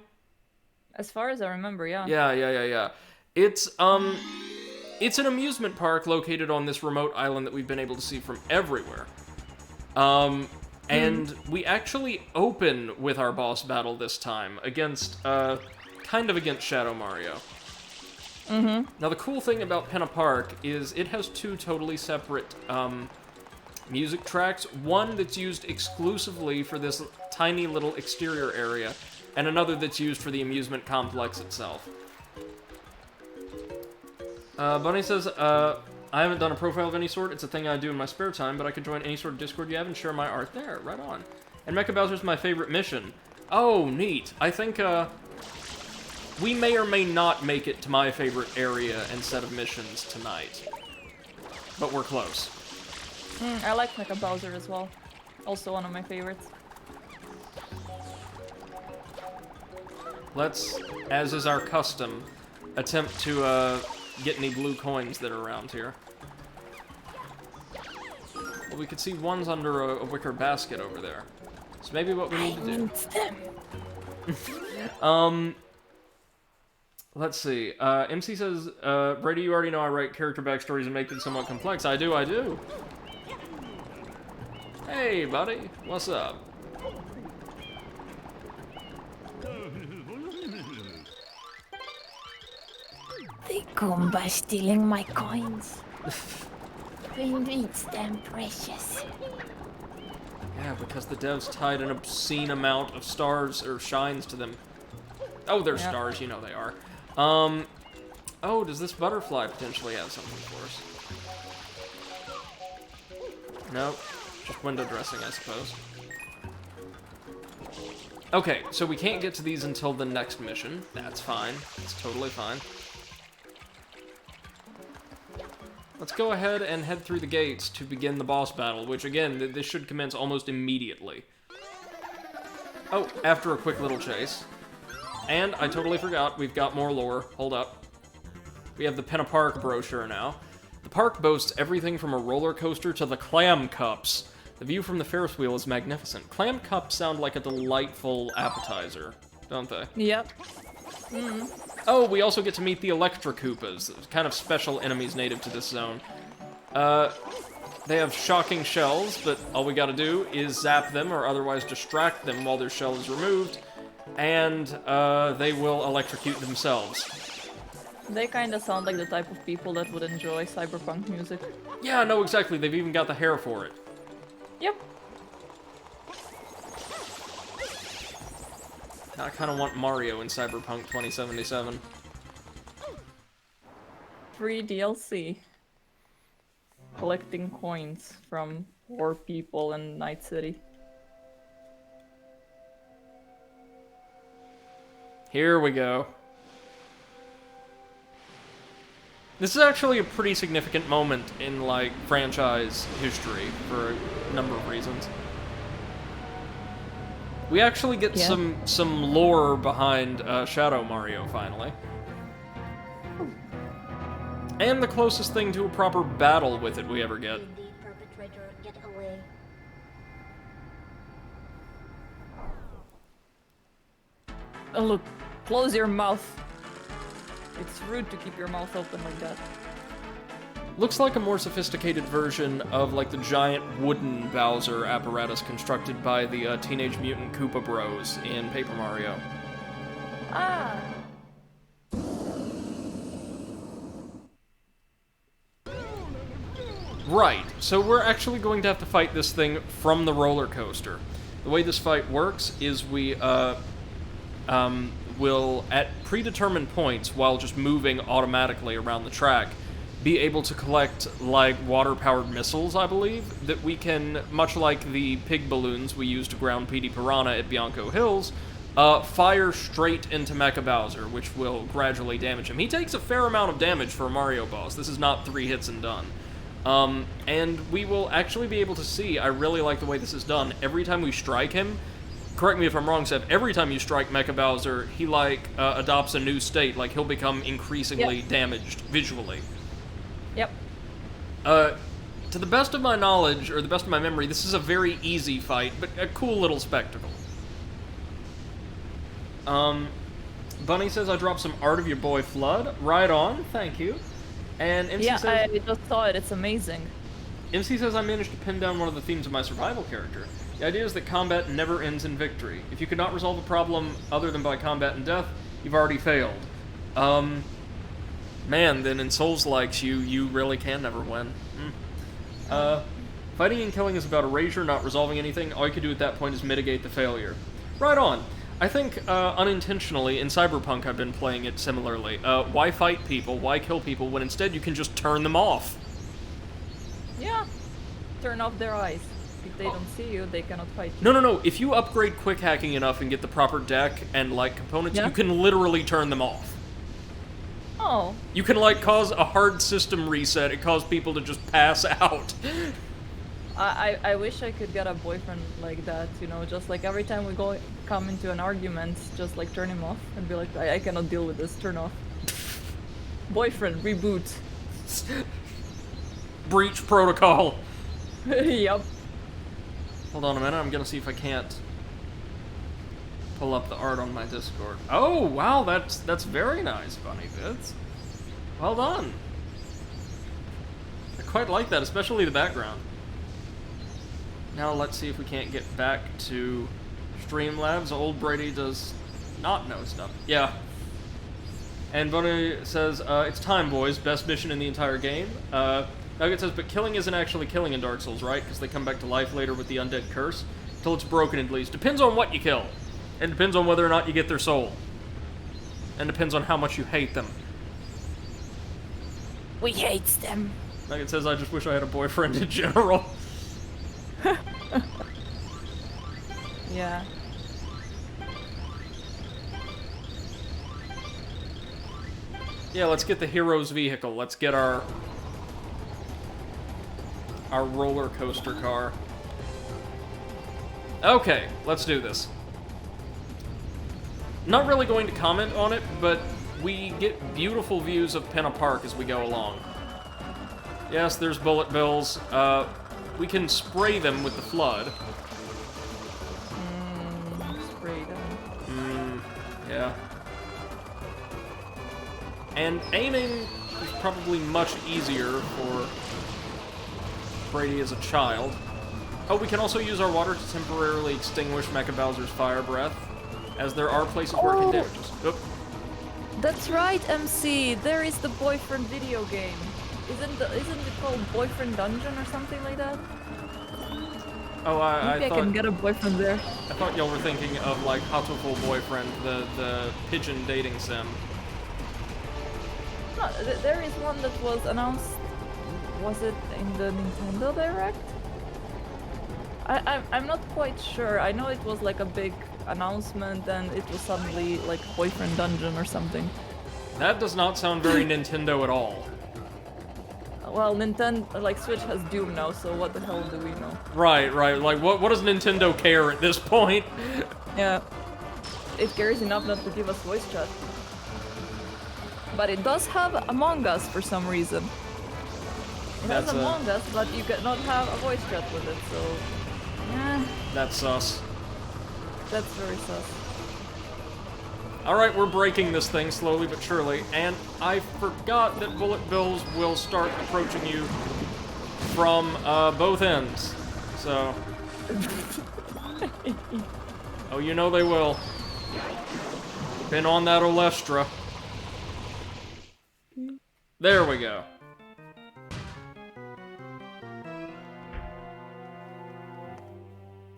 As far as I remember, yeah. Yeah. It's an amusement park located on this remote island that we've been able to see from everywhere. And we actually open with our boss battle this time against, kind of against Shadow Mario. Now, the cool thing about Pinna Park is it has 2 totally separate, music tracks. One that's used exclusively for this tiny little exterior area, and another that's used for the amusement complex itself. Bunny says, I haven't done a profile of any sort. It's a thing I do in my spare time, but I could join any sort of Discord you have and share my art there. Right on. And Mecha Bowser's my favorite mission. Oh, neat. I think, we may or may not make it to my favorite area and set of missions tonight. But we're close. I like Mecha Bowser as well. Also one of my favorites. Let's, as is our custom, attempt to, get any blue coins that are around here. Well, we could see one's under a wicker basket over there. So maybe what we need to do... Let's see. MC says, Brady, you already know I write character backstories and make them somewhat complex. I do. Hey, buddy. What's up? They come by stealing my coins. Who needs them precious? Yeah, because the devs tied an obscene amount of stars or shines to them. Oh, they're stars, you know they are. Oh, does this butterfly potentially have something for us? Nope. Just window dressing, I suppose. Okay, so we can't get to these until the next mission. That's fine. It's totally fine. Let's go ahead and head through the gates to begin the boss battle, which, again, this should commence almost immediately. Oh, after a quick little chase. And I totally forgot, we've got more lore. Hold up. We have the Penna Park brochure now. The park boasts everything from a roller coaster to the clam cups. The view from the Ferris wheel is magnificent. Clam cups sound like a delightful appetizer, don't they? Yep. Oh, we also get to meet the Electra Koopas, kind of special enemies native to this zone. They have shocking shells, but all we gotta do is zap them or otherwise distract them while their shell is removed, and they will electrocute themselves. They kind of sound like the type of people that would enjoy cyberpunk music. Yeah, no, exactly. They've even got the hair for it. Yep. I kind of want Mario in Cyberpunk 2077. Free DLC. Collecting coins from poor people in Night City. Here we go. This is actually a pretty significant moment in, like, franchise history for a number of reasons. We actually get some lore behind Shadow Mario, finally. And the closest thing to a proper battle with it we ever get. Did the perpetrator get away? Oh, look, close your mouth. It's rude to keep your mouth open like that. Looks like a more sophisticated version of, like, the giant wooden Bowser apparatus constructed by the Teenage Mutant Koopa Bros in Paper Mario. Ah! Right, so we're actually going to have to fight this thing from the roller coaster. The way this fight works is we, will, at predetermined points, while just moving automatically around the track, be able to collect, like, water-powered missiles, I believe, that we can, much like the pig balloons we use to ground Petey Piranha at Bianco Hills, fire straight into Mecha Bowser, which will gradually damage him. He takes a fair amount of damage for a Mario boss. This is not 3 hits and done. And we will actually be able to see, I really like the way this is done, every time we strike him, correct me if I'm wrong, Seb, every time you strike Mecha Bowser, he, like, adopts a new state, like, he'll become increasingly damaged visually. Yep. To the best of my knowledge, or the best of my memory, this is a very easy fight, but a cool little spectacle. Bunny says I dropped some art of your boy Flood. Right on, thank you. And MC says... I just saw it, it's amazing. MC says I managed to pin down one of the themes of my survival character. The idea is that combat never ends in victory. If you could not resolve a problem other than by combat and death, you've already failed. Man, then in Souls-likes, you really can never win. Fighting and killing is about erasure, not resolving anything. All you can do at that point is mitigate the failure. Right on. I think, unintentionally, in Cyberpunk I've been playing it similarly. Why fight people, why kill people, when instead you can just turn them off? Yeah. Turn off their eyes. If they don't see you, they cannot fight you. No, no, no, if you upgrade quick hacking enough and get the proper deck and, like, components, Yeah. you can literally turn them off. Oh. You can, like, cause a hard system reset and cause people to just pass out. I wish I could get a boyfriend like that, you know, just like every time we come into an argument, just like turn him off and be like, I cannot deal with this, turn off. Boyfriend, reboot. Breach protocol. Yup. Hold on a minute, I'm gonna see if I can't pull up the art on my Discord. Oh, wow, that's very nice, Bunny Bits. Well done. I quite like that, especially the background. Now let's see if we can't get back to Streamlabs. Old Brady does not know stuff. Yeah. And Bunny says, it's time, boys. Best mission in the entire game. Nugget says, but killing isn't actually killing in Dark Souls, right? Because they come back to life later with the undead curse. Till it's broken, at least. Depends on what you kill. And depends on whether or not you get their soul. And depends on how much you hate them. We hate them. Nugget says, I just wish I had a boyfriend in general. Yeah. Yeah, let's get the hero's vehicle. Let's get our roller coaster car. Okay, let's do this. Not really going to comment on it, but we get beautiful views of Penna Park as we go along. Yes, there's bullet bills. We can spray them with the flood. Spray them. Yeah. And aiming is probably much easier for Brady as a child. Oh, we can also use our water to temporarily extinguish Mecha Bowser's fire breath, as there are places where it can damage us. Oop. That's right, MC. There is the boyfriend video game. Isn't it called Boyfriend Dungeon or something like that? Oh, Maybe I thought... can get a boyfriend there. I thought y'all were thinking of, like, Hatoful Boyfriend, the pigeon dating sim. No, there is one that was announced. Was it in the Nintendo Direct? I'm not quite sure. I know it was like a big announcement and it was suddenly like Boyfriend Dungeon or something. That does not sound very Nintendo at all. Well, Nintendo, like Switch has Doom now, so what the hell do we know? Right, right. Like, what does Nintendo care at this point? Yeah. It cares enough not to give us voice chat. But it does have Among Us for some reason. It has Among Us, but you cannot have a voice chat with it, so... Yeah. That's sus. That's very sus. Alright, we're breaking this thing slowly but surely, and I forgot that bullet bills will start approaching you from both ends. So... oh, you know they will. Been on that Olestra. There we go.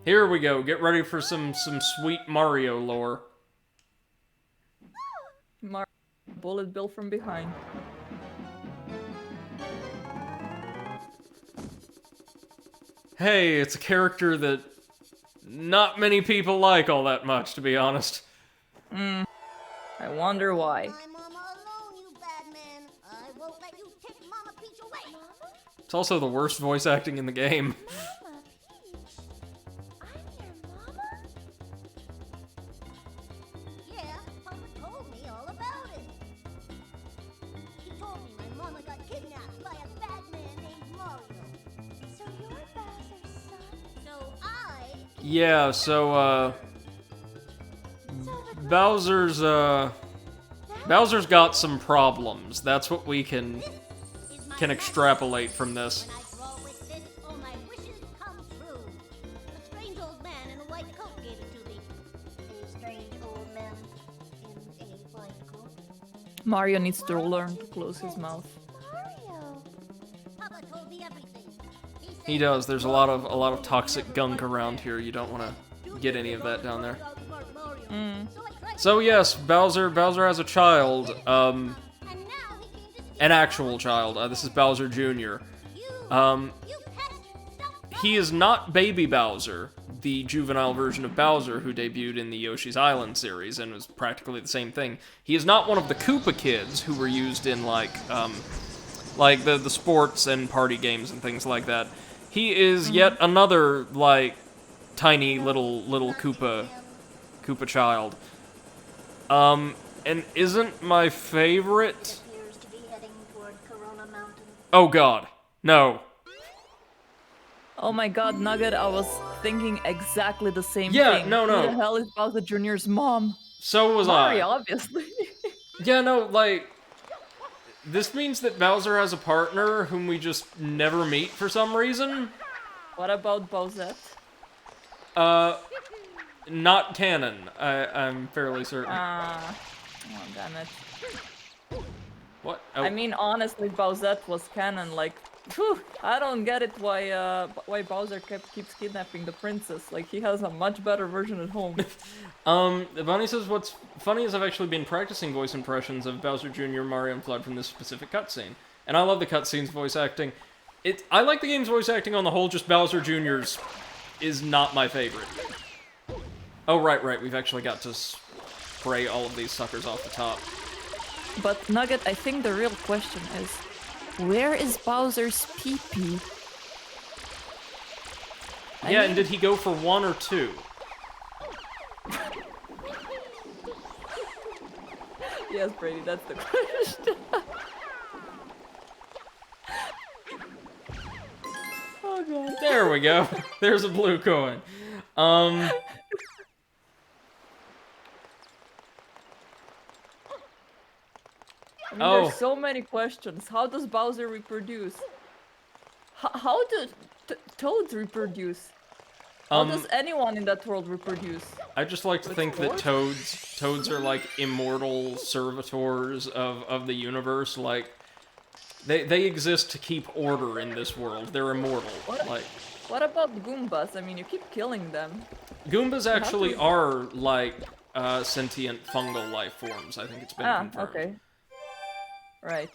Here we go. Get ready for some sweet Mario lore. Bullet bill from behind. Hey, it's a character that not many people like all that much, to be honest. I wonder why. It's also the worst voice acting in the game. Yeah, so, Bowser's got some problems. That's what we can extrapolate from this. Mario needs to learn to close his mouth. He does. There's a lot of toxic gunk around here. You don't want to get any of that down there. So yes, Bowser has a child, an actual child. This is Bowser Jr. He is not Baby Bowser, the juvenile version of Bowser who debuted in the Yoshi's Island series and was practically the same thing. He is not one of the Koopa kids who were used in like the sports and party games and things like that. He is yet another like tiny little Koopa child. And isn't my favorite... Appears to be heading toward Corona Mountain. Oh god, no. Oh my god, Nugget, I was thinking exactly the same Yeah, thing. no. Who the hell is Bowser Jr.'s mom? So was Mario, I. obviously. Yeah, no, like... This means that Bowser has a partner whom we just never meet for some reason. What about Bowsette? Not canon, I'm fairly certain. Oh, damn it. What? Oh. I mean, honestly, Bowsette was canon, like, phew, I don't get it why Bowser keeps kidnapping the princess. Like, he has a much better version at home. Bunny says, what's funny is I've actually been practicing voice impressions of Bowser Jr., Mario, and Flood from this specific cutscene. And I love the cutscene's voice acting. I like the game's voice acting on the whole, just Bowser Jr.'s is not my favorite. Oh, right, we've actually got to spray all of these suckers off the top. But, Nugget, I think the real question is, where is Bowser's pee-pee? Yeah, and did he go for 1 or 2? Yes, Brady, that's the question. Oh god. There we go. There's a blue coin. I mean, there's so many questions. How does Bowser reproduce? How do toads reproduce? How does anyone in that world reproduce? I just like to think that toads are like immortal servitors of the universe. Like, they exist to keep order in this world. They're immortal. What about Goombas? I mean, you keep killing them. Goombas actually are like sentient fungal life forms. I think it's been confirmed. Okay. Right.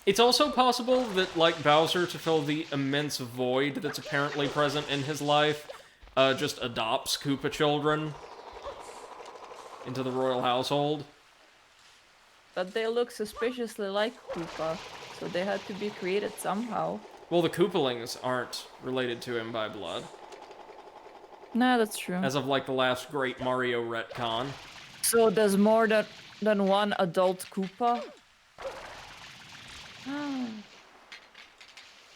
It's also possible that, like Bowser, to fill the immense void that's apparently present in his life, just adopts Koopa children into the royal household. But they look suspiciously like Koopa, so they had to be created somehow. Well, the Koopalings aren't related to him by blood. No, that's true. As of, like, the last great Mario retcon. So there's more than one adult Koopa?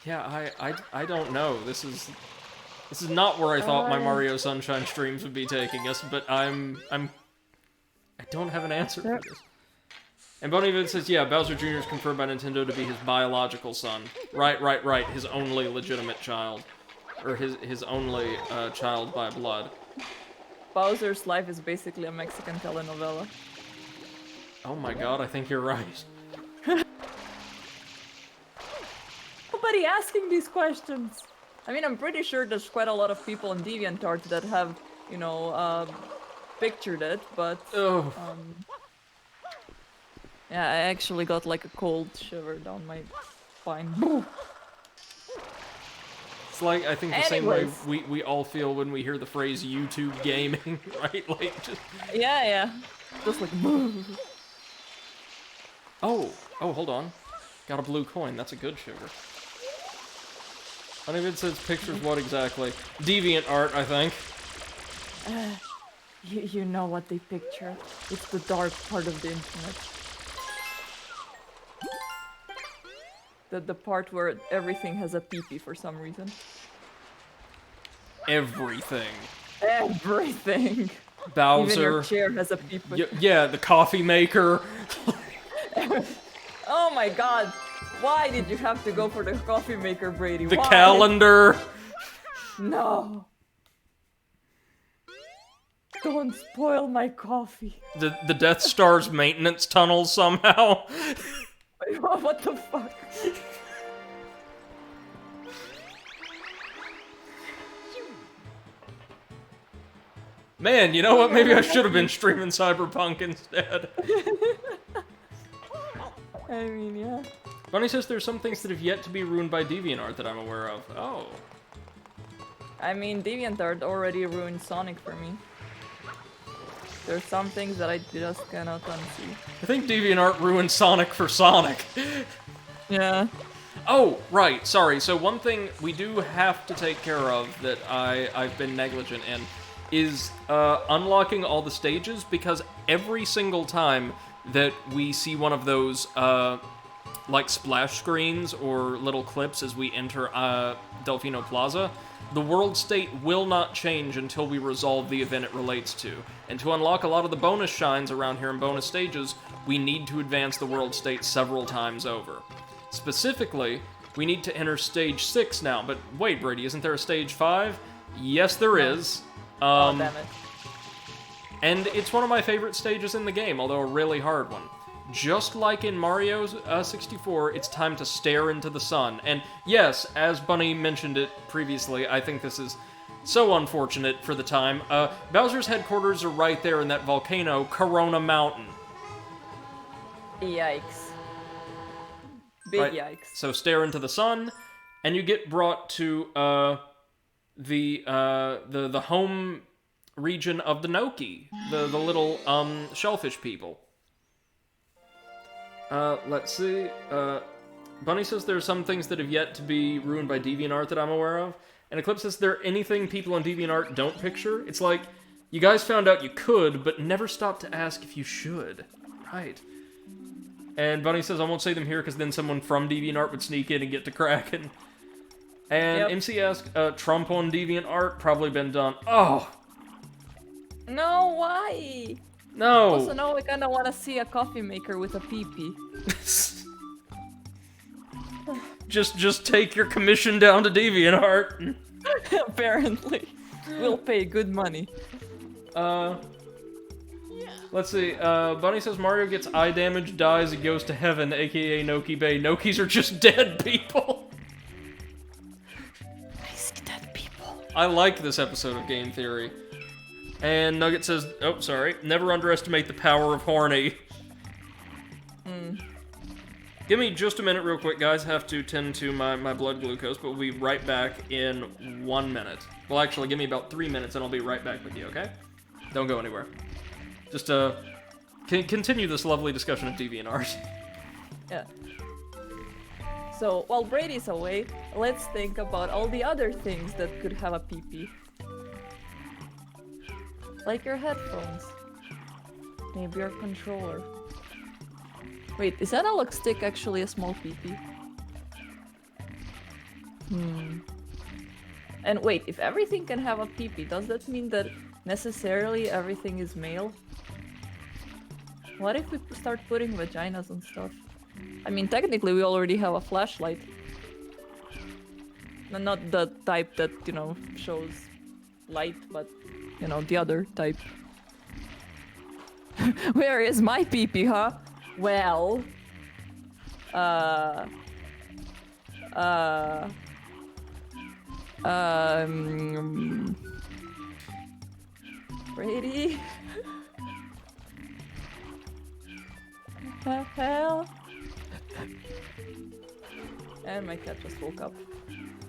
Yeah, I don't know. This is not where I thought my Mario Sunshine streams would be taking us, but I don't have an answer for this. And Bunny Vid says, yeah, Bowser Jr. is confirmed by Nintendo to be his biological son. Right. His only legitimate child. Or his only child by blood. Bowser's life is basically a Mexican telenovela. Oh my god, I think you're right. Nobody asking these questions. I mean, I'm pretty sure there's quite a lot of people in DeviantArt that have, you know, pictured it, but... yeah, I actually got like a cold shiver down my spine. It's like, I think the same way we all feel when we hear the phrase YouTube gaming, right? Like, just... Yeah. Just like... Oh, hold on. Got a blue coin, that's a good shiver. Honeyvid says pictures what exactly? DeviantArt, I think. You know what they picture. It's the dark part of the internet. The part where everything has a pee-pee for some reason. Everything. Everything! Bowser. Even your chair has a pee-pee. Yeah, the coffee maker. Oh my god! Why did you have to go for the coffee maker, Brady? The Why? calendar. No. Don't spoil my coffee. The Death Star's maintenance tunnel somehow. Wait, what the fuck? Man, you know what? Maybe I should have been streaming Cyberpunk instead. I mean, yeah. Bunny says there's some things that have yet to be ruined by DeviantArt that I'm aware of. Oh. I mean, DeviantArt already ruined Sonic for me. There's some things that I just cannot unsee. I think DeviantArt ruined Sonic for Sonic. Yeah. Oh, right, sorry. So one thing we do have to take care of that I've been negligent in is unlocking all the stages, because every single time that we see one of those, like, splash screens or little clips as we enter Delfino Plaza, the world state will not change until we resolve the event it relates to. And to unlock a lot of the bonus shines around here in bonus stages, we need to advance the world state several times over. Specifically, we need to enter stage 6 now, but wait, Brady, isn't there a stage 5? Yes, there is. Oh, damn it. And it's one of my favorite stages in the game, although a really hard one. Just like in Mario 64, it's time to stare into the sun. And yes, as Bunny mentioned it previously, I think this is so unfortunate for the time. Bowser's headquarters are right there in that volcano, Corona Mountain. Yikes. Big Right. yikes. So stare into the sun, and you get brought to the home region of the Noki, the little shellfish people. Let's see. Bunny says there's some things that have yet to be ruined by DeviantArt that I'm aware of. And Eclipse says there anything people on DeviantArt don't picture? It's like, you guys found out you could, but never stopped to ask if you should. Right. And Bunny says I won't say them here because then someone from DeviantArt would sneak in and get to cracking. And Yep. MC asks, Trump on DeviantArt? Probably been done. Oh! No, why? No! Also, no, I kinda wanna see a coffee maker with a pee-pee. just take your commission down to DeviantArt. Apparently. We'll pay good money. Let's see, Bunny says Mario gets eye damage, dies, and goes to heaven, aka Noki Bay. Nokis are just dead people! I see dead people. I like this episode of Game Theory. And Nugget says, oh, sorry, never underestimate the power of horny. Give me just a minute real quick, guys. Have to tend to my blood glucose, but we'll be right back in 1 minute. Well, actually, give me about 3 minutes and I'll be right back with you, okay? Don't go anywhere. Just, continue this lovely discussion of DeviantArt. Yeah. So, while Brady's away, let's think about all the other things that could have a pee-pee. Like your headphones. Maybe your controller. Wait, is analog stick actually a small pee-pee? And wait, if everything can have a pee-pee, does that mean that necessarily everything is male? What if we start putting vaginas and stuff? I mean, technically we already have a flashlight. Not the type that, you know, shows light, but, you know, the other type. Where is my pee-pee, huh? Well... Brady? The hell? And my cat just woke up.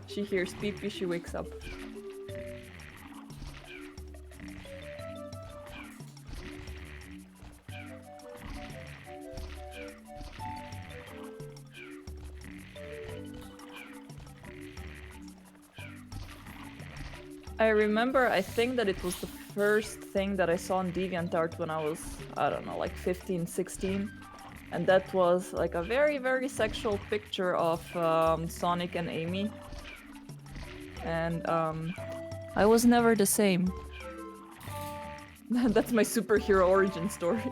She hears pee-pee, she wakes up. I remember, I think that it was the first thing that I saw on DeviantArt when I was, I don't know, like 15, 16. And that was like a very, very sexual picture of Sonic and Amy. And I was never the same. That's my superhero origin story.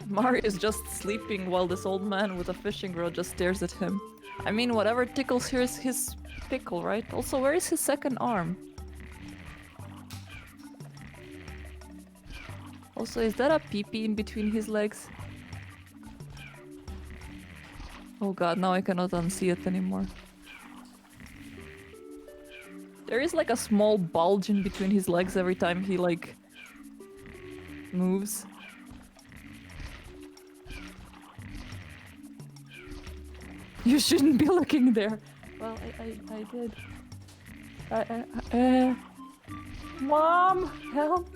Mario is just sleeping while this old man with a fishing rod just stares at him. I mean, whatever tickles here is his pickle, right? Also, where is his second arm? Also, is that a pee-pee in between his legs? Oh god, now I cannot unsee it anymore. There is like a small bulge in between his legs every time he like moves. You shouldn't be looking there. Well, I did. Mom, help!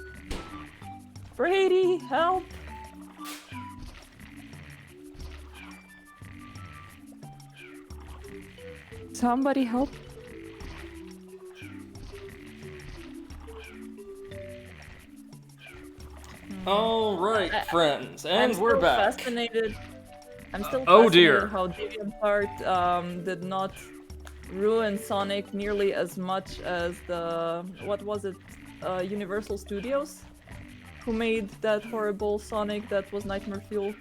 Brady, help! Somebody help! All right, friends, and I'm we're still back. Fascinated. I'm still Oh, fascinated dear. how DeviantArt did not ruin Sonic nearly as much as the what was it, Universal Studios, who made that horrible Sonic that was nightmare fuel.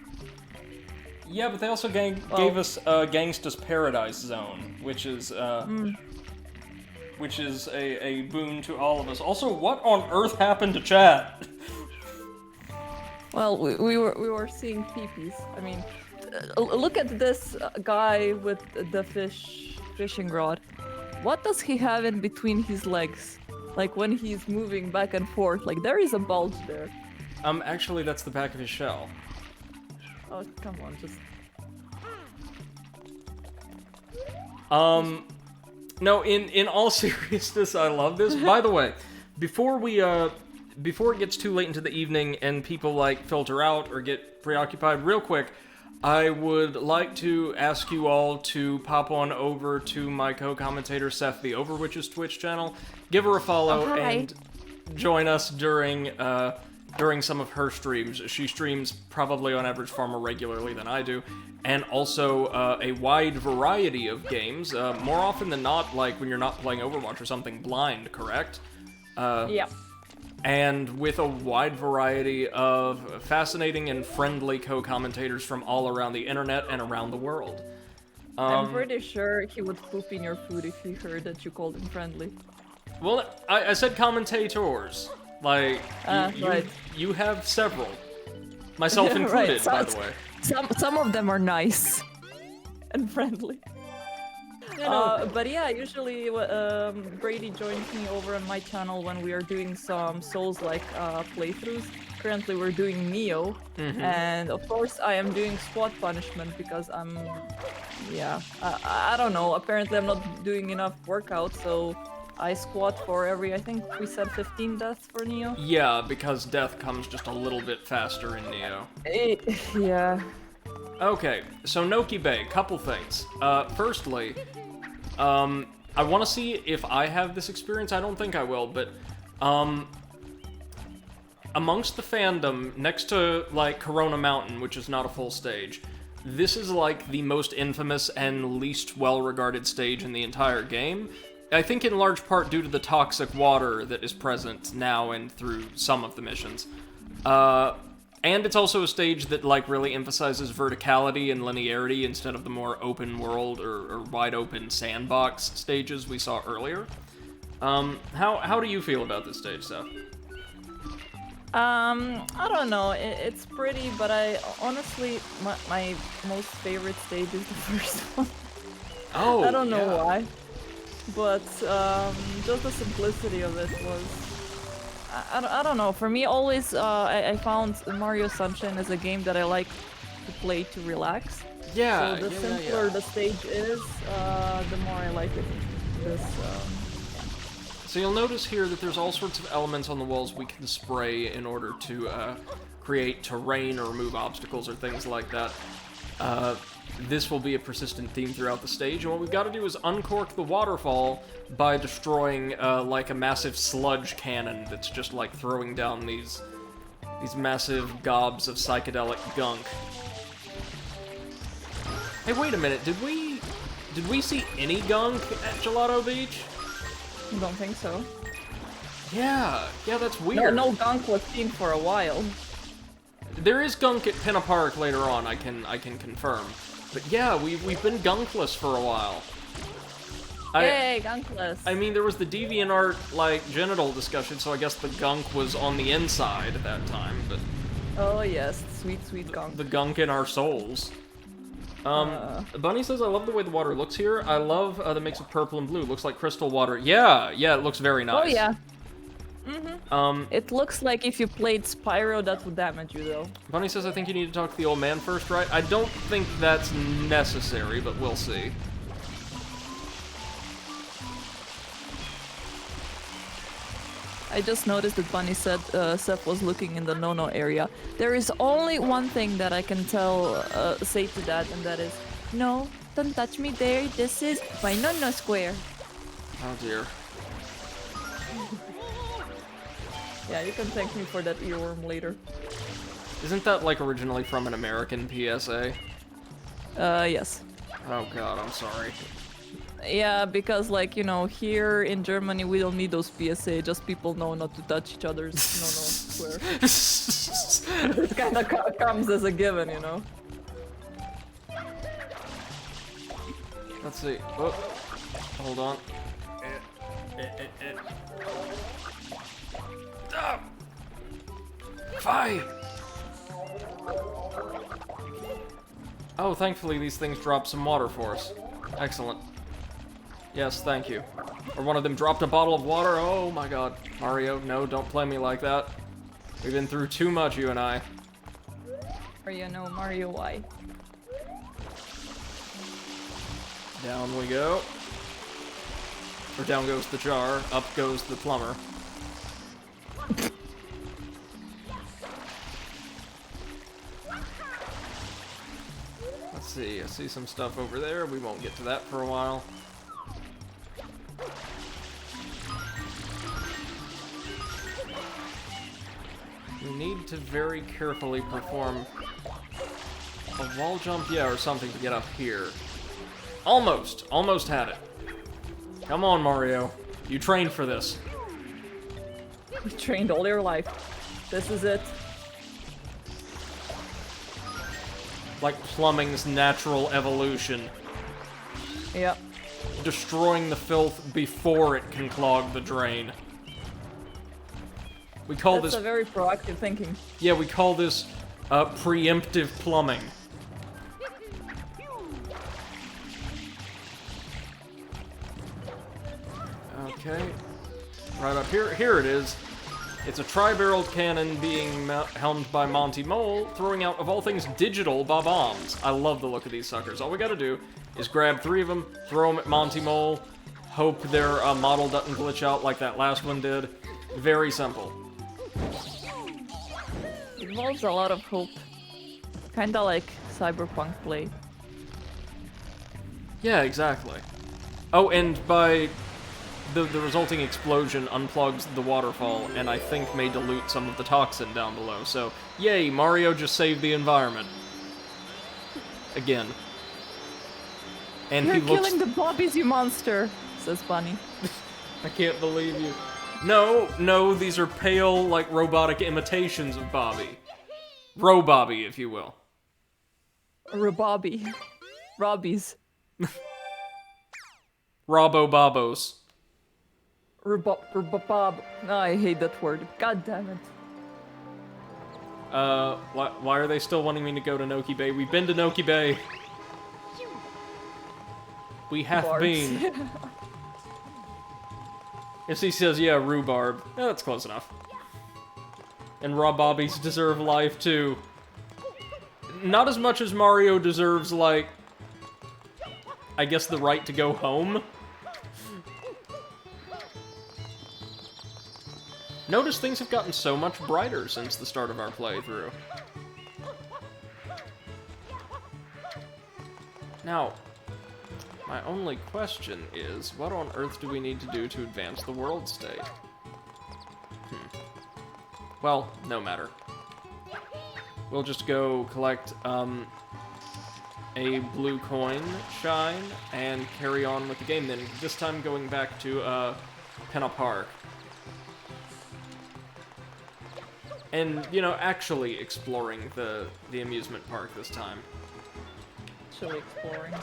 Yeah, but they also gave us Gangsta's Paradise Zone, which is a boon to all of us. Also, what on earth happened to chat? Well, we were seeing peepees. I mean, look at this guy with the fishing rod. What does he have in between his legs? Like when he's moving back and forth, like there is a bulge there. Actually, that's the back of his shell. Oh, come on, just... No, in all seriousness, I love this. By the way, before it gets too late into the evening and people, like, filter out or get preoccupied, real quick, I would like to ask you all to pop on over to my co-commentator, Seth the Overwitch's Twitch channel, give her a follow, and join us during some of her streams. She streams probably on average far more regularly than I do, and also a wide variety of games, more often than not, like when you're not playing Overwatch or something, blind, correct? Yeah. And with a wide variety of fascinating and friendly co-commentators from all around the internet and around the world. I'm pretty sure he would poop in your food if he heard that you called him friendly. Well, I said commentators. Like, right. you have several. Myself included, by the way. Some of them are nice and friendly. But yeah, usually Brady joins me over on my channel when we are doing some Souls-like playthroughs. Currently we're doing Neo, and of course I am doing squat punishment because I'm... yeah, I don't know, apparently I'm not doing enough workout, so I squat for every, I think we said 15 deaths for Neo? Yeah, because death comes just a little bit faster in Neo. Yeah. Okay, so Noki Bay, couple things. Firstly, I want to see if I have this experience. I don't think I will, but, amongst the fandom, next to, like, Corona Mountain, which is not a full stage, this is, like, the most infamous and least well-regarded stage in the entire game. I think in large part due to the toxic water that is present now and through some of the missions. And it's also a stage that, like, really emphasizes verticality and linearity instead of the more open world or wide open sandbox stages we saw earlier. How do you feel about this stage, Seth? I don't know, it's pretty, but I honestly, my most favorite stage is the first one. Oh, I don't know why, but just the simplicity of it was... I don't know, for me always, I found Mario Sunshine as a game that I like to play to relax. Yeah, so the simpler the stage is, the more I like it. So you'll notice here that there's all sorts of elements on the walls we can spray in order to create terrain or remove obstacles or things like that. This will be a persistent theme throughout the stage, and what we've got to do is uncork the waterfall by destroying, like, a massive sludge cannon that's just, like, throwing down these massive gobs of psychedelic gunk. Hey, wait a minute, did we see any gunk at Gelato Beach? I don't think so. Yeah, that's weird. No gunk was seen for a while. There is gunk at Pinna Park later on, I can confirm. But yeah, we've been gunkless for a while. Yay, gunkless. I mean, there was the DeviantArt, like, genital discussion, so I guess the gunk was on the inside at that time, but... Oh yes, sweet, sweet gunk. The gunk in our souls. Bunny says, I love the way the water looks here. I love the mix of purple and blue. Looks like crystal water. Yeah, it looks very nice. Oh yeah. It looks like if you played Spyro, that would damage you though. Bunny says, I think you need to talk to the old man first, right? I don't think that's necessary, but we'll see. I just noticed that Bunny said Seth was looking in the no-no area. There is only one thing that I can say to that, and that is, no, don't touch me there. This is my no-no square. Oh dear. Yeah, you can thank me for that earworm later. Isn't that, like, originally from an American PSA? Yes. Oh god, I'm sorry. Yeah, because, like, you know, here in Germany we don't need those PSA, just people know not to touch each other's no-no square. It kind of comes as a given, you know? Let's see. Oh, hold on. Ah! Fie! Oh, thankfully these things dropped some water for us. Excellent. Yes, thank you. Or one of them dropped a bottle of water. Oh my god. Mario, no, don't play me like that. We've been through too much, you and I. Or you know, Mario, why? Down we go. Or down goes the jar, up goes the plumber. Let's see, I see some stuff over there. We won't get to that for a while. We need to very carefully perform a wall jump, yeah, or something to get up here. Almost had it. Come on, Mario. You trained for this. You trained all your life. This is it. Like plumbing's natural evolution. Yep. Destroying the filth before it can clog the drain. We call That's this... a very proactive thinking. Yeah, we call this preemptive plumbing. Okay. Right up here. Here it is. It's a tri-barreled cannon being helmed by Monty Mole, throwing out, of all things, digital bob-ombs. I love the look of these suckers. All we gotta do is grab 3 of them, throw them at Monty Mole, hope their model doesn't glitch out like that last one did. Very simple. It involves a lot of hope. Kinda like Cyberpunk play. Yeah, exactly. Oh, and by... The resulting explosion unplugs the waterfall, and I think may dilute some of the toxin down below. So, yay, Mario just saved the environment. Again. And You're he looks... killing the bobbies, you monster, says Bunny. I can't believe you. No, these are pale, like, robotic imitations of Bobby. Ro-Bobby, if you will. Robobby. Robbies. Robo-Bobos. Bob. No, I hate that word. God damn it. Why are they still wanting me to go to Noki Bay? We've been to Noki Bay. We have Barbs. been. If he says, yeah, rhubarb. Yeah, that's close enough. And raw bobbies deserve life, too. Not as much as Mario deserves, like... I guess the right to go home? Notice things have gotten so much brighter since the start of our playthrough. Now, my only question is, what on earth do we need to do to advance the world state? Well, no matter. We'll just go collect, a blue coin shine and carry on with the game then. This time going back to, Penna Park. And, you know, actually exploring the amusement park this time. Actually exploring.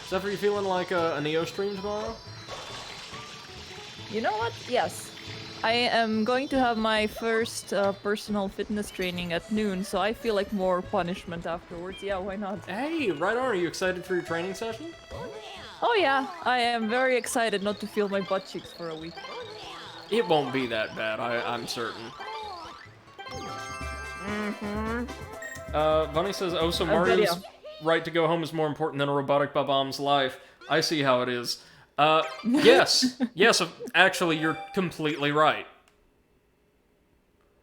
Zephyr, you feeling like a Neo stream tomorrow? You know what? Yes. I am going to have my first personal fitness training at noon, so I feel like more punishment afterwards. Yeah, why not? Hey, right on. Are you excited for your training session? Oh yeah, I am very excited not to feel my butt cheeks for a week. It won't be that bad, I'm certain. Bunny says, oh, so Mario's right to go home is more important than a robotic Bob-omb's life. I see how it is. Yes. Yes, actually, you're completely right.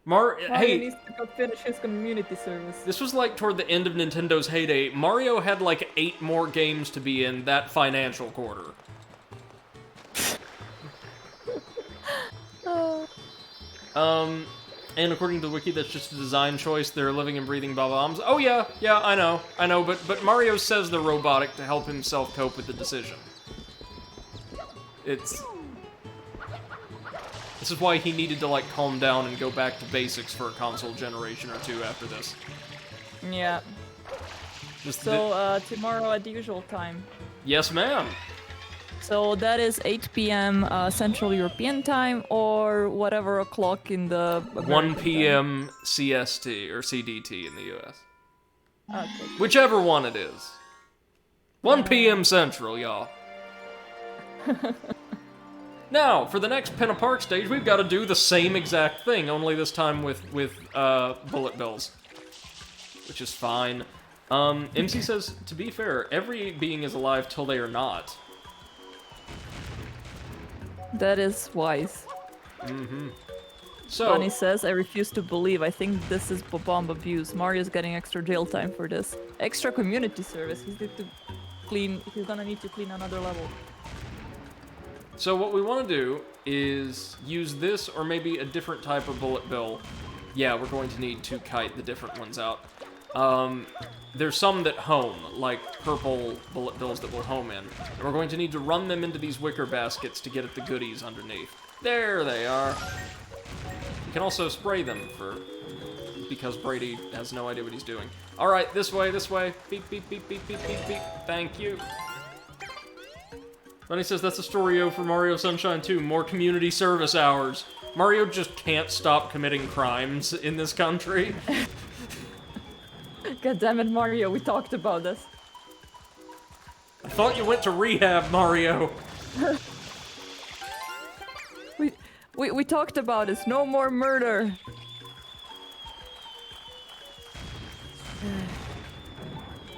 Mario Hey, needs to go finish his community service. this was like toward the end of Nintendo's heyday. Mario had like 8 more games to be in that financial quarter. And according to the wiki, that's just a design choice. They're living and breathing Bob-ombs. Oh yeah, I know, but Mario says they're robotic to help himself cope with the decision. This is why he needed to, like, calm down and go back to basics for a console generation or two after this. Yeah. So, tomorrow at the usual time. Yes, ma'am. So that is 8 p.m. Central European time, or whatever o'clock in the American 1 p.m. CST, or CDT in the US. Okay. Whichever one it is. 1 p.m. Central, y'all. Now, for the next Pinna Park stage, we've got to do the same exact thing, only this time with bullet bills. Which is fine. MC says, to be fair, every being is alive till they are not. That is wise. Mm-hmm. So, Bunny says, I refuse to believe. I think this is bomb abuse. Mario's getting extra jail time for this. Extra community service. He's gonna need to clean another level. So what we want to do is use this or maybe a different type of bullet bill. Yeah, we're going to need to kite the different ones out. There's some that home, like purple bullet bills that will home in. And we're going to need to run them into these wicker baskets to get at the goodies underneath. There they are. You can also spray them because Brady has no idea what he's doing. Alright, this way, this way. Beep, beep, beep, beep, beep, beep, beep. Thank you. Bunny says that's a story for Mario Sunshine 2. More community service hours. Mario just can't stop committing crimes in this country. God damn it, Mario, we talked about this. I thought you went to rehab, Mario. We talked about this. No more murder.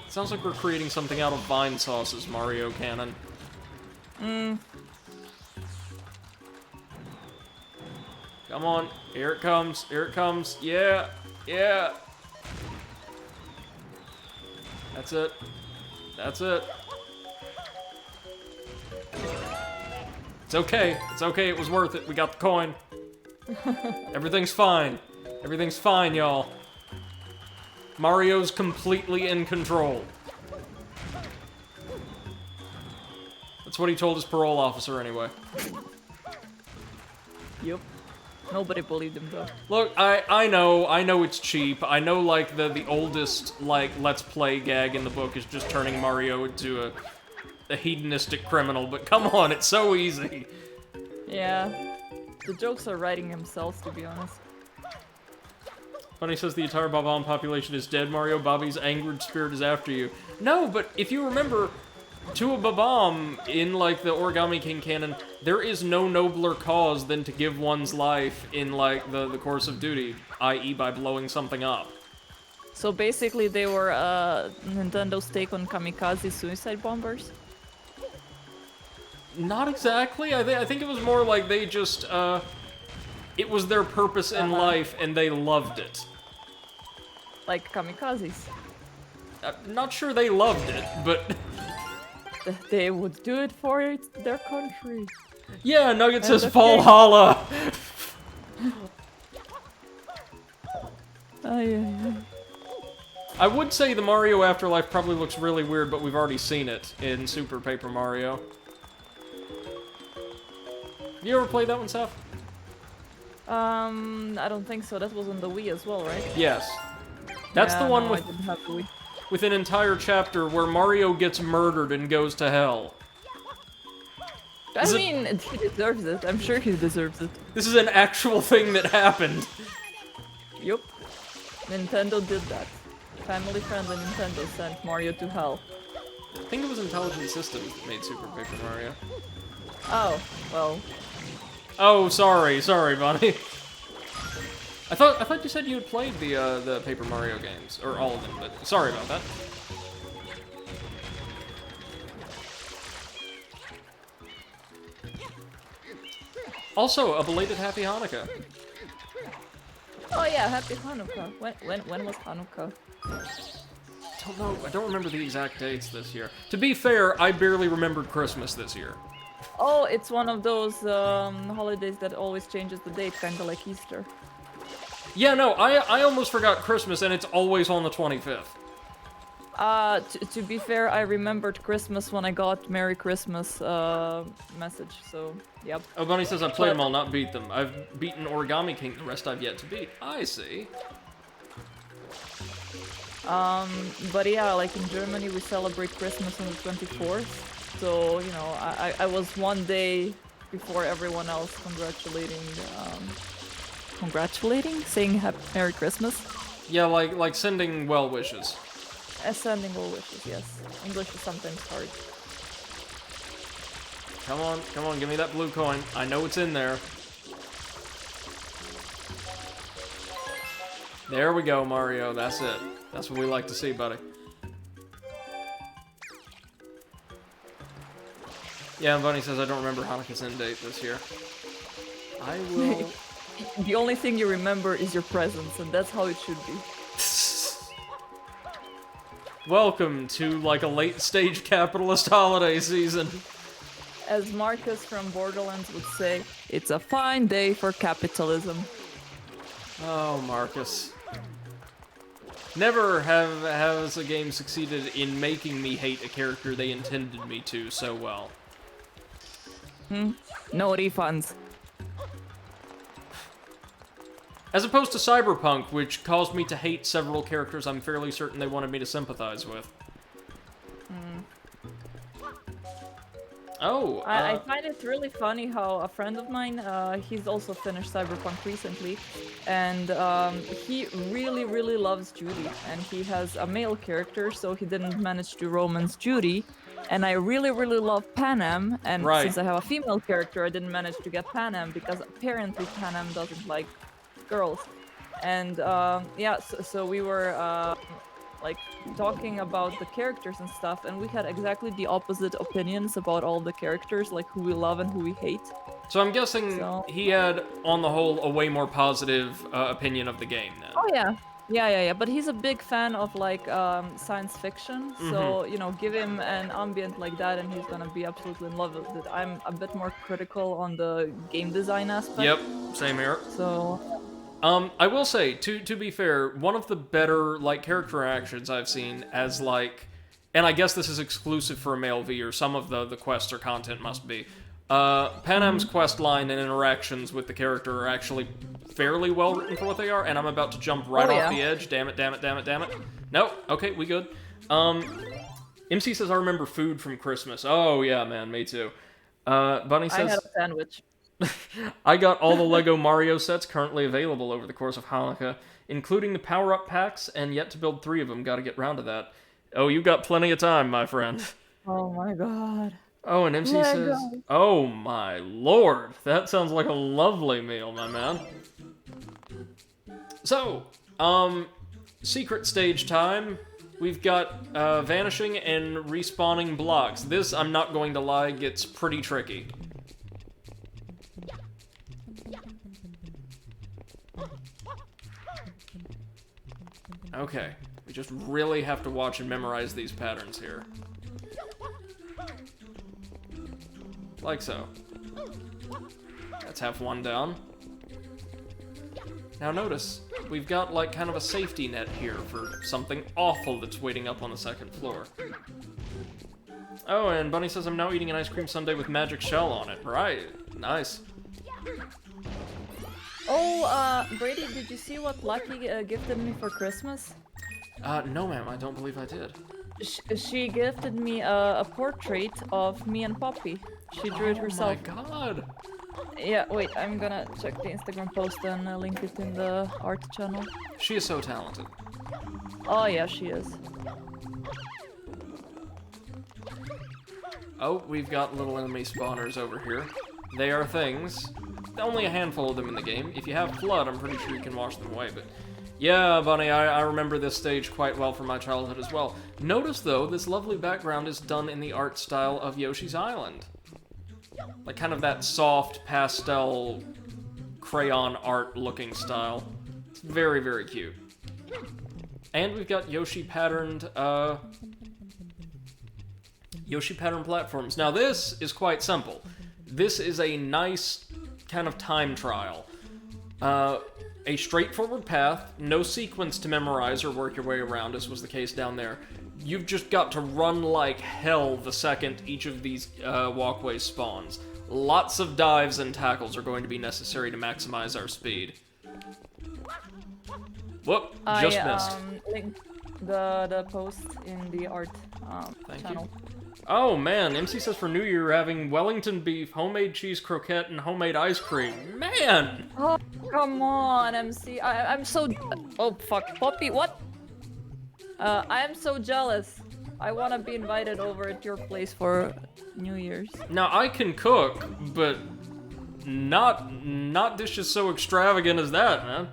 Sounds like we're creating something out of vine sauces, Mario Cannon. Come on, here it comes, here it comes. Yeah, yeah. That's it. That's it. It's okay. It's okay. It was worth it. We got the coin. Everything's fine. Everything's fine, y'all. Mario's completely in control. That's what he told his parole officer anyway. Yep. Nobody believed him though. Look, I know it's cheap. I know, like, the oldest, like, Let's Play gag in the book is just turning Mario into a hedonistic criminal, but come on, it's so easy. Yeah. The jokes are writing themselves, to be honest. Bunny says the entire Bob-omb population is dead, Mario. Bobby's angered spirit is after you. No, but if you remember, to a Bob-omb in, like, the Origami King canon, there is no nobler cause than to give one's life in, like, the course of duty, i.e. by blowing something up. So basically they were Nintendo's take on kamikaze suicide bombers? Not exactly. I think it was more like they just, it was their purpose in life, and they loved it. Like kamikazes. I'm not sure they loved it, but... They would do it for their country. Yeah, Nugget says Valhalla! I would say the Mario Afterlife probably looks really weird, but we've already seen it in Super Paper Mario. Have you ever played that one, Seth? I don't think so. That was on the Wii as well, right? Yes. That's Yeah, the one no, with... I didn't have the Wii. with an entire chapter where Mario gets murdered and goes to hell. I mean, he deserves it. I'm sure he deserves it. This is an actual thing that happened. Yup. Nintendo did that. Family-friendly Nintendo sent Mario to hell. I think it was Intelligent Systems that made Super Paper Mario. Oh, well. Oh, sorry, Bonnie. I thought you said you had played the Paper Mario games, or all of them, but sorry about that. Also, a belated Happy Hanukkah. Oh yeah, Happy Hanukkah. When was Hanukkah? Don't know. I don't remember the exact dates this year. To be fair, I barely remembered Christmas this year. Oh, it's one of those holidays that always changes the date, kind of like Easter. Yeah, no, I almost forgot Christmas, and it's always on the 25th. To be fair, I remembered Christmas when I got Merry Christmas message, so, yep. Oh, Bunny says I've played them all, not beat them. I've beaten Origami King, the rest I've yet to beat. I see. But yeah, like in Germany, we celebrate Christmas on the 24th, so, you know, I was one day before everyone else saying Merry Christmas. Yeah, like sending well wishes. Sending well wishes, yes. English is sometimes hard. Come on, give me that blue coin. I know it's in there. There we go, Mario. That's it. That's what we like to see, buddy. Yeah, and Bunny says I don't remember Hanukkah's end date this year. I will... The only thing you remember is your presents, and that's how it should be. Welcome to, like, a late-stage capitalist holiday season. As Marcus from Borderlands would say, it's a fine day for capitalism. Oh, Marcus. Never has a game succeeded in making me hate a character they intended me to so well. No refunds. As opposed to Cyberpunk, which caused me to hate several characters I'm fairly certain they wanted me to sympathize with. Oh, I find it really funny how a friend of mine, he's also finished Cyberpunk recently, and he really loves Judy, and he has a male character, so he didn't manage to romance Judy, and I really love Panam, and since I have a female character, I didn't manage to get Panam, because apparently Panam doesn't like girls. And yeah, so we were like talking about the characters and stuff, and we had exactly the opposite opinions about all the characters, like who we love and who we hate. So I'm guessing he had, on the whole, a way more positive opinion of the game then. Oh yeah, but he's a big fan of like science fiction, so you know, give him an ambient like that and he's gonna be absolutely in love with it. I'm a bit more critical on the game design aspect. Yep, same here. So I will say, to be fair, one of the better, like, character actions I've seen as, like, and I guess this is exclusive for a male V, or some of the quests or content must be, Panam's quest line and interactions with the character are actually fairly well written for what they are, and I'm about to jump right off the edge. Damn it. No, okay, we good. MC says I remember food from Christmas. Oh, yeah, man, me too. Bunny says... I had a sandwich. I got all the LEGO Mario sets currently available over the course of Hanukkah, including the power-up packs, and yet to build 3 of them. Gotta get round to that. Oh, you've got plenty of time, my friend. Oh my god. Oh, and MC says, oh my lord, that sounds like a lovely meal, my man. So, secret stage time. We've got vanishing and respawning blocks. This, I'm not going to lie, gets pretty tricky. Okay, we just really have to watch and memorize these patterns here. Like so. Let's have one down. Now notice, we've got like kind of a safety net here for something awful that's waiting up on the second floor. Oh, and Bunny says I'm now eating an ice cream sundae with magic shell on it. Right, nice. Oh, Brady, did you see what Lucky gifted me for Christmas? No ma'am, I don't believe I did. She gifted me a portrait of me and Poppy. She drew it herself. Oh my god! Yeah, wait, I'm gonna check the Instagram post and link it in the art channel. She is so talented. Oh yeah, she is. Oh, we've got little enemy spawners over here. They are things. Only a handful of them in the game. If you have Flood, I'm pretty sure you can wash them away, but... Yeah, Bunny, I remember this stage quite well from my childhood as well. Notice, though, this lovely background is done in the art style of Yoshi's Island. Like, kind of that soft, pastel, crayon art-looking style. It's very, very cute. And we've got Yoshi-patterned platforms. Now, this is quite simple. This is a nice kind of time trial. A straightforward path, no sequence to memorize or work your way around, as was the case down there. You've just got to run like hell the second each of these walkways spawns. Lots of dives and tackles are going to be necessary to maximize our speed. Whoop, just missed. Linked the post in the art channel. You. Oh man, MC says for New Year we're having Wellington beef, homemade cheese croquette, and homemade ice cream. Man! Oh, come on, MC. I'm so... Oh, fuck. Poppy, what? I am so jealous. I want to be invited over at your place for New Year's. Now, I can cook, but not dishes so extravagant as that, man.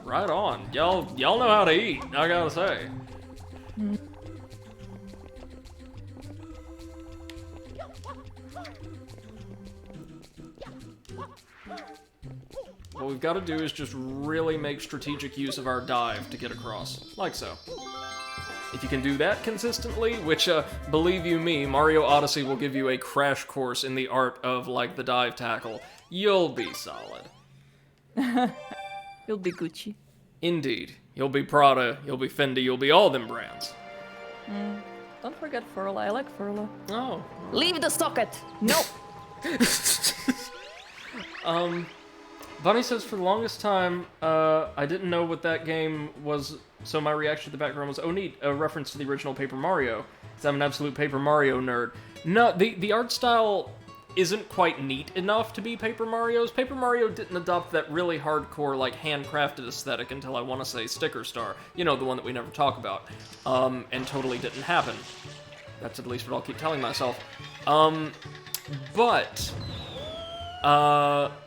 Right on. Y'all know how to eat, I gotta say. What we've got to do is just really make strategic use of our dive to get across, like so. If you can do that consistently, which, believe you me, Mario Odyssey will give you a crash course in the art of, like, the dive tackle, you'll be solid. You'll be Gucci. Indeed. You'll be Prada, you'll be Fendi, you'll be all them brands. Don't forget Furla. I like Furla. Oh. Leave the socket! Nope! Bunny says for the longest time, I didn't know what that game was, so my reaction to the background was, oh neat, a reference to the original Paper Mario, because I'm an absolute Paper Mario nerd. No, the art style isn't quite neat enough to be Paper Mario's. Paper Mario didn't adopt that really hardcore, like, handcrafted aesthetic until I want to say Sticker Star. You know, the one that we never talk about. And totally didn't happen. That's at least what I'll keep telling myself. But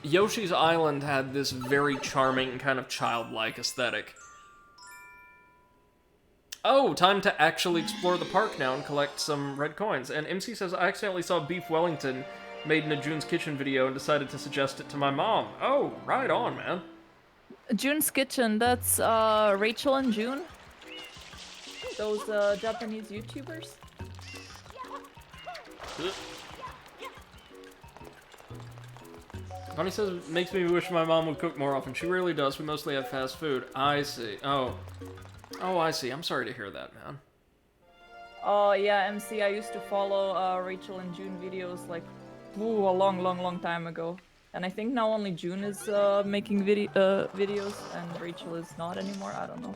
Yoshi's Island had this very charming, kind of childlike aesthetic. Oh, time to actually explore the park now and collect some red coins. And MC says, I accidentally saw Beef Wellington made in a June's Kitchen video and decided to suggest it to my mom. Oh, right on, man. June's Kitchen, that's Rachel and June. Those Japanese YouTubers. Bonnie says it makes me wish my mom would cook more often. She really does. We mostly have fast food. I see. Oh, I see. I'm sorry to hear that, man. Oh, yeah, MC, I used to follow Rachel and June videos, like, a long time ago. And I think now only June is making videos, and Rachel is not anymore. I don't know.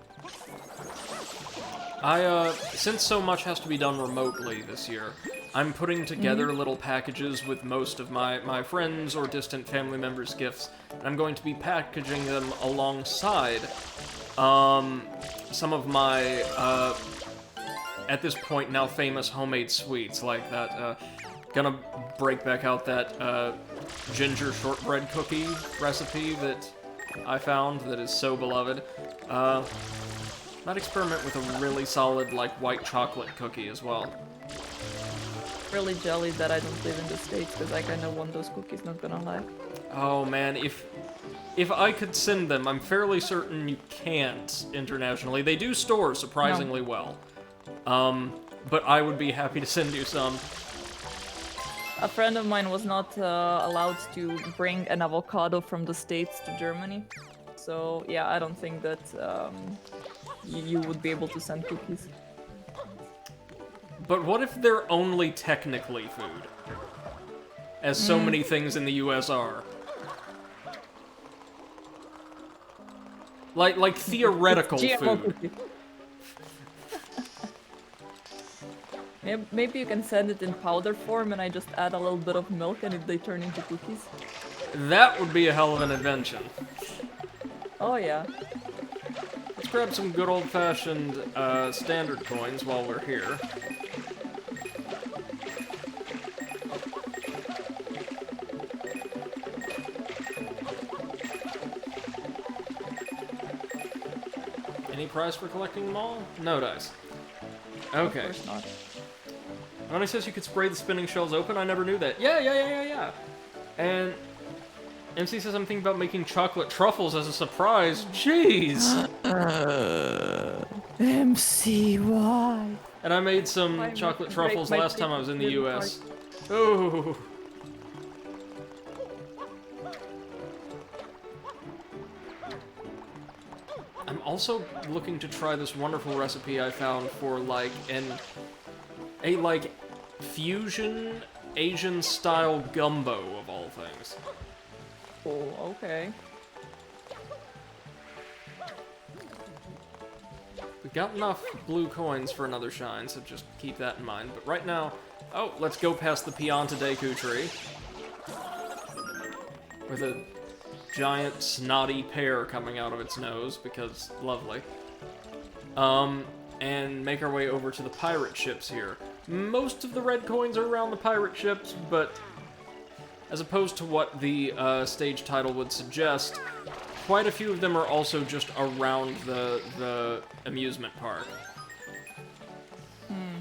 Since so much has to be done remotely this year, I'm putting together little packages with most of my friends or distant family members' gifts, and I'm going to be packaging them alongside some of my, at this point now famous homemade sweets, like that, gonna break back out that, ginger shortbread cookie recipe that I found that is so beloved. Might experiment with a really solid, like, white chocolate cookie as well. Really jelly that I don't live in the States, because I kind of want those cookies, not gonna lie. Oh man, if I could send them, I'm fairly certain you can't internationally. They do store surprisingly well. But I would be happy to send you some. A friend of mine was not allowed to bring an avocado from the States to Germany. So yeah, I don't think that you would be able to send cookies. But what if they're only technically food? As so many things in the US are. Like theoretical GMO food. cookie. Maybe you can send it in powder form and I just add a little bit of milk and they turn into cookies. That would be a hell of an invention. Oh yeah. Let's grab some good old-fashioned standard coins while we're here. Any prize for collecting them all? No dice. Okay. Of course not. When he says you could spray the spinning shells open, I never knew that. Yeah. And MC says I'm thinking about making chocolate truffles as a surprise. Jeez! MC, why? And I made some Why chocolate make- truffles break my last time I was in the little US. Ooh. I'm also looking to try this wonderful recipe I found for like a fusion Asian style gumbo of all things. Oh, okay. We've got enough blue coins for another shine, so just keep that in mind. But right now, oh, let's go past the Pianta Deku tree. With a giant snotty pear coming out of its nose, because lovely. And make our way over to the pirate ships here. Most of the red coins are around the pirate ships, but as opposed to what the stage title would suggest, quite a few of them are also just around the amusement park.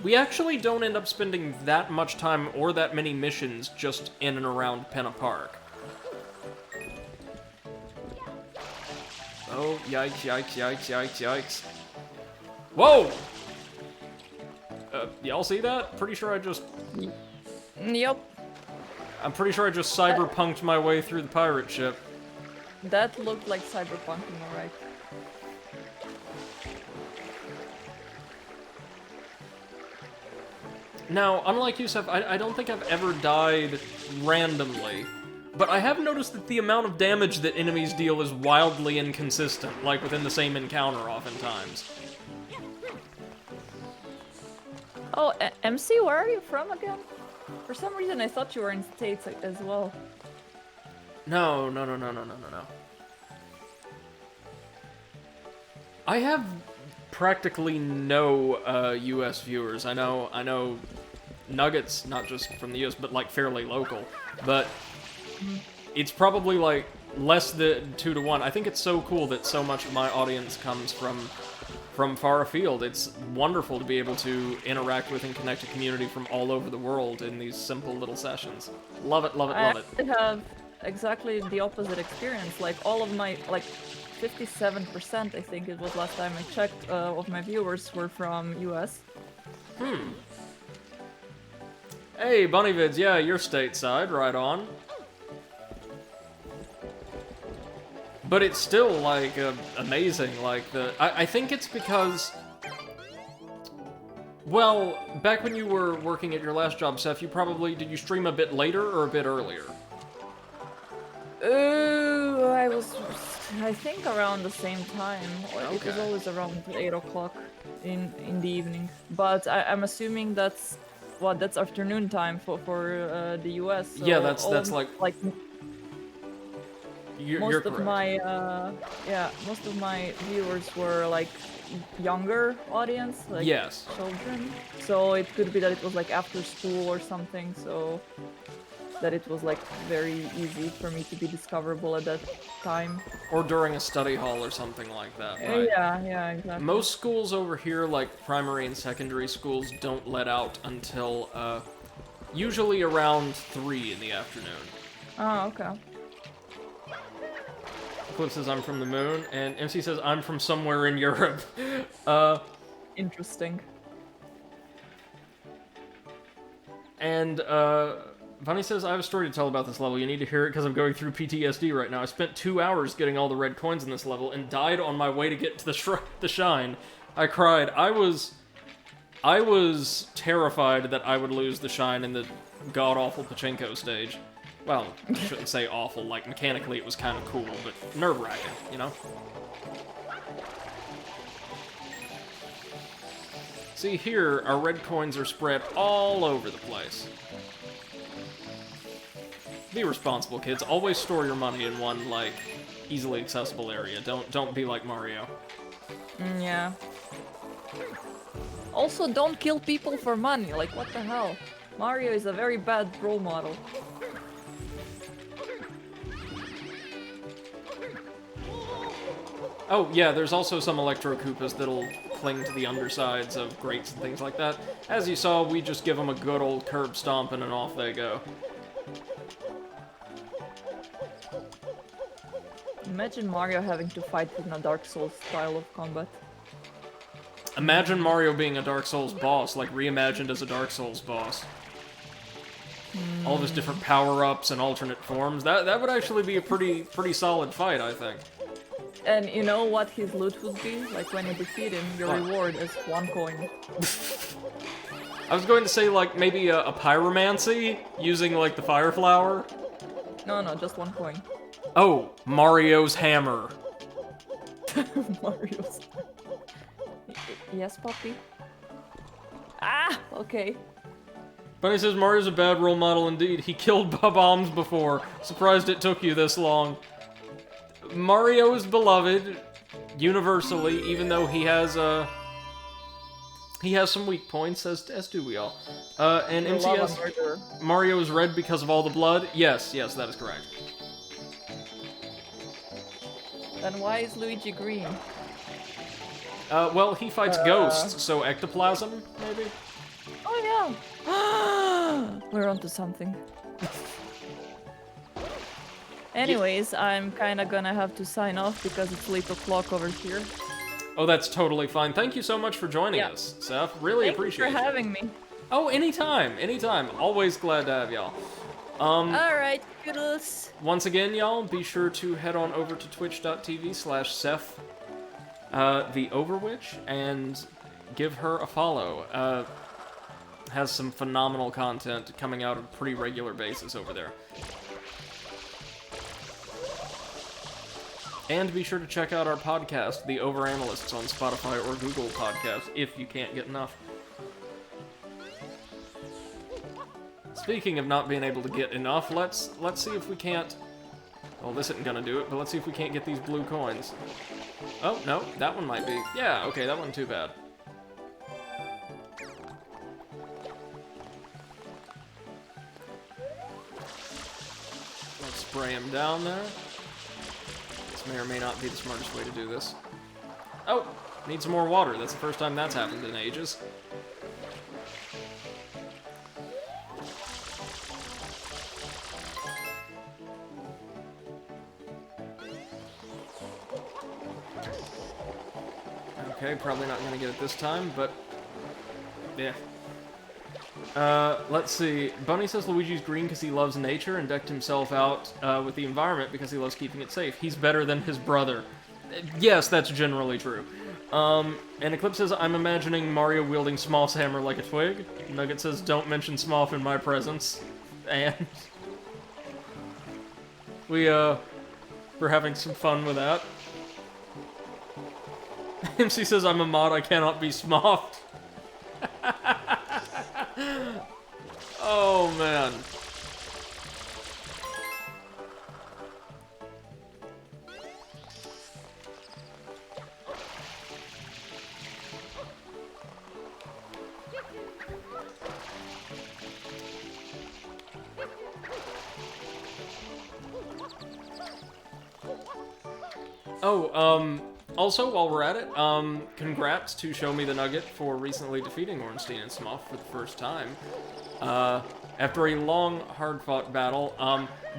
We actually don't end up spending that much time or that many missions just in and around Penna Park. Oh, yikes. Whoa! Y'all see that? Pretty sure I just... Yep. I'm pretty sure I just cyberpunked my way through the pirate ship. That looked like cyberpunking, alright. Now, unlike Yusef, I don't think I've ever died randomly. But I have noticed that the amount of damage that enemies deal is wildly inconsistent, like within the same encounter oftentimes. Oh, MC, where are you from again? For some reason I thought you were in States as well. No. I have practically no US viewers. I know Nuggets, not just from the US, but like fairly local. But it's probably like less than 2 to 1. I think it's so cool that so much of my audience comes from far afield. It's wonderful to be able to interact with and connect a community from all over the world in these simple little sessions. Love it. I have exactly the opposite experience. Like all of my, like 57% I think it was last time I checked, of my viewers were from US. Hey, Bunnyvids, yeah, you're stateside, right on. But it's still, like, amazing, like, I think it's because... Well, back when you were working at your last job, Seth, did you stream a bit later or a bit earlier? I think around the same time. It was always around 8 o'clock in the evening. But I'm assuming that's afternoon time for the US. So yeah, that's like you're most correct. of my most of my viewers were like younger audience, like Yes. children. So it could be that it was like after school or something. So that it was like very easy for me to be discoverable at that time. Or during a study hall or something like that, right? Yeah, exactly. Most schools over here, like primary and secondary schools, don't let out until usually around 3 in the afternoon. Oh, okay. Cliff says I'm from the moon, and MC says I'm from somewhere in Europe. Interesting. And Bunny says I have a story to tell about this level. You need to hear it because I'm going through PTSD right now. I spent 2 hours getting all the red coins in this level and died on my way to get to the shine. I cried. I was terrified that I would lose the shine in the god-awful pachinko stage. Well, I shouldn't say awful, like, mechanically it was kind of cool, but nerve-wracking, you know? See here, our red coins are spread all over the place. Be responsible, kids. Always store your money in one, like, easily accessible area. Don't be like Mario. Yeah. Also, don't kill people for money. Like, what the hell? Mario is a very bad role model. Oh, yeah, there's also some Electro Koopas that'll cling to the undersides of grates and things like that. As you saw, we just give them a good old curb stomping and off they go. Imagine Mario having to fight in a Dark Souls style of combat. Imagine Mario being a Dark Souls boss, like reimagined as a Dark Souls boss. All of his different power-ups and alternate forms. That would actually be a pretty solid fight, I think. And you know what his loot would be? Like when you defeat him, your What? reward is 1 coin. I was going to say, like, maybe a pyromancy, using, like, the fire flower. No, just 1 coin. Oh, Mario's hammer. Mario's. Yes, puppy? Ah! Okay. Bunny says Mario's a bad role model indeed. He killed bombs before. Surprised it took you this long. Mario is beloved universally, even though he has some weak points, as do we all. And The lava MCS, murderer. Mario is red because of all the blood. Yes, that is correct. Then why is Luigi green? Well, he fights ghosts, so ectoplasm, maybe? Oh yeah! We're onto something. Anyways, I'm kinda gonna have to sign off because it's late o'clock over here. Oh, that's totally fine. Thank you so much for joining Yeah. us, Seth. Really Thank appreciate you for it. having me. Oh, anytime. Always glad to have y'all. Alright, kudos. Once again, y'all, be sure to head on over to twitch.tv/Seth, the Overwitch, and give her a follow. Has some phenomenal content coming out on a pretty regular basis over there. And be sure to check out our podcast, The Overanalysts, on Spotify or Google Podcasts, if you can't get enough. Speaking of not being able to get enough, let's see if we can't... Well, this isn't gonna do it, but let's see if we can't get these blue coins. Oh, no, that one might be... Yeah, okay, that wasn't too bad. Let's spray him down there. This may or may not be the smartest way to do this. Oh, need some more water. That's the first time that's happened in ages. Okay, probably not gonna get it this time, but... yeah. Let's see. Bunny says Luigi's green because he loves nature and decked himself out with the environment because he loves keeping it safe. He's better than his brother. Yes, that's generally true. And Eclipse says, I'm imagining Mario wielding Smolf's hammer like a twig. Nugget says, don't mention Smolf in my presence. And... we're having some fun with that. MC says, I'm a mod, I cannot be Smolfed. Oh, man. Oh, also, while we're at it, congrats to Show Me the Nugget for recently defeating Ornstein and Smolf for the first time. After a long, hard-fought battle,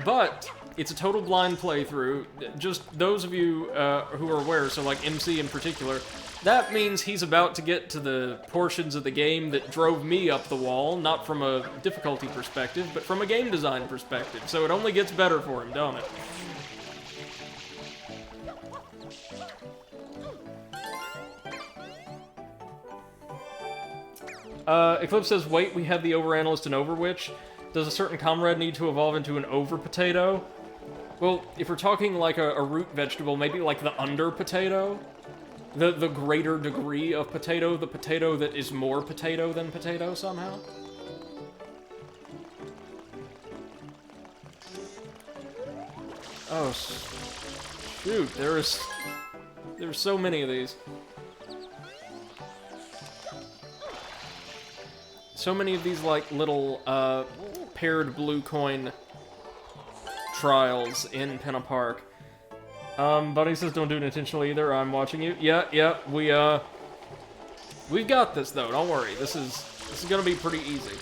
but it's a total blind playthrough. Just those of you who are aware, so like MC in particular, that means he's about to get to the portions of the game that drove me up the wall, not from a difficulty perspective, but from a game design perspective. So it only gets better for him, don't it? Eclipse says, wait, we have the Overanalyst and Overwitch. Does a certain comrade need to evolve into an over potato? Well, if we're talking like a root vegetable, maybe like the under potato? the greater degree of potato, the potato that is more potato than potato somehow. Oh, shoot, there's so many of these. So many of these, like, little, paired blue coin trials in Pinna Park. Buddy says don't do it intentionally either. I'm watching you. Yeah, we've got this, though. Don't worry. This is gonna be pretty easy.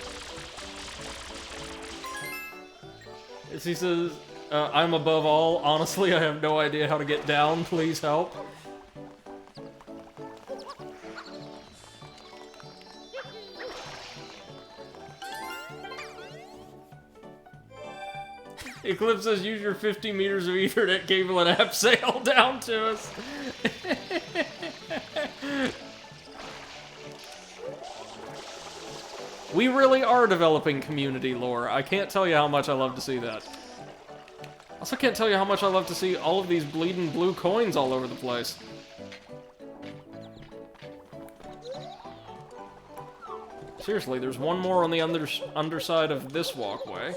As he says, I'm above all. Honestly, I have no idea how to get down. Please help. Eclipse says, use your 50 meters of Ethernet cable and abseil down to us. We really are developing community lore. I can't tell you how much I love to see that. Also can't tell you how much I love to see all of these bleeding blue coins all over the place. Seriously, there's one more on the underside of this walkway.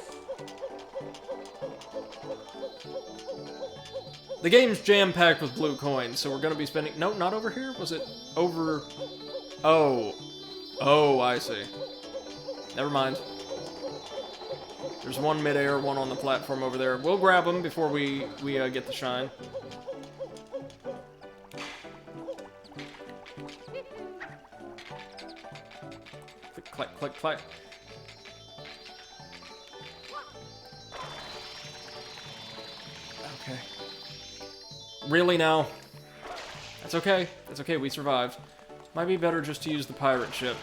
The game's jam-packed with blue coins, so we're gonna be spending... No, not over here? Was it over... Oh. Oh, I see. Never mind. There's one mid-air, one on the platform over there. We'll grab them before we get the shine. Click, click, click, click. Okay. Really now? That's okay. That's okay, we survived. Might be better just to use the pirate ship.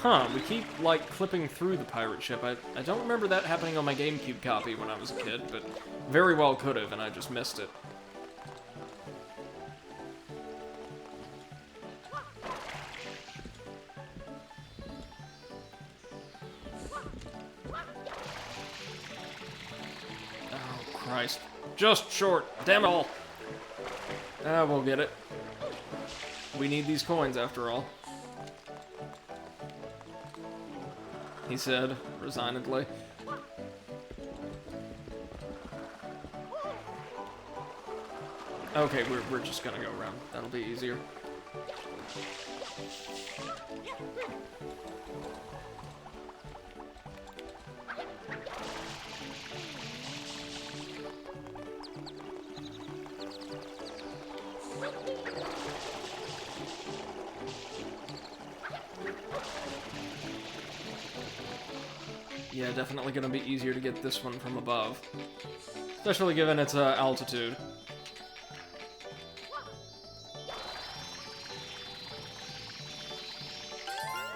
Huh, we keep, like, clipping through the pirate ship. I don't remember that happening on my GameCube copy when I was a kid, but very well could have, and I just missed it. Oh, Christ. Just short. Damn it all. Ah, we'll get it. We need these coins, after all. He said, resignedly. Okay, we're just gonna go around. That'll be easier. Yeah, definitely gonna be easier to get this one from above. Especially given its altitude.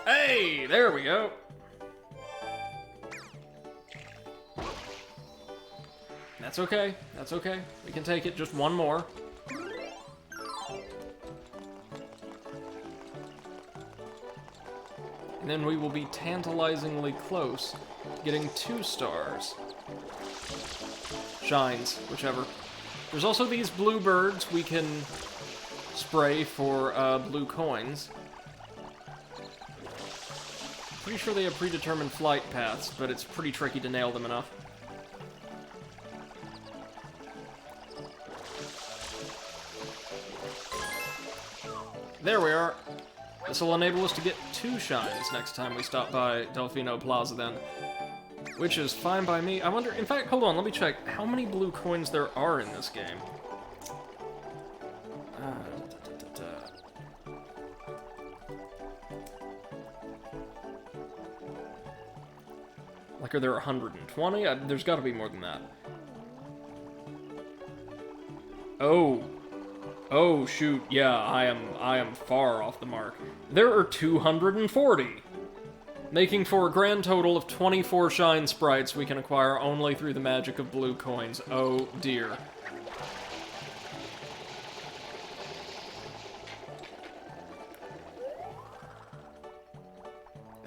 Hey, there we go. That's okay, that's okay. We can take it, just one more. And then we will be tantalizingly close to getting 2 stars. Shines, whichever. There's also these blue birds we can spray for blue coins. Pretty sure they have predetermined flight paths, but it's pretty tricky to nail them enough. There we are. This will enable us to get 2 shines next time we stop by Delfino Plaza then. Which is fine by me. I wonder, in fact, hold on, let me check how many blue coins there are in this game. Like, are there 120? There's gotta be more than that. Oh. Oh, shoot, yeah, I am far off the mark. There are 240! Making for a grand total of 24 shine sprites we can acquire only through the magic of blue coins. Oh, dear.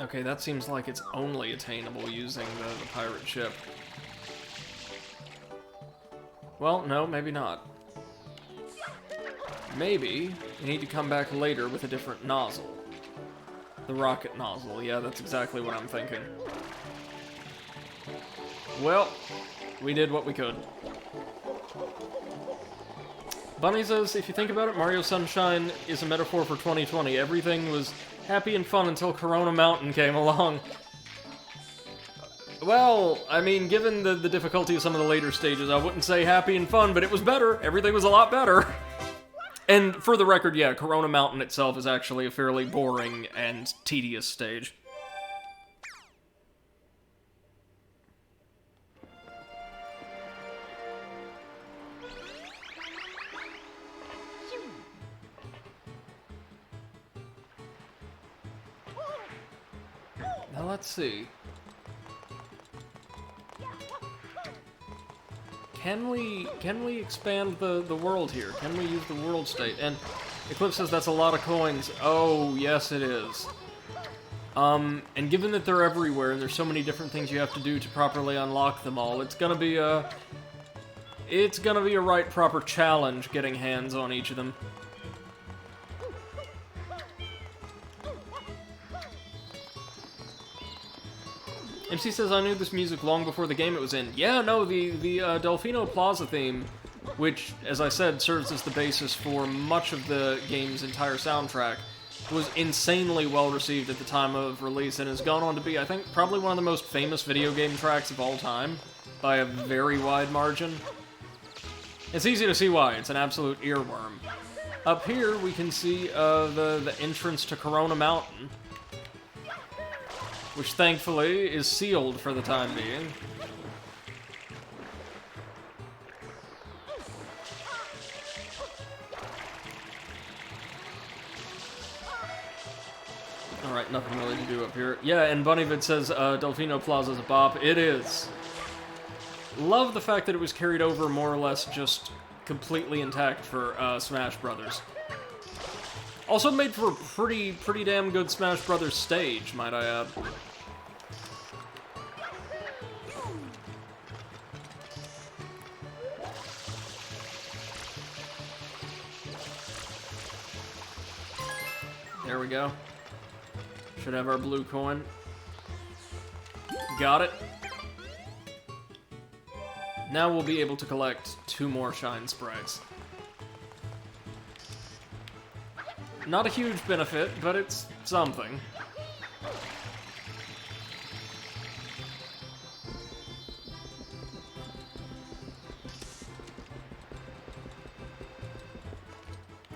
Okay, that seems like it's only attainable using the pirate ship. Well, no, maybe not. Maybe you need to come back later with a different nozzle. The rocket nozzle, yeah, that's exactly what I'm thinking. Well, we did what we could. Bunny says, if you think about it, Mario Sunshine is a metaphor for 2020. Everything was happy and fun until Corona Mountain came along. Well, I mean, given the difficulty of some of the later stages, I wouldn't say happy and fun, but it was better. Everything was a lot better. And for the record, yeah, Corona Mountain itself is actually a fairly boring and tedious stage. Now let's see. Can we expand the world here? Can we use the world state? And Eclipse says that's a lot of coins. Oh, yes it is. And given that they're everywhere and there's so many different things you have to do to properly unlock them all, it's gonna be a right proper challenge getting hands on each of them. MC says, I knew this music long before the game it was in. Yeah, no, the Delfino Plaza theme, which, as I said, serves as the basis for much of the game's entire soundtrack, was insanely well received at the time of release and has gone on to be, I think, probably one of the most famous video game tracks of all time, by a very wide margin. It's easy to see why, it's an absolute earworm. Up here, we can see the entrance to Corona Mountain, which thankfully is sealed for the time being. Alright, nothing really to do up here. Yeah, and Bunnyvid says Delfino Plaza's a bop. It is. Love the fact that it was carried over more or less just completely intact for Smash Brothers. Also made for a pretty damn good Smash Brothers stage, might I add. There we go. Should have our blue coin. Got it. Now we'll be able to collect 2 more Shine Sprites. Not a huge benefit, but it's something.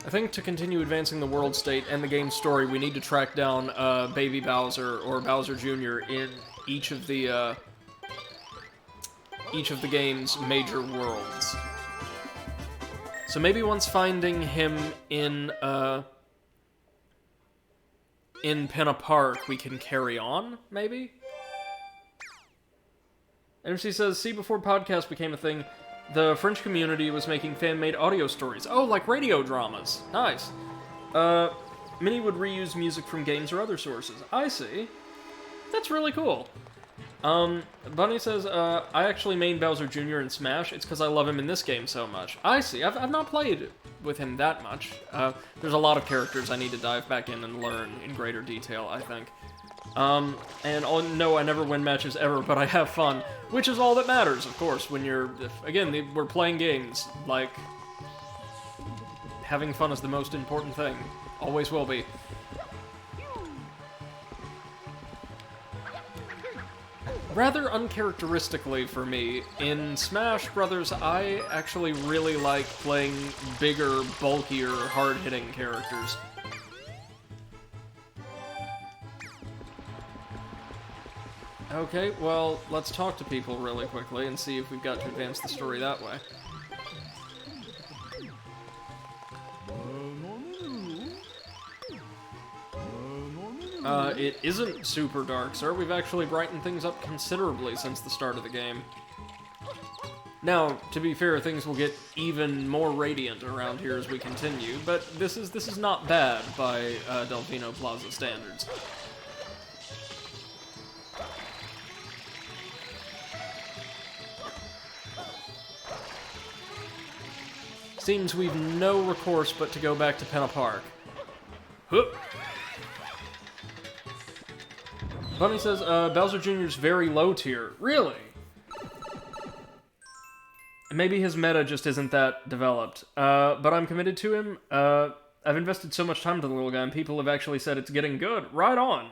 I think to continue advancing the world state and the game's story, we need to track down Baby Bowser or Bowser Jr. in each of the game's major worlds. So maybe once finding him in Pinna Park, we can carry on, maybe? MC says, see, before podcasts became a thing, the French community was making fan-made audio stories. Oh, like radio dramas. Nice. Many would reuse music from games or other sources. I see. That's really cool. Bunny says, I actually main Bowser Jr. in Smash. It's because I love him in this game so much. I see. I've not played with him that much. There's a lot of characters I need to dive back in and learn in greater detail, I think. And no, I never win matches ever, but I have fun, which is all that matters, of course, when again, we're playing games, like, having fun is the most important thing. Always will be. Rather uncharacteristically for me, in Smash Brothers, I actually really like playing bigger, bulkier, hard-hitting characters. Okay, well, let's talk to people really quickly and see if we've got to advance the story that way. It isn't super dark, sir. We've actually brightened things up considerably since the start of the game. Now, to be fair, things will get even more radiant around here as we continue, but this is not bad by Delfino Plaza standards. Seems we've no recourse but to go back to Penna Park. Huh. Bunny says, Bowser Jr.'s very low tier. Really? Maybe his meta just isn't that developed. But I'm committed to him. I've invested so much time to the little guy, and people have actually said it's getting good. Right on.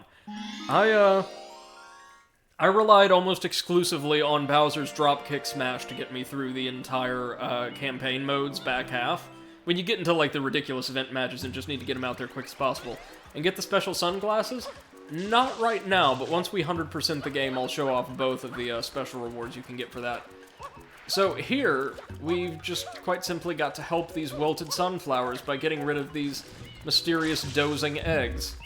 I relied almost exclusively on Bowser's dropkick smash to get me through the entire campaign mode's back half. When you get into, like, the ridiculous event matches and just need to get him out there quick as possible. And get the special sunglasses? Not right now, but once we 100% the game, I'll show off both of the special rewards you can get for that. So here, we've just quite simply got to help these wilted sunflowers by getting rid of these mysterious dozing eggs.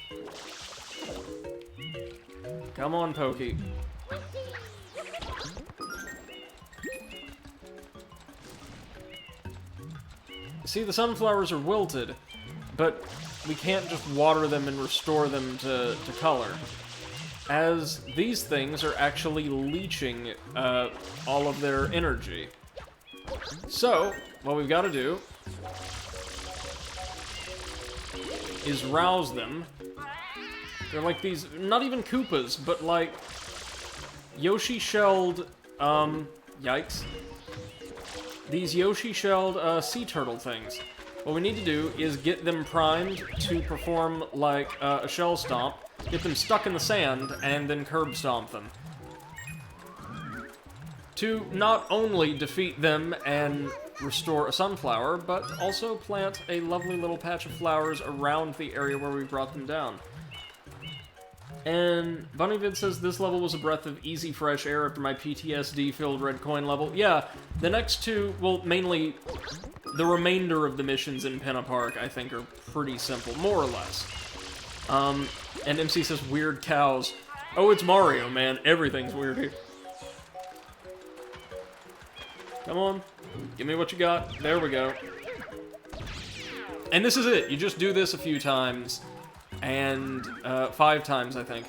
Come on, Pokey. See, the sunflowers are wilted, but we can't just water them and restore them to color, as these things are actually leeching all of their energy. So, what we've got to do is rouse them. They're like these, not even Koopas, but like Yoshi-shelled, yikes. These Yoshi-shelled sea turtle things. What we need to do is get them primed to perform like a shell stomp, get them stuck in the sand, and then curb stomp them. To not only defeat them and restore a sunflower, but also plant a lovely little patch of flowers around the area where we brought them down. And Bunnyvid says this level was a breath of easy fresh air after my PTSD-filled red coin level. Yeah, the next two, well, mainly the remainder of the missions in Penna Park, I think, are pretty simple, more or less. And MC says weird cows. Oh, it's Mario, man. Everything's weird here. Come on. Give me what you got. There we go. And this is it. You just do this a few times. And 5 times, I think.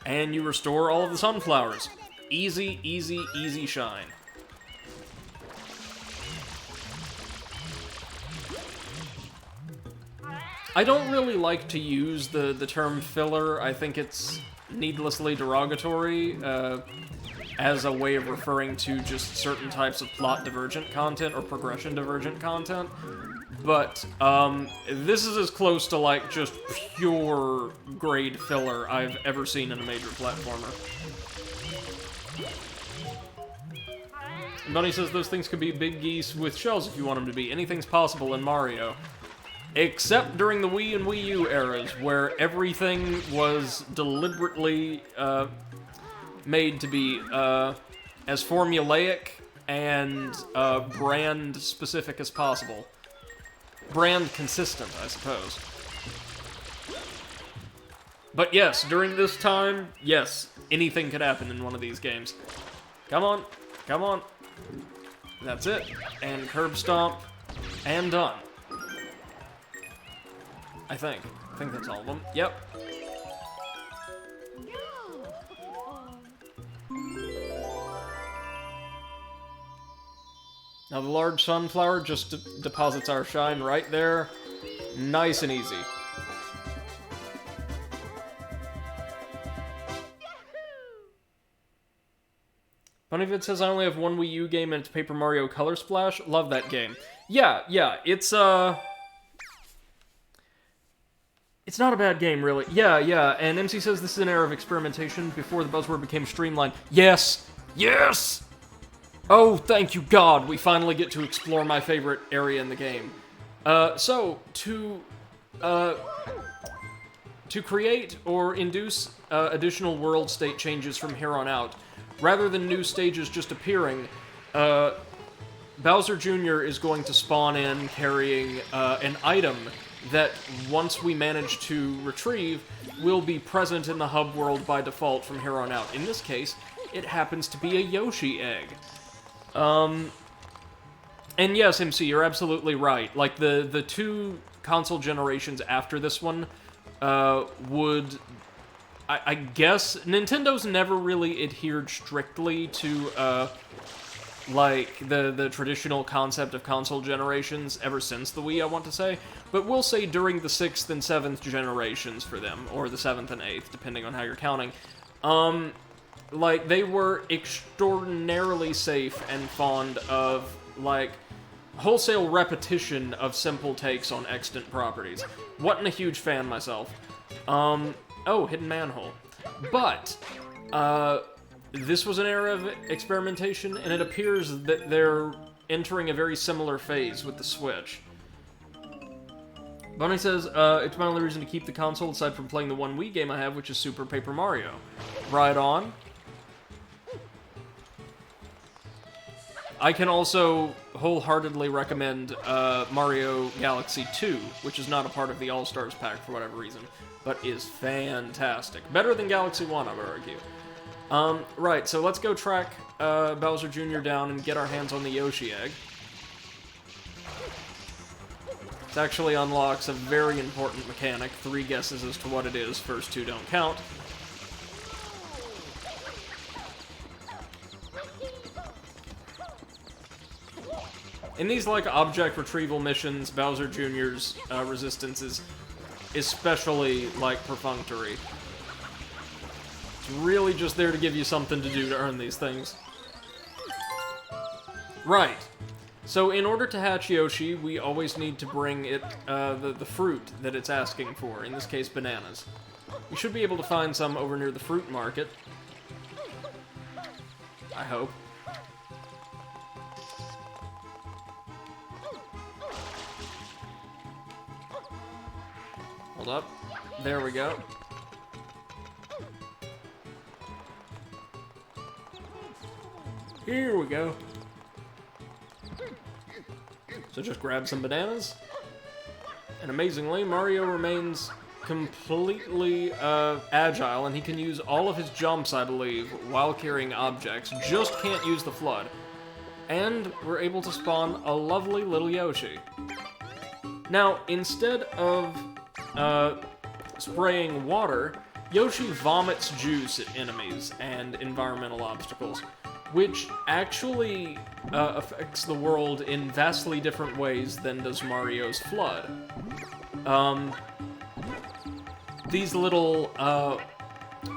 And you restore all of the sunflowers. Easy, easy, easy shine. I don't really like to use the term filler. I think it's needlessly derogatory as a way of referring to just certain types of plot divergent content or progression divergent content. But this is as close to, like, just pure grade filler I've ever seen in a major platformer. And Bunny says those things could be big geese with shells if you want them to be. Anything's possible in Mario. Except during the Wii and Wii U eras, where everything was deliberately made to be as formulaic and brand-specific as possible. Brand consistent, I suppose. But yes, during this time, yes, anything could happen in one of these games. Come on, come on. That's it. And curb stomp, and done. I think that's all of them. Yep. Now the large sunflower just deposits our shine right there. Nice and easy. Bunnyvid says I only have one Wii U game and it's Paper Mario Color Splash. Love that game. Yeah, it's not a bad game, really. Yeah, and MC says this is an era of experimentation before the buzzword became streamlined. Yes! Yes! Oh, thank you, God! We finally get to explore my favorite area in the game. So, to create or induce additional world state changes from here on out, rather than new stages just appearing, Bowser Jr. is going to spawn in carrying an item that, once we manage to retrieve, will be present in the hub world by default from here on out. In this case, it happens to be a Yoshi egg. And yes, MC, you're absolutely right. Like, the 2 console generations after this one would... I guess Nintendo's never really adhered strictly to like the traditional concept of console generations ever since the Wii, I want to say, but we'll say during the 6th and 7th generations for them, or the 7th and 8th, depending on how you're counting. Like, they were extraordinarily safe and fond of, like, wholesale repetition of simple takes on extant properties. Wasn't a huge fan myself. Oh, hidden manhole. But, this was an era of experimentation, and it appears that they're entering a very similar phase with the Switch. Bunny says, it's my only reason to keep the console aside from playing the one Wii game I have, which is Super Paper Mario. Right on. I can also wholeheartedly recommend Mario Galaxy 2, which is not a part of the All-Stars pack for whatever reason, but is fantastic. Better than Galaxy 1, I would argue. Right, so let's go track Bowser Jr. down and get our hands on the Yoshi egg. It actually unlocks a very important mechanic. 3 guesses as to what it is, first 2 don't count. In these, like, object retrieval missions, Bowser Jr.'s resistance is especially, like, perfunctory. It's really just there to give you something to do to earn these things. Right. So in order to hatch Yoshi, we always need to bring it the fruit that it's asking for, in this case, bananas. We should be able to find some over near the fruit market. I hope. Hold up. There we go. Here we go. So just grab some bananas. And amazingly, Mario remains completely agile, and he can use all of his jumps, I believe, while carrying objects. Just can't use the FLUDD. And we're able to spawn a lovely little Yoshi. Now, instead of spraying water, Yoshi vomits juice at enemies and environmental obstacles, which actually affects the world in vastly different ways than does Mario's FLUDD. These little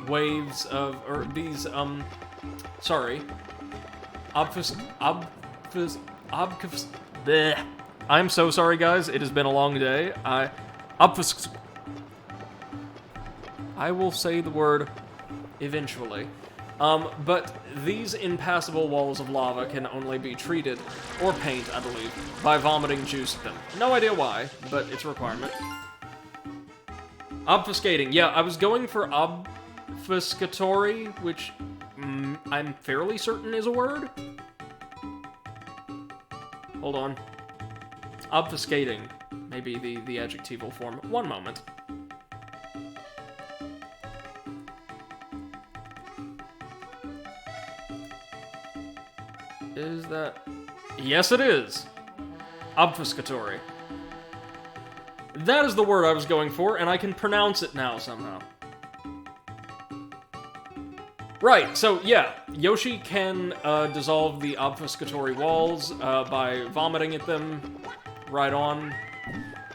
waves of, or these, sorry, bleh. I'm so sorry, guys. It has been a long day. I will say the word eventually. But these impassable walls of lava can only be treated, or paint, I believe, by vomiting juice at them. No idea why, but it's a requirement. Obfuscating. Yeah, I was going for obfuscatory, which I'm fairly certain is a word. Hold on. Obfuscating. Maybe the adjectival form. One moment. Is that... Yes, it is. Obfuscatory. That is the word I was going for, and I can pronounce it now somehow. Right, so yeah, Yoshi can dissolve the obfuscatory walls by vomiting at them, right on,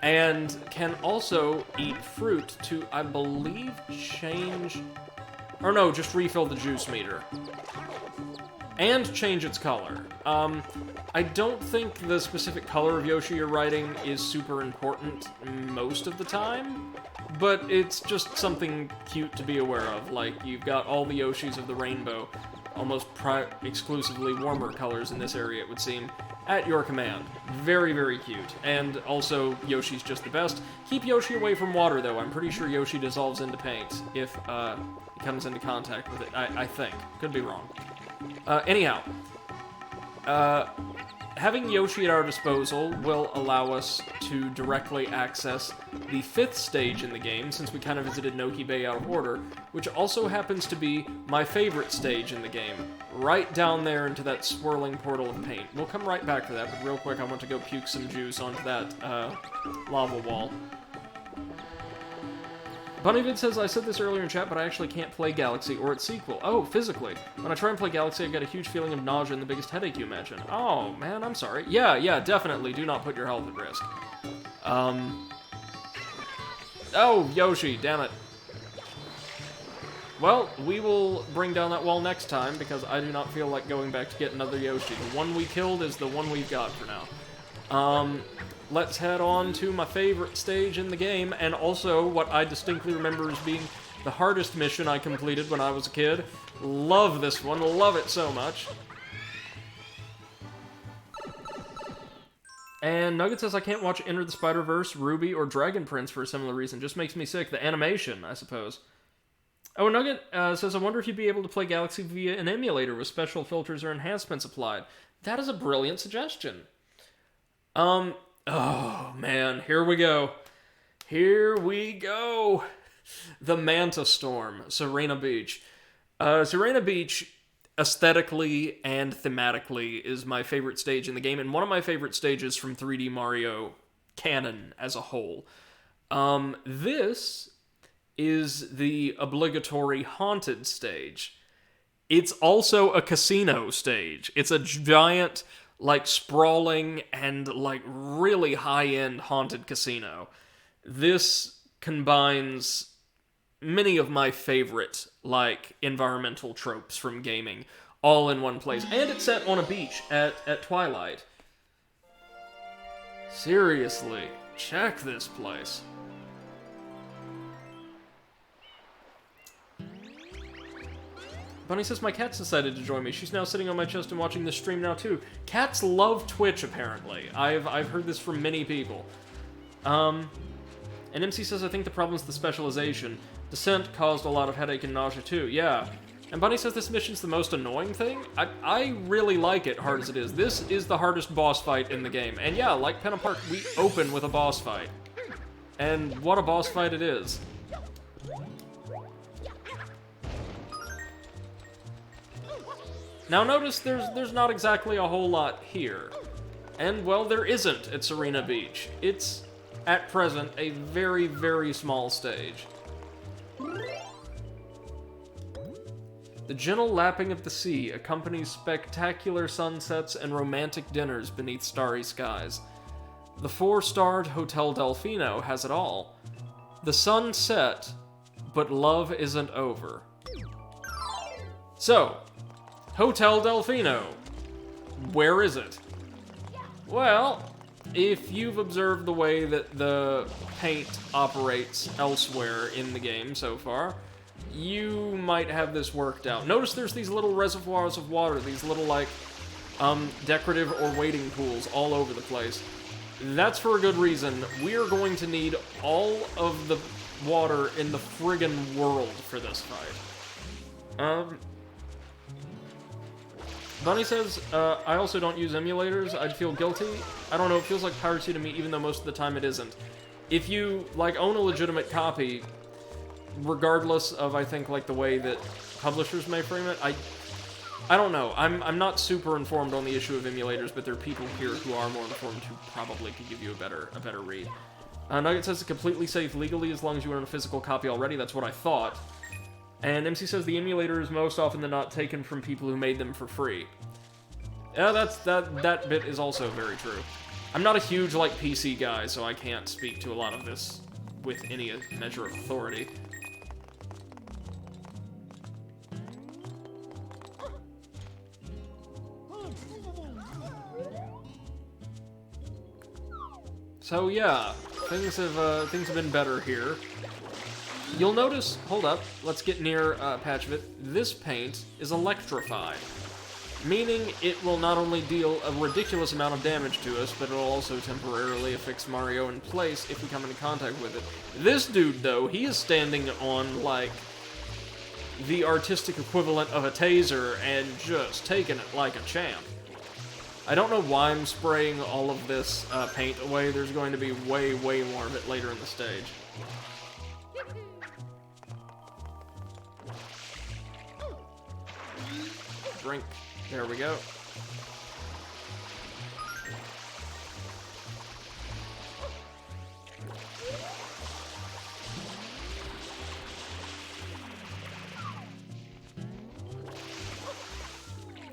and can also eat fruit to, I believe, change... Or no, just refill the juice meter. And change its color. I don't think the specific color of Yoshi you're riding is super important most of the time, but it's just something cute to be aware of. Like, you've got all the Yoshis of the rainbow, almost exclusively warmer colors in this area, it would seem, at your command. Very, very cute. And also, Yoshi's just the best. Keep Yoshi away from water, though. I'm pretty sure Yoshi dissolves into paint if he comes into contact with it. I think. Could be wrong. Anyhow, having Yoshi at our disposal will allow us to directly access the 5th stage in the game, since we kind of visited Noki Bay out of order, which also happens to be my favorite stage in the game, right down there into that swirling portal of paint. We'll come right back to that, but real quick I want to go puke some juice onto that lava wall. Bunnyvid says, I said this earlier in chat, but I actually can't play Galaxy or its sequel. Oh, physically. When I try and play Galaxy, I get a huge feeling of nausea and the biggest headache you imagine. Oh, man, I'm sorry. Yeah, definitely. Do not put your health at risk. Oh, Yoshi, damn it. Well, we will bring down that wall next time, because I do not feel like going back to get another Yoshi. The one we killed is the one we've got for now. Let's head on to my favorite stage in the game, and also what I distinctly remember as being the hardest mission I completed when I was a kid. Love this one, love it so much. And Nugget says, I can't watch Enter the Spider-Verse, Ruby, or Dragon Prince for a similar reason. Just makes me sick. The animation, I suppose. Oh, Nugget says, I wonder if you'd be able to play Galaxy via an emulator with special filters or enhancements applied. That is a brilliant suggestion. Oh, man, here we go. Here we go. The Manta Storm, Serena Beach. Serena Beach, aesthetically and thematically, is my favorite stage in the game, and one of my favorite stages from 3D Mario canon as a whole. This is the obligatory haunted stage. It's also a casino stage. It's a giant, like, sprawling and, like, really high-end haunted casino. This combines many of my favorite, like, environmental tropes from gaming all in one place. And it's set on a beach at twilight. Seriously, check this place. Bunny says, my cat's decided to join me. She's now sitting on my chest and watching this stream now, too. Cats love Twitch, apparently. I've heard this from many people. And MC says, I think the problem's the specialization. Descent caused a lot of headache and nausea, too. Yeah. And Bunny says this mission's the most annoying thing. I really like it, hard as it is. This is the hardest boss fight in the game. And yeah, like Penna Park, we open with a boss fight. And what a boss fight it is. Now notice there's not exactly a whole lot here. And, well, there isn't at Serena Beach. It's, at present, a very, very small stage. The gentle lapping of the sea accompanies spectacular sunsets and romantic dinners beneath starry skies. The 4-starred Hotel Delfino has it all. The sun set, but love isn't over. So, Hotel Delfino. Where is it? Well, if you've observed the way that the paint operates elsewhere in the game so far, you might have this worked out. Notice there's these little reservoirs of water, these little, like, decorative or wading pools all over the place. That's for a good reason. We are going to need all of the water in the friggin' world for this fight. Bunny says, I also don't use emulators. I'd feel guilty. I don't know, it feels like piracy to me, even though most of the time it isn't. If you, like, own a legitimate copy, regardless of, I think, like, the way that publishers may frame it, I don't know. I'm not super informed on the issue of emulators, but there are people here who are more informed who probably could give you a better read. Nugget says it's completely safe legally as long as you own a physical copy already. That's what I thought. And MC says the emulator is most often than not taken from people who made them for free. Yeah, that bit is also very true. I'm not a huge, like, PC guy, so I can't speak to a lot of this with any measure of authority. So yeah, things have been better here. You'll notice, hold up, let's get near a patch of it. This paint is electrified, meaning it will not only deal a ridiculous amount of damage to us, but it'll also temporarily affix Mario in place if we come into contact with it. This dude, though, he is standing on, like, the artistic equivalent of a taser and just taking it like a champ. I don't know why I'm spraying all of this paint away. There's going to be way, way more of it later in the stage. Drink. There we go.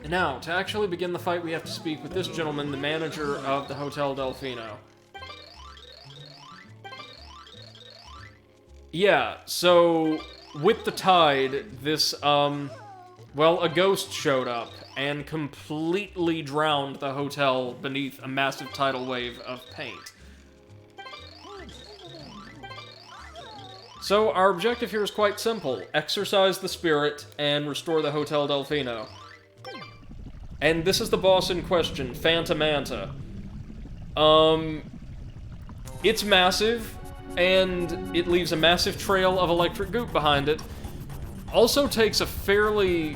Now, to actually begin the fight, we have to speak with this gentleman, the manager of the Hotel Delfino. Yeah, so with the tide, this, well, a ghost showed up and completely drowned the hotel beneath a massive tidal wave of paint. So our objective here is quite simple. Exorcise the spirit and restore the Hotel Delfino. And this is the boss in question, Phantomanta. It's massive, and it leaves a massive trail of electric goop behind it. Also takes a fairly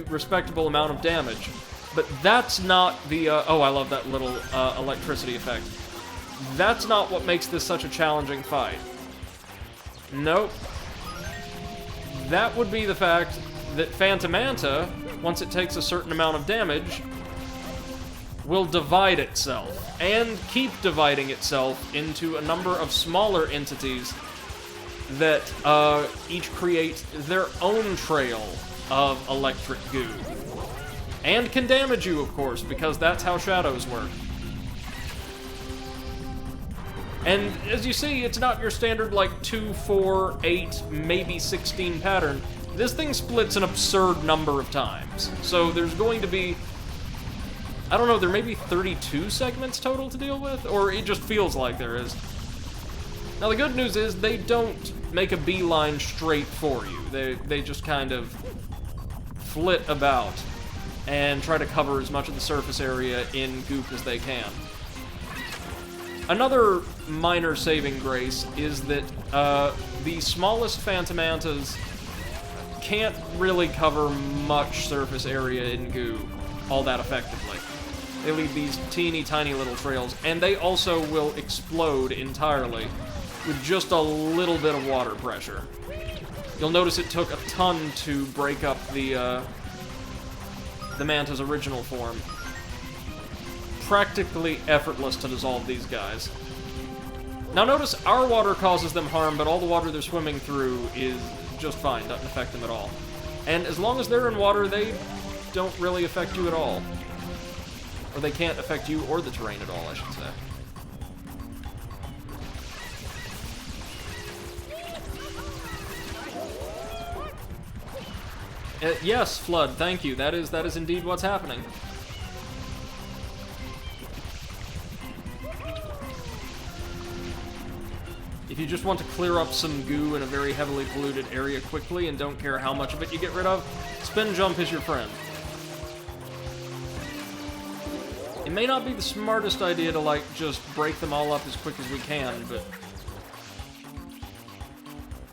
respectable amount of damage. But that's not the, oh, I love that little, electricity effect. That's not what makes this such a challenging fight. Nope. That would be the fact that Phantomanta, once it takes a certain amount of damage, will divide itself, and keep dividing itself into a number of smaller entities that each create their own trail of electric goo. And can damage you, of course, because that's how shadows work. And as you see, it's not your standard, like, 2, 4, 8, maybe 16 pattern. This thing splits an absurd number of times. So there's going to be, I don't know, there may be 32 segments total to deal with, or it just feels like there is. Now the good news is they don't make a beeline straight for you. They just kind of flit about and try to cover as much of the surface area in goop as they can. Another minor saving grace is that the smallest Phantomantas can't really cover much surface area in goo all that effectively. They leave these teeny tiny little trails, and they also will explode entirely with just a little bit of water pressure. You'll notice it took a ton to break up the Manta's original form. Practically effortless to dissolve these guys. Now notice our water causes them harm, but all the water they're swimming through is just fine, doesn't affect them at all. And as long as they're in water, they don't really affect you at all. Or they can't affect you or the terrain at all, I should say. Yes, Flood, thank you. That is indeed what's happening. If you just want to clear up some goo in a very heavily polluted area quickly and don't care how much of it you get rid of, Spin Jump is your friend. It may not be the smartest idea to, like, just break them all up as quick as we can, but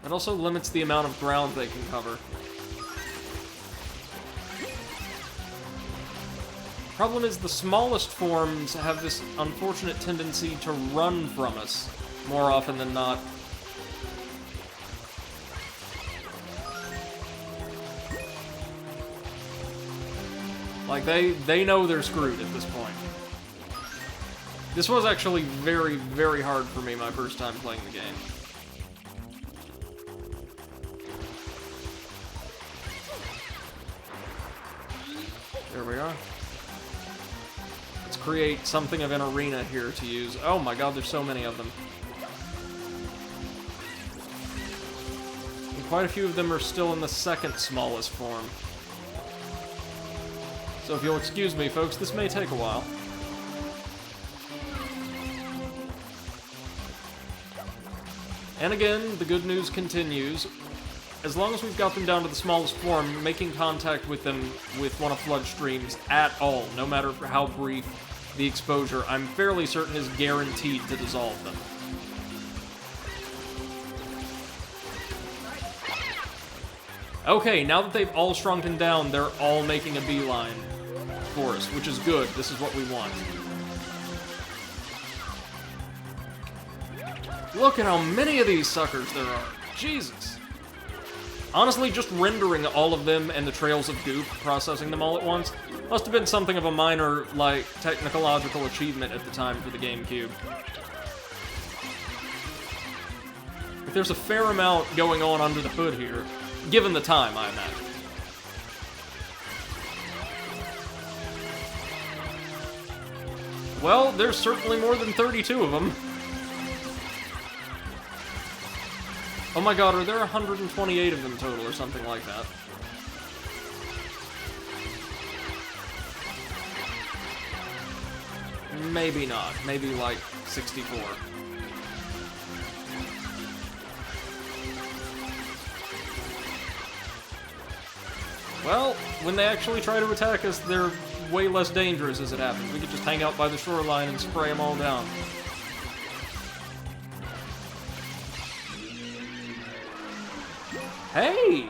it also limits the amount of ground they can cover. Problem is, the smallest forms have this unfortunate tendency to run from us more often than not. Like, they know they're screwed at this point. This was actually very, very hard for me my first time playing the game. There we are. Let's create something of an arena here to use. Oh my god, there's so many of them. And quite a few of them are still in the second smallest form. So if you'll excuse me, folks, this may take a while. And again, the good news continues. As long as we've got them down to the smallest form, making contact with them with one of Flood's streams at all, no matter how brief the exposure, I'm fairly certain is guaranteed to dissolve them. Okay, now that they've all shrunken down, they're all making a beeline for us, which is good. This is what we want. Look at how many of these suckers there are. Jesus. Honestly, just rendering all of them and the trails of goop, processing them all at once, must have been something of a minor, like, technological achievement at the time for the GameCube. But there's a fair amount going on under the hood here, given the time, I imagine. Well, there's certainly more than 32 of them. Oh my god, are there 128 of them total or something like that? Maybe not. Maybe like 64. Well, when they actually try to attack us, they're way less dangerous as it happens. We could just hang out by the shoreline and spray them all down. Hey!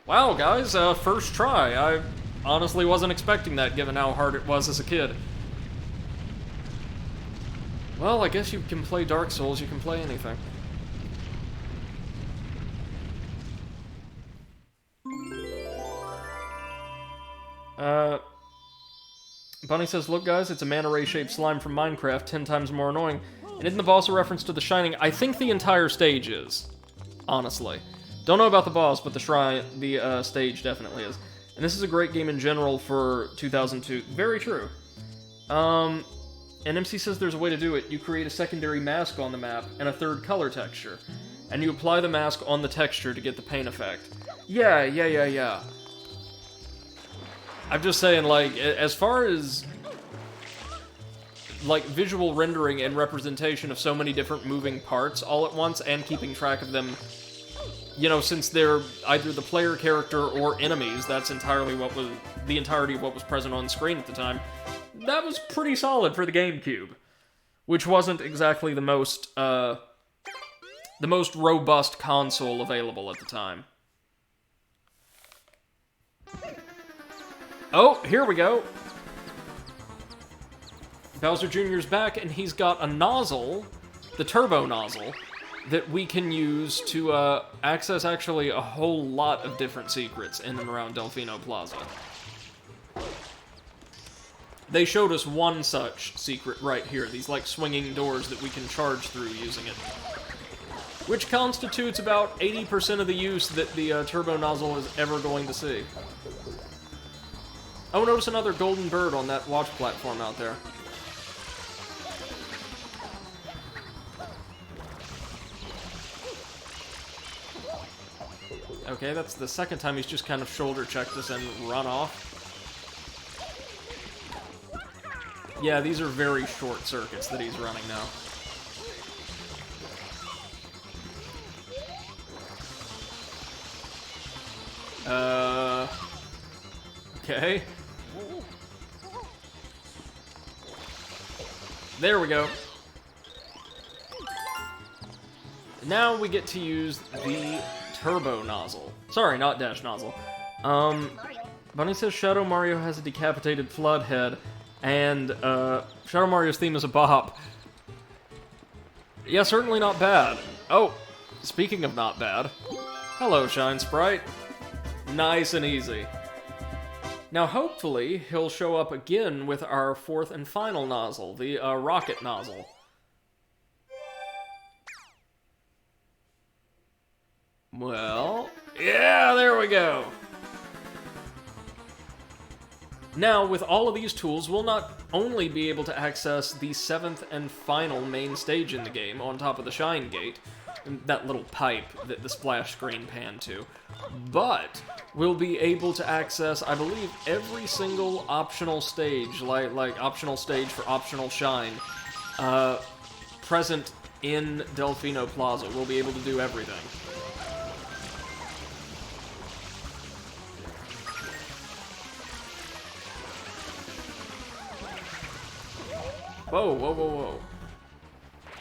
Wow, guys, first try. I honestly wasn't expecting that, given how hard it was as a kid. Well, I guess you can play Dark Souls, you can play anything. Bunny says, look guys, it's a manta ray-shaped slime from Minecraft, 10 times more annoying. And isn't the boss a reference to The Shining? I think the entire stage is, honestly. Don't know about the boss, but the stage definitely is. And this is a great game in general for 2002. Very true. And MC says there's a way to do it. You create a secondary mask on the map and a third color texture. And you apply the mask on the texture to get the paint effect. Yeah. I'm just saying, like, as far as, like, visual rendering and representation of so many different moving parts all at once and keeping track of them, you know, since they're either the player character or enemies, that's entirely what was, the entirety of what was present on screen at the time. That was pretty solid for the GameCube, which wasn't exactly the most robust console available at the time. Oh, here we go. Bowser Jr.'s back, and he's got a nozzle, the turbo nozzle, that we can use to access actually a whole lot of different secrets in and around Delfino Plaza. They showed us one such secret right here, these like swinging doors that we can charge through using it. Which constitutes about 80% of the use that the turbo nozzle is ever going to see. Oh, notice another golden bird on that watch platform out there. Okay, that's the second time he's just kind of shoulder-checked us and run off. Yeah, these are very short circuits that he's running now. Okay. There we go. Now we get to use the turbo nozzle. Sorry, not dash nozzle. Bunny says Shadow Mario has a decapitated flood head, and Shadow Mario's theme is a bop. Yeah, certainly not bad. Oh, speaking of not bad. Hello, Shine Sprite. Nice and easy. Now, hopefully, he'll show up again with our fourth and final nozzle, the rocket nozzle. Well, yeah, there we go. Now, with all of these tools, we'll not only be able to access the seventh and final main stage in the game on top of the Shine Gate, that little pipe that the splash screen panned to, but we'll be able to access, I believe, every single optional stage, like optional stage for optional Shine, present in Delfino Plaza. We'll be able to do everything. Whoa, whoa, whoa, whoa.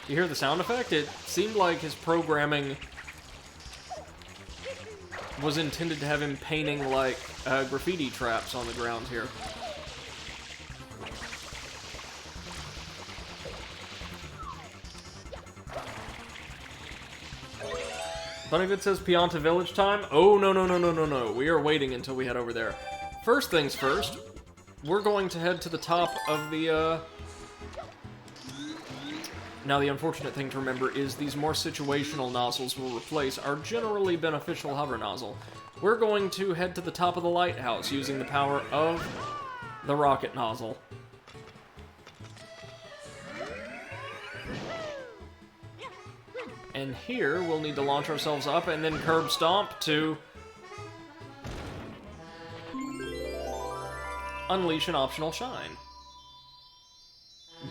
You hear the sound effect? It seemed like his programming was intended to have him painting, like, graffiti traps on the ground here. Bunnyvid says Pianta Village time. Oh, no. We are waiting until we head over there. First things first, we're going to head to the top of the, Now, the unfortunate thing to remember is these more situational nozzles will replace our generally beneficial hover nozzle. We're going to head to the top of the lighthouse using the power of the rocket nozzle. And here, we'll need to launch ourselves up and then curb stomp to unleash an optional shine.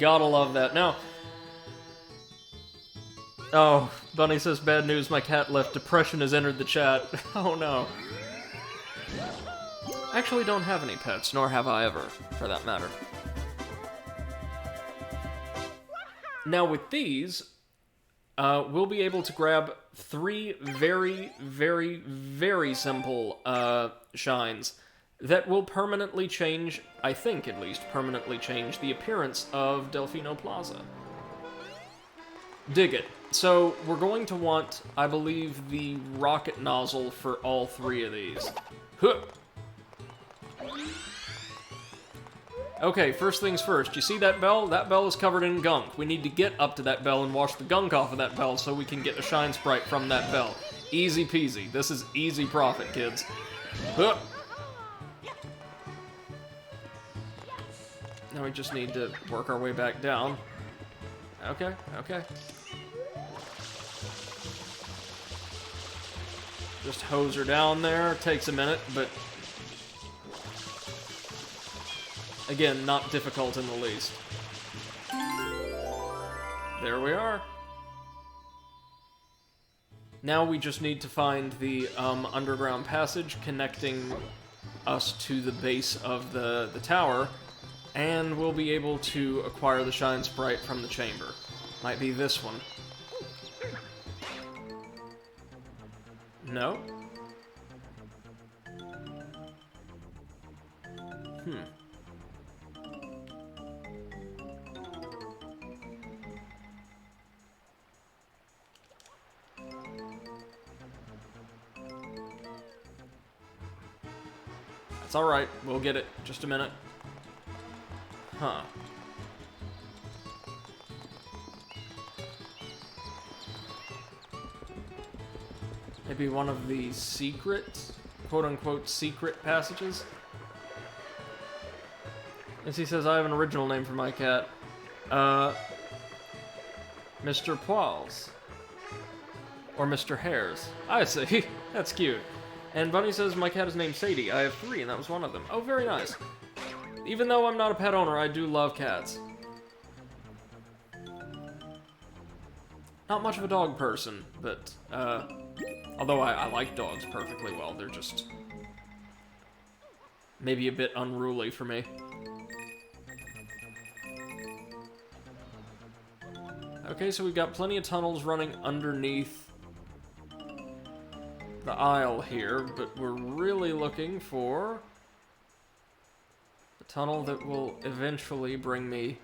Gotta love that. Now, oh, Bunny says, bad news, my cat left. Depression has entered the chat. Oh no. I actually don't have any pets, nor have I ever, for that matter. Now with these, we'll be able to grab 3 very, very, very simple shines that will permanently change, I think at least, permanently change the appearance of Delfino Plaza. Dig it. So, we're going to want, I believe, the rocket nozzle for all 3 of these. Huh. Okay, first things first. You see that bell? That bell is covered in gunk. We need to get up to that bell and wash the gunk off of that bell so we can get a shine sprite from that bell. Easy peasy. This is easy profit, kids. Huh. Now we just need to work our way back down. Okay, okay. Just hose her down there. Takes a minute, but again, not difficult in the least. There we are. Now we just need to find the underground passage connecting us to the base of the tower, and we'll be able to acquire the shine sprite from the chamber. Might be this one. No? That's alright, we'll get it. Just a minute. Huh. Maybe one of the secret, quote-unquote, secret passages? As he says, I have an original name for my cat. Mr. Poils. Or Mr. Hares. I see. That's cute. And Bunny says, my cat is named Sadie. I have 3, and that was one of them. Oh, very nice. Even though I'm not a pet owner, I do love cats. Not much of a dog person, but, although I like dogs perfectly well, they're just maybe a bit unruly for me. Okay, so we've got plenty of tunnels running underneath the aisle here, but we're really looking for a tunnel that will eventually bring me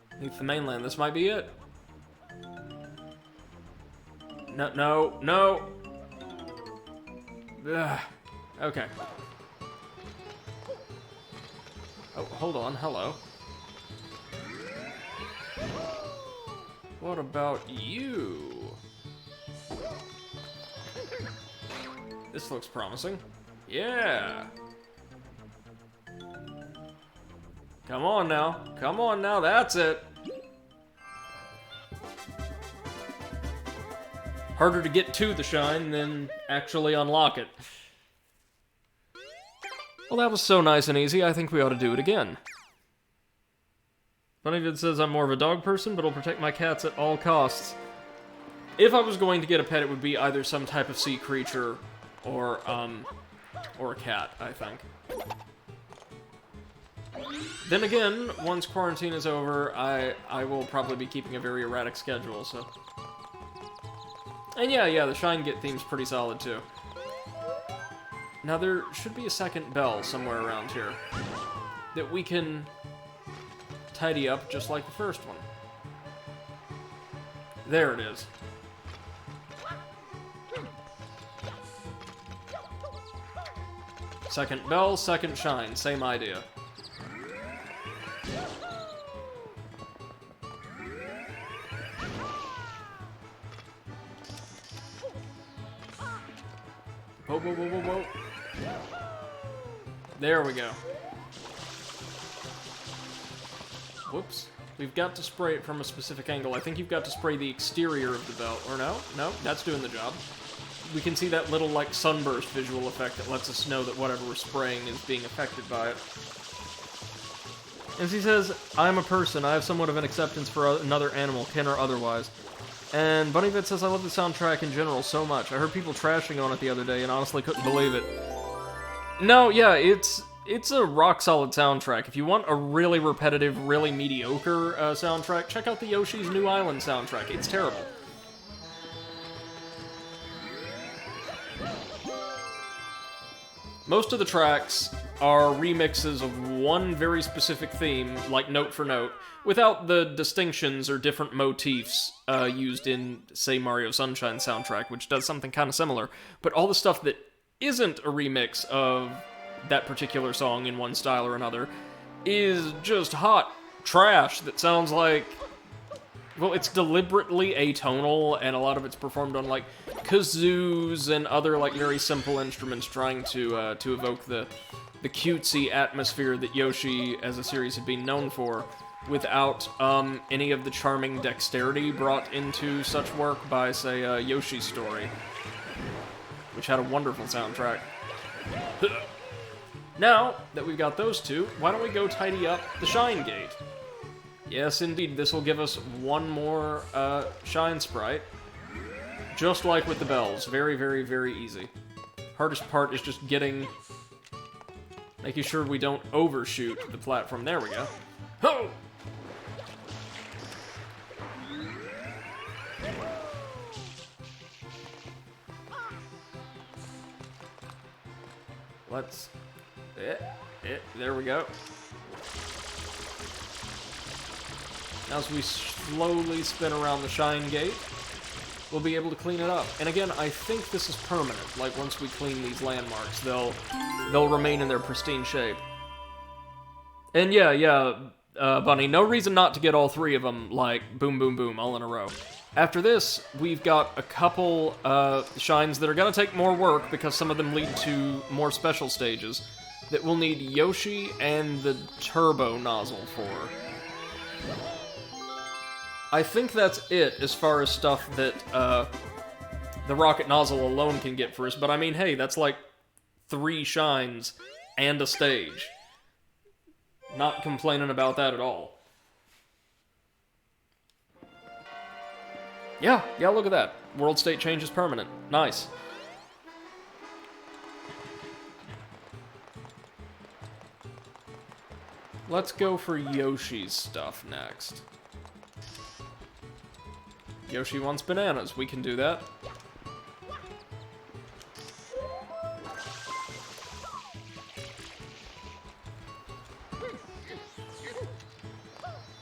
beneath the mainland. This might be it. No, no, no! Ugh. Okay. Oh, hold on, hello. What about you? This looks promising. Yeah! Come on now. Come on now, that's it! Harder to get to the shine than actually unlock it. Well, that was so nice and easy, I think we ought to do it again. Bunnyvid says I'm more of a dog person, but I'll protect my cats at all costs. If I was going to get a pet, it would be either some type of sea creature or a cat, I think. Then again, once quarantine is over, I will probably be keeping a very erratic schedule, so... And yeah, the Shine Get theme's pretty solid, too. Now, there should be a second bell somewhere around here that we can tidy up just like the first one. There it is. Second bell, second shine, same idea. Whoa, whoa, whoa, whoa, whoa. There we go. Whoops. We've got to spray it from a specific angle. I think you've got to spray the exterior of the belt. Or no? No, that's doing the job. We can see that little, like, sunburst visual effect that lets us know that whatever we're spraying is being affected by it. As he says, I'm a person. I have somewhat of an acceptance for another animal, kin or otherwise. And BunnyVit says, I love the soundtrack in general so much. I heard people trashing on it the other day and honestly couldn't believe it. No, yeah, it's a rock-solid soundtrack. If you want a really repetitive, really mediocre soundtrack, check out the Yoshi's New Island soundtrack. It's terrible. Most of the tracks are remixes of one very specific theme, like note for note, without the distinctions or different motifs used in, say, Mario Sunshine's soundtrack, which does something kind of similar. But all the stuff that isn't a remix of that particular song in one style or another is just hot trash that sounds like... Well, it's deliberately atonal, and a lot of it's performed on, like, kazoos and other, like, very simple instruments trying to evoke the cutesy atmosphere that Yoshi, as a series, had been known for, without any of the charming dexterity brought into such work by, say, Yoshi's Story, which had a wonderful soundtrack. Now that we've got those two, why don't we go tidy up the Shine Gate? Yes, indeed, this will give us one more Shine Sprite. Just like with the bells. Very, very, very easy. Hardest part is just making sure we don't overshoot the platform. There we go. Ho! Let's... there we go. As we slowly spin around the Shine Gate, we'll be able to clean it up. And again, I think this is permanent. Like, once we clean these landmarks, they'll remain in their pristine shape. And yeah, Bunny, no reason not to get all three of them, like, boom, boom, boom, all in a row. After this, we've got a couple shines that are going to take more work, because some of them lead to more special stages, that we'll need Yoshi and the turbo nozzle for. I think that's it as far as stuff that the rocket nozzle alone can get for us, but I mean, hey, that's like 3 shines and a stage. Not complaining about that at all. Yeah, look at that. World state change is permanent. Nice. Let's go for Yoshi's stuff next. Yoshi wants bananas. We can do that.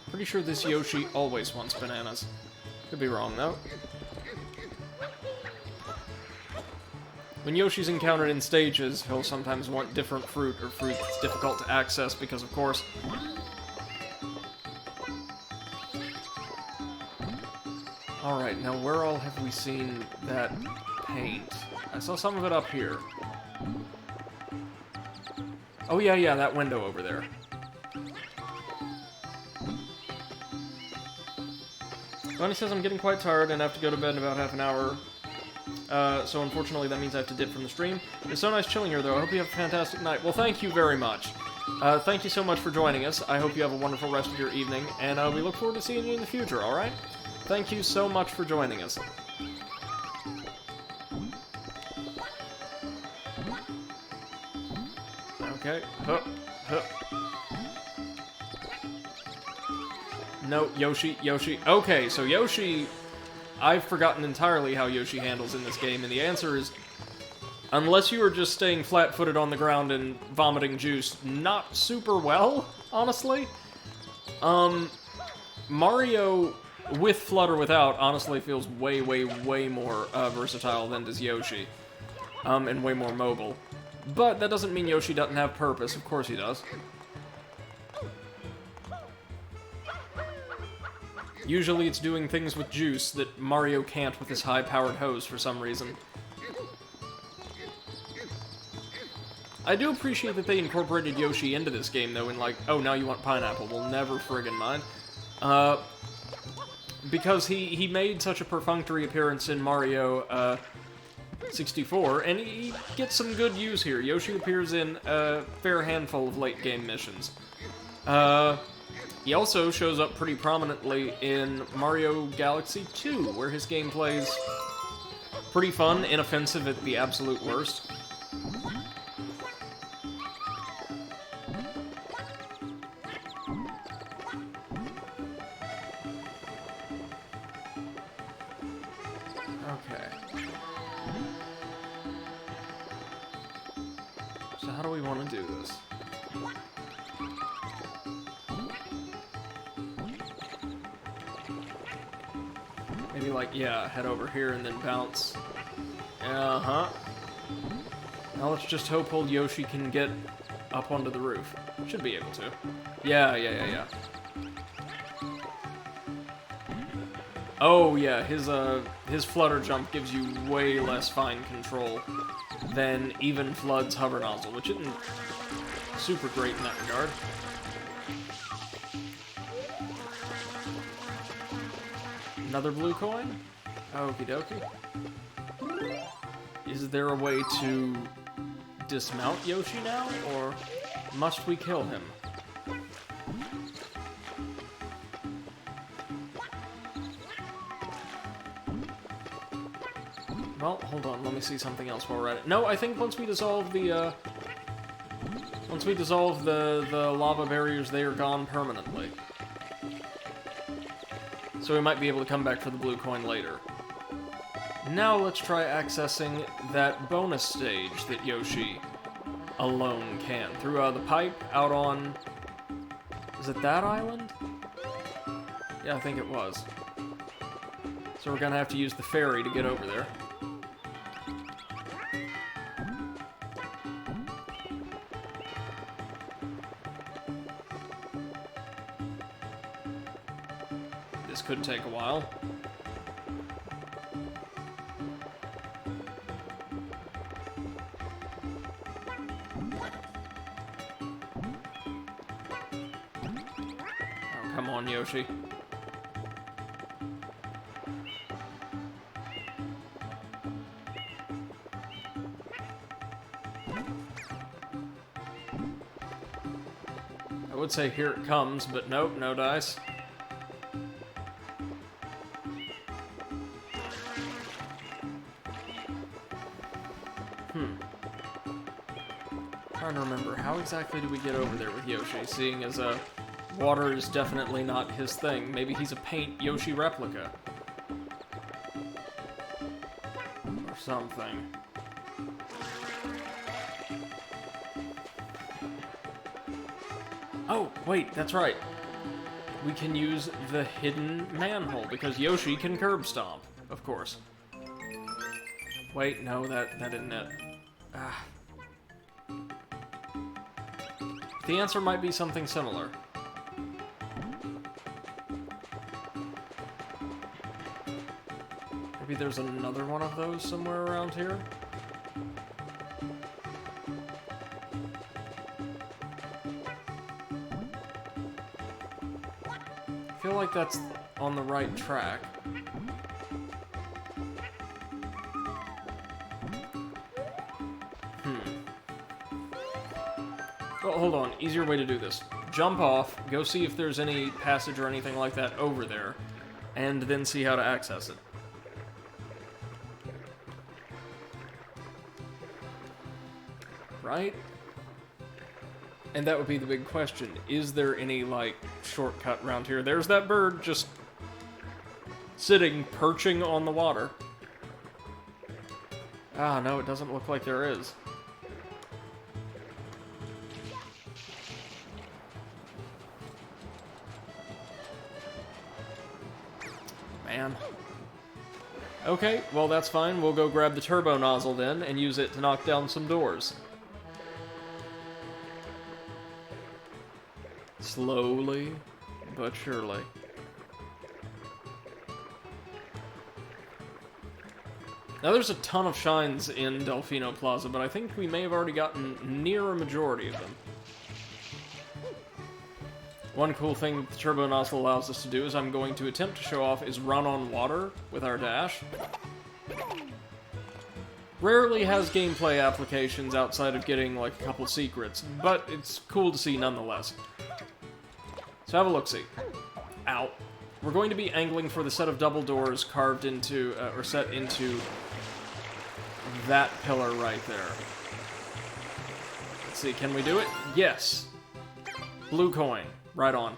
Pretty sure this Yoshi always wants bananas. Could be wrong, though. When Yoshi's encountered in stages, he'll sometimes want different fruit, or fruit that's difficult to access because, of course... Alright, now where all have we seen that paint? I saw some of it up here. Oh yeah, that window over there. Bunny says I'm getting quite tired and have to go to bed in about half an hour. So unfortunately that means I have to dip from the stream. It's so nice chilling here though. I hope you have a fantastic night. Well, thank you very much. Thank you so much for joining us. I hope you have a wonderful rest of your evening, and we look forward to seeing you in the future, alright? Thank you so much for joining us. Okay. Hup. No, Yoshi. Okay, so Yoshi... I've forgotten entirely how Yoshi handles in this game, and the answer is... Unless you are just staying flat-footed on the ground and vomiting juice, not super well, honestly. Mario... with Flood or without, honestly feels way more versatile than does Yoshi. And way more mobile. But that doesn't mean Yoshi doesn't have purpose. Of course he does. Usually it's doing things with juice that Mario can't with his high-powered hose for some reason. I do appreciate that they incorporated Yoshi into this game, though, in like, oh, now you want pineapple. We'll never friggin' mind. Because he made such a perfunctory appearance in Mario 64, and he gets some good use here. Yoshi appears in a fair handful of late-game missions. He also shows up pretty prominently in Mario Galaxy 2, where his gameplay is pretty fun, inoffensive at the absolute worst. Okay. So how do we want to do this? Maybe like, yeah, head over here and then bounce. Uh-huh. Now let's just hope old Yoshi can get up onto the roof. Should be able to. Yeah. Oh, yeah, his flutter jump gives you way less fine control than even Flood's hover nozzle, which isn't super great in that regard. Another blue coin? Okie dokie. Is there a way to dismount Yoshi now, or must we kill him? Well, hold on, let me see something else while we're at it. No, I think once we dissolve the, the lava barriers, they are gone permanently. So we might be able to come back for the blue coin later. Now let's try accessing that bonus stage that Yoshi alone can. Through the pipe out on... Is it that island? Yeah, I think it was. So we're gonna have to use the ferry to get over there. This could take a while. Oh, come on, Yoshi. I would say here it comes, but nope, no dice. Trying to remember, how exactly do we get over there with Yoshi, seeing as water is definitely not his thing. Maybe he's a paint Yoshi replica. Or something. Oh, wait, that's right. We can use the hidden manhole, because Yoshi can curb stomp, of course. Wait, no, that didn't it. Ah. The answer might be something similar. Maybe there's another one of those somewhere around here? I feel like that's on the right track. Well, hold on. Easier way to do this. Jump off, go see if there's any passage or anything like that over there, and then see how to access it. Right? And that would be the big question. Is there any, like, shortcut around here? There's that bird just sitting, perching on the water. Ah, no, it doesn't look like there is. Man. Okay, well that's fine. We'll go grab the turbo nozzle then and use it to knock down some doors. Slowly, but surely. Now there's a ton of shines in Delfino Plaza, but I think we may have already gotten near a majority of them. One cool thing the turbo nozzle allows us to do, is I'm going to attempt to show off, is run on water with our dash. Rarely has gameplay applications outside of getting like a couple secrets, but it's cool to see nonetheless. So have a look-see. Ow. We're going to be angling for the set of double doors carved into, or set into that pillar right there. Let's see, can we do it? Yes. Blue coin. Right on.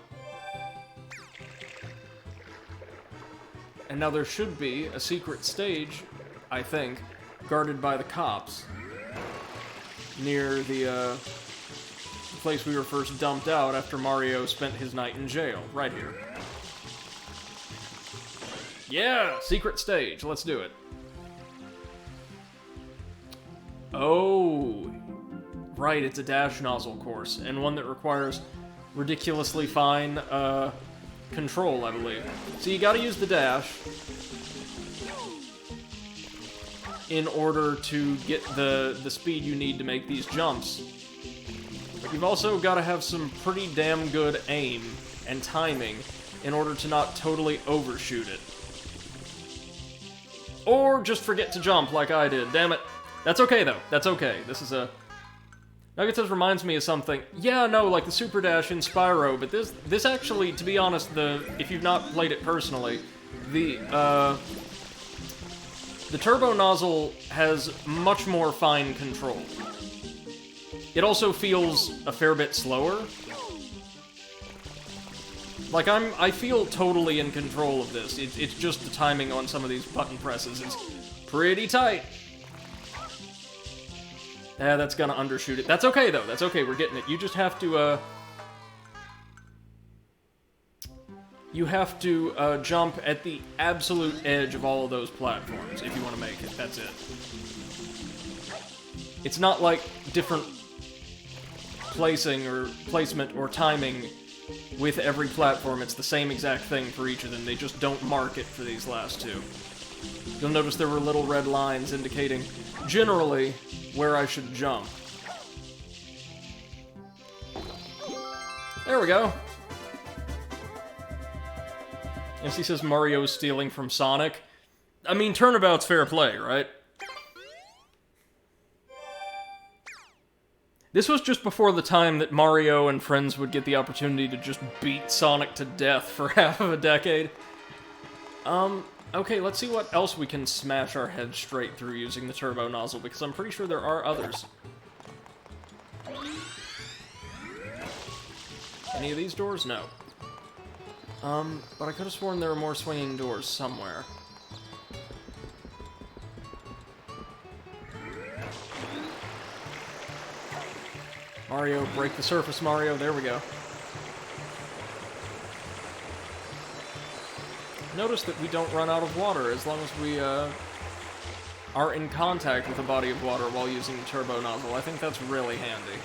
And now there should be a secret stage, I think, guarded by the cops near the place we were first dumped out after Mario spent his night in jail. Right here. Yeah! Secret stage. Let's do it. Oh! Right, it's a dash nozzle course, and one that requires ridiculously fine control, I believe. So you gotta use the dash in order to get the speed you need to make these jumps. But you've also gotta have some pretty damn good aim and timing in order to not totally overshoot it. Or just forget to jump like I did, damn it. That's okay though, that's okay. This is a... Nuggets reminds me of something. Yeah, no, like the Super Dash in Spyro, but this actually, to be honest, if you've not played it personally, the turbo nozzle has much more fine control. It also feels a fair bit slower. Like, I feel totally in control of this. It's just the timing on some of these button presses is pretty tight. Yeah, that's gonna undershoot it. That's okay, though. That's okay, we're getting it. You just have to, jump at the absolute edge of all of those platforms if you want to make it. That's it. It's not like different placement or timing with every platform. It's the same exact thing for each of them. They just don't mark it for these last two. You'll notice there were little red lines indicating, generally, where I should jump. There we go. MC says Mario is stealing from Sonic. I mean, turnabout's fair play, right? This was just before the time that Mario and friends would get the opportunity to just beat Sonic to death for half of a decade. Okay, let's see what else we can smash our head straight through using the turbo nozzle, because I'm pretty sure there are others. Any of these doors? No. But I could have sworn there were more swinging doors somewhere. Mario, break the surface, Mario. There we go. Notice that we don't run out of water as long as we are in contact with a body of water while using the turbo nozzle. I think that's really handy.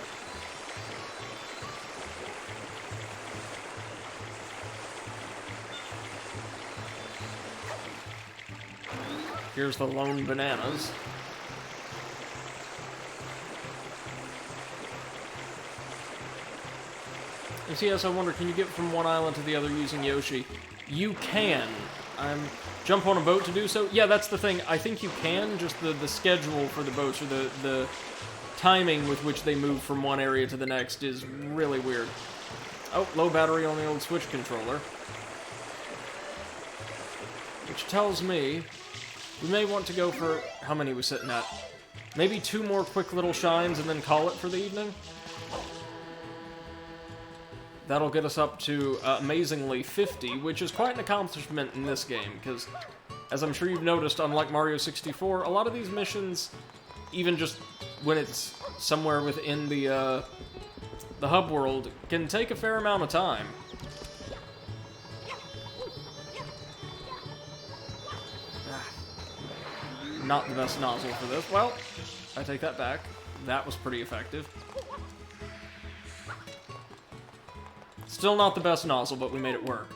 Here's the lone bananas. Yes, I wonder, can you get from one island to the other using Yoshi? You can. Jump on a boat to do so? Yeah, that's the thing. I think you can, just the schedule for the boats, or the timing with which they move from one area to the next is really weird. Oh, low battery on the old Switch controller. Which tells me we may want to go for... How many are we sitting at? Maybe 2 more quick little shines and then call it for the evening? That'll get us up to, amazingly, 50, which is quite an accomplishment in this game, because, as I'm sure you've noticed, unlike Mario 64, a lot of these missions, even just when it's somewhere within the hub world, can take a fair amount of time. Not the best nozzle for this. Well, I take that back. That was pretty effective. Still not the best nozzle, but we made it work.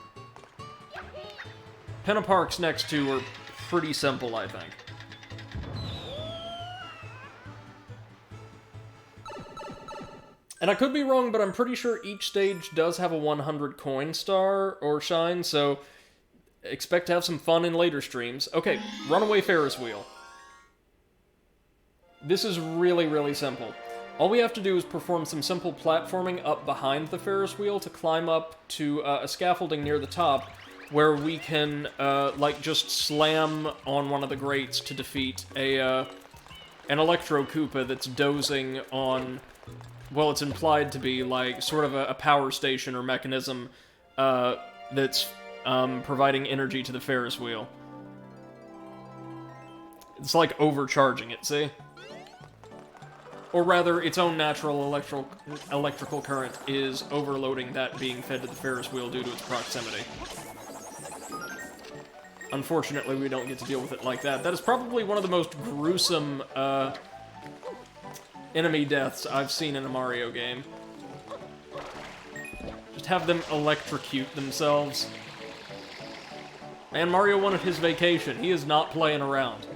Penna Park's next 2 are pretty simple, I think. And I could be wrong, but I'm pretty sure each stage does have a 100 coin star or shine, so expect to have some fun in later streams. Okay, runaway Ferris wheel. This is really, really simple. All we have to do is perform some simple platforming up behind the Ferris wheel to climb up to a scaffolding near the top, where we can, like, just slam on one of the grates to defeat an Electro Koopa that's dozing on, well, it's implied to be, like, sort of a power station or mechanism that's providing energy to the Ferris wheel. It's like overcharging it, see? Or rather, its own natural electrical current is overloading that being fed to the Ferris wheel due to its proximity. Unfortunately, we don't get to deal with it like that. That is probably one of the most gruesome enemy deaths I've seen in a Mario game. Just have them electrocute themselves. Man, Mario wanted his vacation. He is not playing around.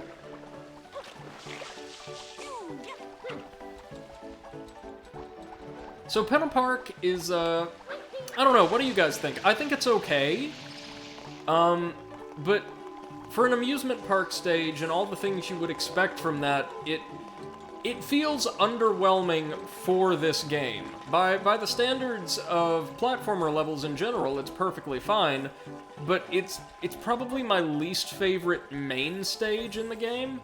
So Penna Park is, I don't know, what do you guys think? I think it's okay. But for an amusement park stage and all the things you would expect from that, it feels underwhelming for this game. By the standards of platformer levels in general, it's perfectly fine, but it's probably my least favorite main stage in the game.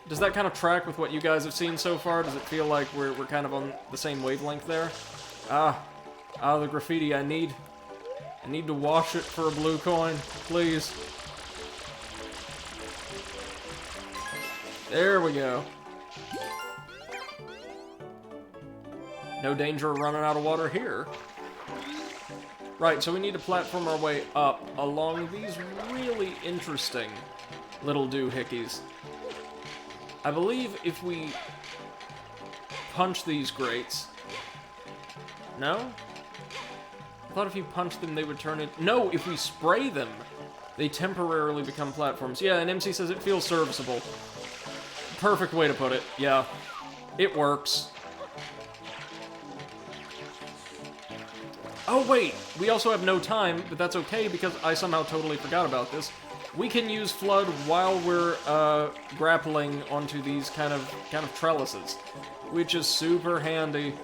Does that kind of track with what you guys have seen so far? Does it feel like we're kind of on the same wavelength there? The graffiti I need to wash it for a blue coin, please. There we go. No danger of running out of water here. Right, so we need to platform our way up along these really interesting little doohickeys. I believe if we punch these grates... No? I thought if you punch them, they would turn it... No, if we spray them, they temporarily become platforms. Yeah, and MC says it feels serviceable. Perfect way to put it. Yeah, it works. Oh, wait, we also have no time, but that's okay because I somehow totally forgot about this. We can use Flood while we're grappling onto these kind of trellises, which is super handy.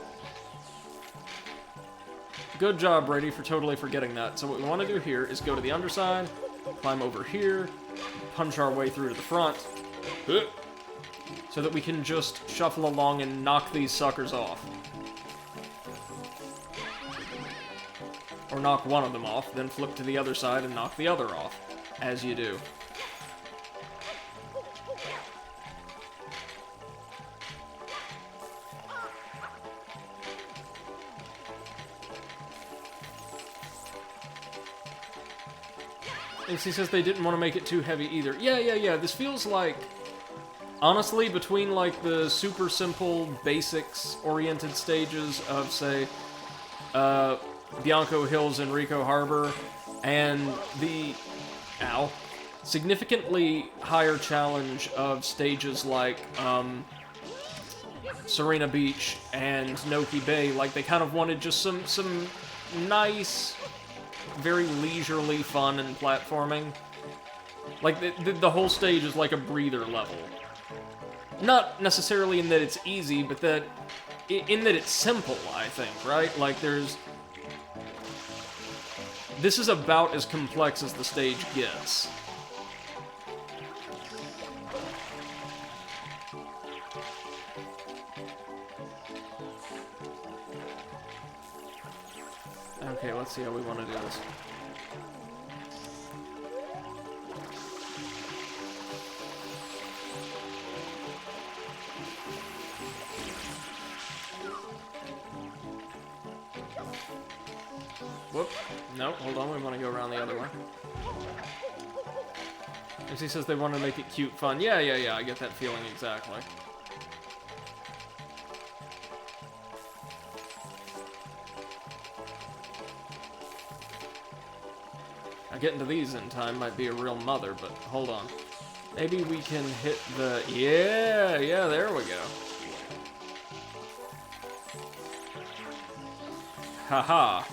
Good job, Brady, for totally forgetting that. So what we want to do here is go to the underside, climb over here, punch our way through to the front, so that we can just shuffle along and knock these suckers off. Or knock one of them off, then flip to the other side and knock the other off. As you do. AC says they didn't want to make it too heavy either. Yeah. This feels like, honestly, between like the super simple basics-oriented stages of, say, Bianco Hills and Rico Harbor, and the significantly higher challenge of stages like Serena Beach and Noki Bay. Like, they kind of wanted just some nice, very leisurely fun and platforming. Like, the whole stage is like a breather level. Not necessarily in that it's easy, but that in that it's simple, I think, right? Like, this is about as complex as the stage gets. Okay, let's see how we want to do this. Whoop. No, hold on, we want to go around the other way. As he says they want to make it cute, fun. Yeah, I get that feeling exactly. Now, getting to these in time might be a real mother, but hold on. Maybe we can hit the... Yeah, there we go. Haha.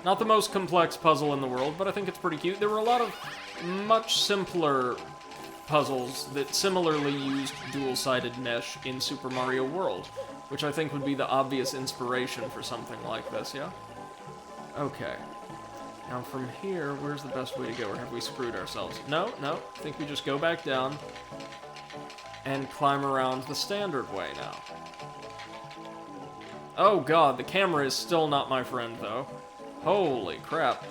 Not the most complex puzzle in the world, but I think it's pretty cute. There were a lot of much simpler puzzles that similarly used dual-sided mesh in Super Mario World, which I think would be the obvious inspiration for something like this, yeah? Okay. Now from here, where's the best way to go, or have we screwed ourselves? No, no, I think we just go back down and climb around the standard way now. Oh god, the camera is still not my friend, though. Holy crap.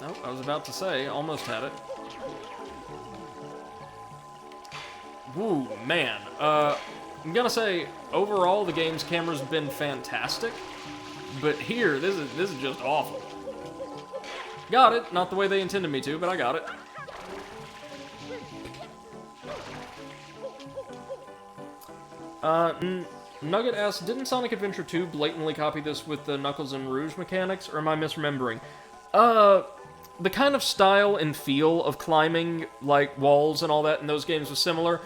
Nope, I was about to say, almost had it. Woo, man. I'm gonna say, overall, the game's camera's been fantastic, but here, this is just awful. Got it. Not the way they intended me to, but I got it. Nugget asks, didn't Sonic Adventure 2 blatantly copy this with the Knuckles and Rouge mechanics, or am I misremembering? The kind of style and feel of climbing, like, walls and all that in those games was similar.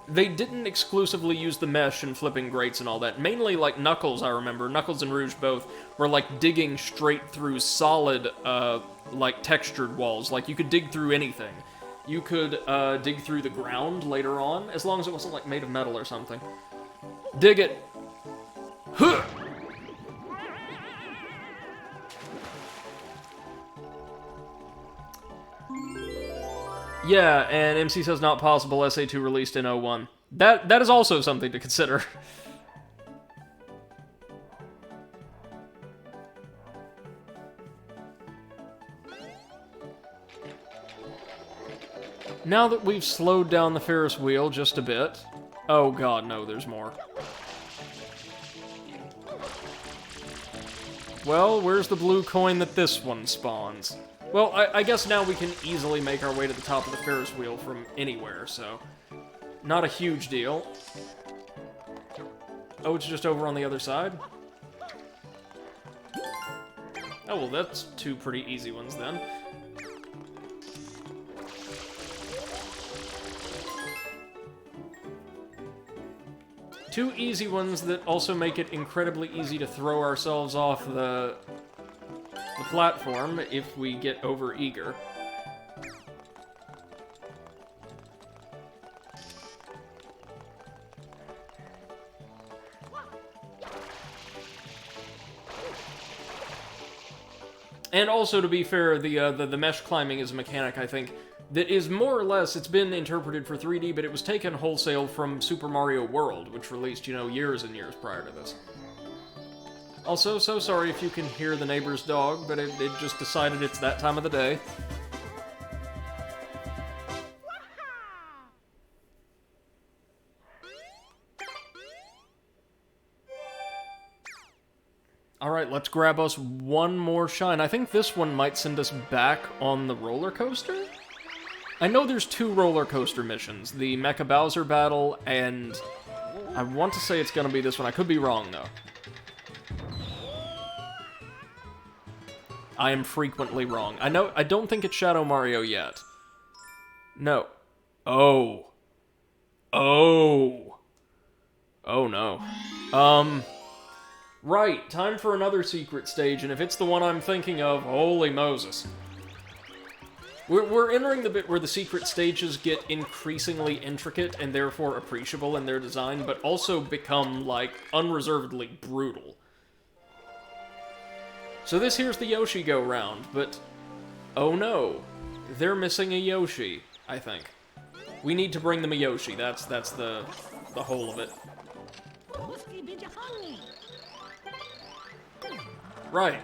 They didn't exclusively use the mesh and flipping grates and all that. Mainly, like, Knuckles, I remember, Knuckles and Rouge both, were, like, digging straight through solid, like, textured walls. Like, you could dig through anything. You could, dig through the ground later on, as long as it wasn't, like, made of metal or something. Dig it! Huh! Yeah, and MC says not possible, SA2 released in 01. That is also something to consider. Now that we've slowed down the Ferris wheel just a bit... Oh god, no, there's more. Well, where's the blue coin that this one spawns? Well, I guess now we can easily make our way to the top of the Ferris wheel from anywhere, so... Not a huge deal. Oh, it's just over on the other side? Oh, well, that's two pretty easy ones, then. Two easy ones that also make it incredibly easy to throw ourselves off the platform if we get over-eager. And also, to be fair, the mesh climbing is a mechanic, I think, that is more or less, it's been interpreted for 3D, but it was taken wholesale from Super Mario World, which released, you know, years and years prior to this. Also, so sorry if you can hear the neighbor's dog, but it just decided it's that time of the day. Alright, let's grab us one more shine. I think this one might send us back on the roller coaster? I know there's two roller coaster missions, the Mecha Bowser battle, and I want to say it's gonna be this one. I could be wrong, though. I am frequently wrong. I don't think it's Shadow Mario yet. No. Oh. Oh. Oh, no. Right, time for another secret stage, and if it's the one I'm thinking of, holy Moses. We're entering the bit where the secret stages get increasingly intricate and therefore appreciable in their design, but also become, like, unreservedly brutal. So this here's the Yoshi go-round, but... oh no. They're missing a Yoshi, I think. We need to bring them a Yoshi, that's the whole of it. Right.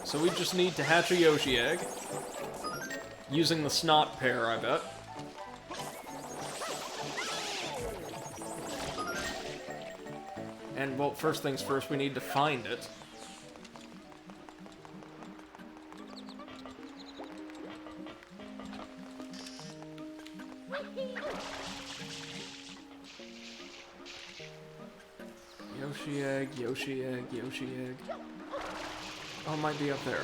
So we just need to hatch a Yoshi egg. Using the snot pair, I bet. And, well, first things first, we need to find it. Yoshi egg, Yoshi egg, Yoshi egg. Oh, it might be up there.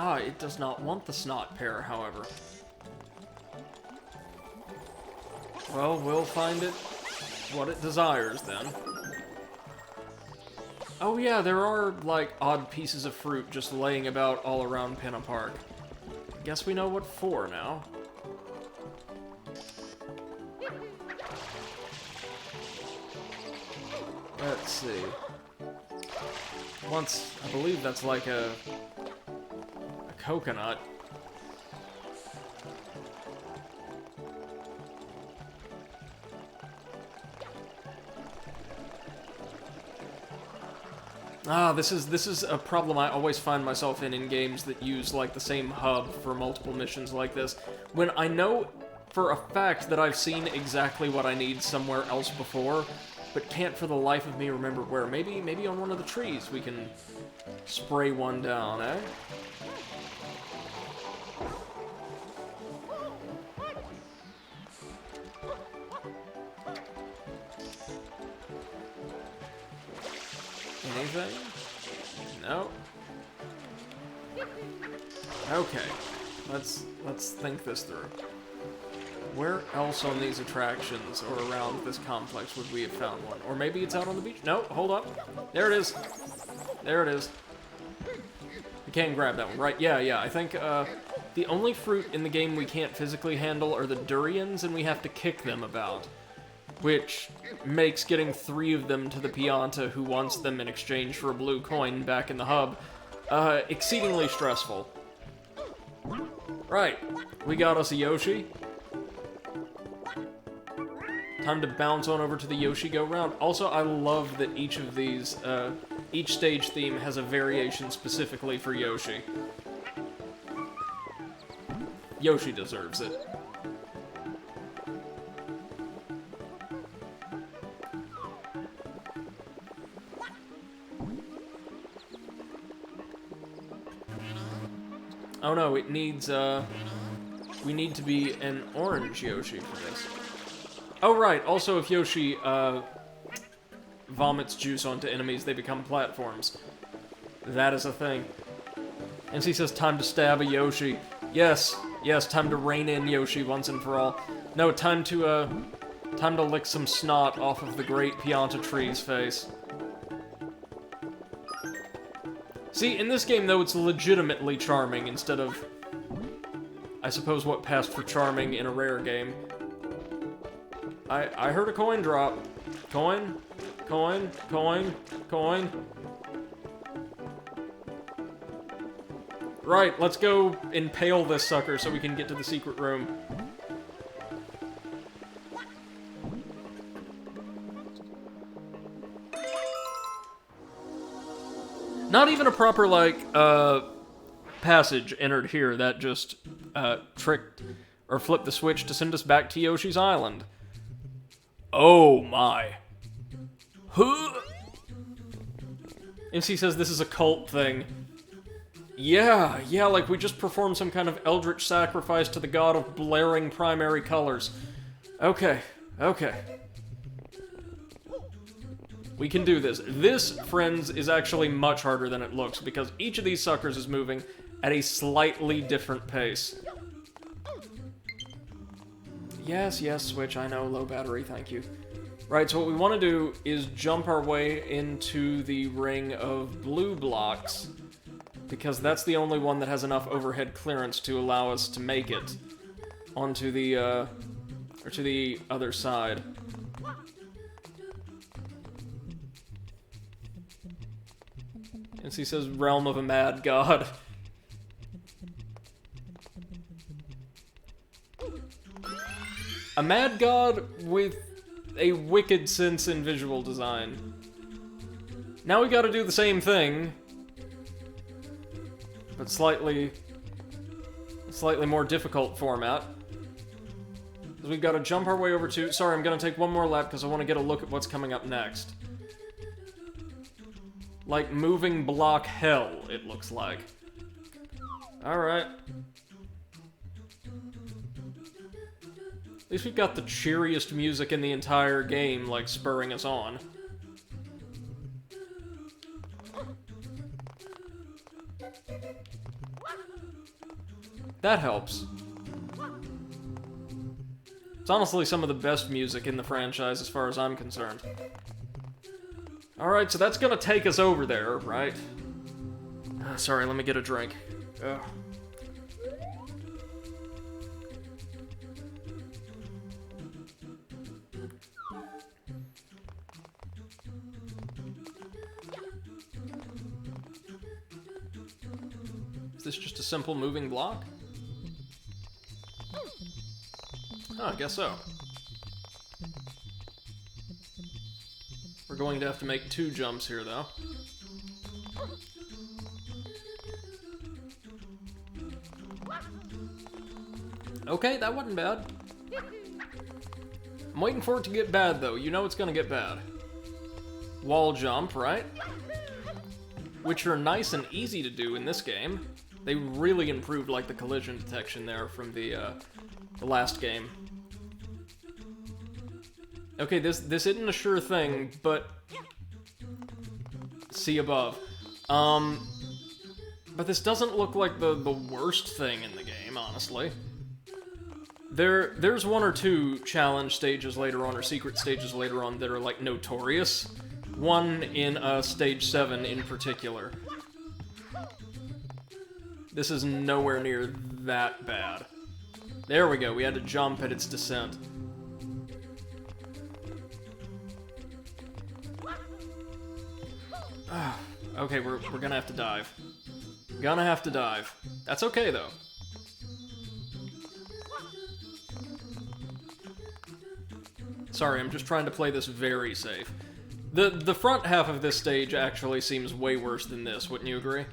Ah, it does not want the snot pair, however. Well, we'll find it what it desires, then. Oh yeah, there are, like, odd pieces of fruit just laying about all around Pinna Park. Guess we know what for now. Let's see. Once, I believe that's like a coconut. Ah, this is a problem I always find myself in games that use, like, the same hub for multiple missions like this. When I know for a fact that I've seen exactly what I need somewhere else before, but can't for the life of me remember where. Maybe on one of the trees we can spray one down, eh? Anything? No. Okay. Let's think this through. Where else on these attractions or around this complex would we have found one? Or maybe it's out on the beach? No, hold up. There it is. There it is. We can't grab that one, right? Yeah, I think the only fruit in the game we can't physically handle are the durians, and we have to kick them about. Which makes getting 3 of them to the Pianta who wants them in exchange for a blue coin back in the hub exceedingly stressful. Right, we got us a Yoshi. Time to bounce on over to the Yoshi Go Round. Also, I love that each of these, each stage theme has a variation specifically for Yoshi. Yoshi deserves it. Oh no, it needs, we need to be an orange Yoshi for this. Oh right, also if Yoshi, vomits juice onto enemies, they become platforms. That is a thing. And he says, time to stab a Yoshi. Yes, time to rein in Yoshi once and for all. No, time to lick some snot off of the great Pianta tree's face. See, in this game, though, it's legitimately charming instead of, I suppose, what passed for charming in a rare game. I heard a coin drop. Coin? Coin? Coin? Coin? Right, let's go impale this sucker so we can get to the secret room. Not even a proper, like, passage entered here that just, tricked or flipped the switch to send us back to Yoshi's Island. Oh my. Huh? MC says this is a cult thing. Yeah, like we just performed some kind of eldritch sacrifice to the god of blaring primary colors. Okay. We can do this. This, friends, is actually much harder than it looks, because each of these suckers is moving at a slightly different pace. Yes, Switch, I know, low battery, thank you. Right, so what we want to do is jump our way into the ring of blue blocks, because that's the only one that has enough overhead clearance to allow us to make it onto the, or to the other side. And he says, realm of a mad god. A mad god with a wicked sense in visual design. Now we gotta do the same thing, but slightly more difficult format. Because we've got to jump our way over to... Sorry, I'm gonna take one more lap because I want to get a look at what's coming up next. Like moving block hell, it looks like. Alright. At least we've got the cheeriest music in the entire game, like, spurring us on. That helps. It's honestly some of the best music in the franchise as far as I'm concerned. Alright, so that's gonna take us over there, right? Sorry, let me get a drink. Ugh. Is this just a simple moving block? Oh, I guess so. We're going to have to make 2 jumps here, though. Okay, that wasn't bad. I'm waiting for it to get bad, though. You know it's gonna get bad. Wall jump, right? Which are nice and easy to do in this game. They really improved, like, the collision detection there from the last game. Okay, this isn't a sure thing, but... See above. But this doesn't look like the worst thing in the game, honestly. There's 1 or 2 challenge stages later on, or secret stages later on, that are, like, notorious. One in Stage 7 in particular. This is nowhere near that bad. There we go, we had to jump at its descent. Okay, we're gonna have to dive. Gonna have to dive. That's okay, though. Sorry, I'm just trying to play this very safe. The front half of this stage actually seems way worse than this, wouldn't you agree?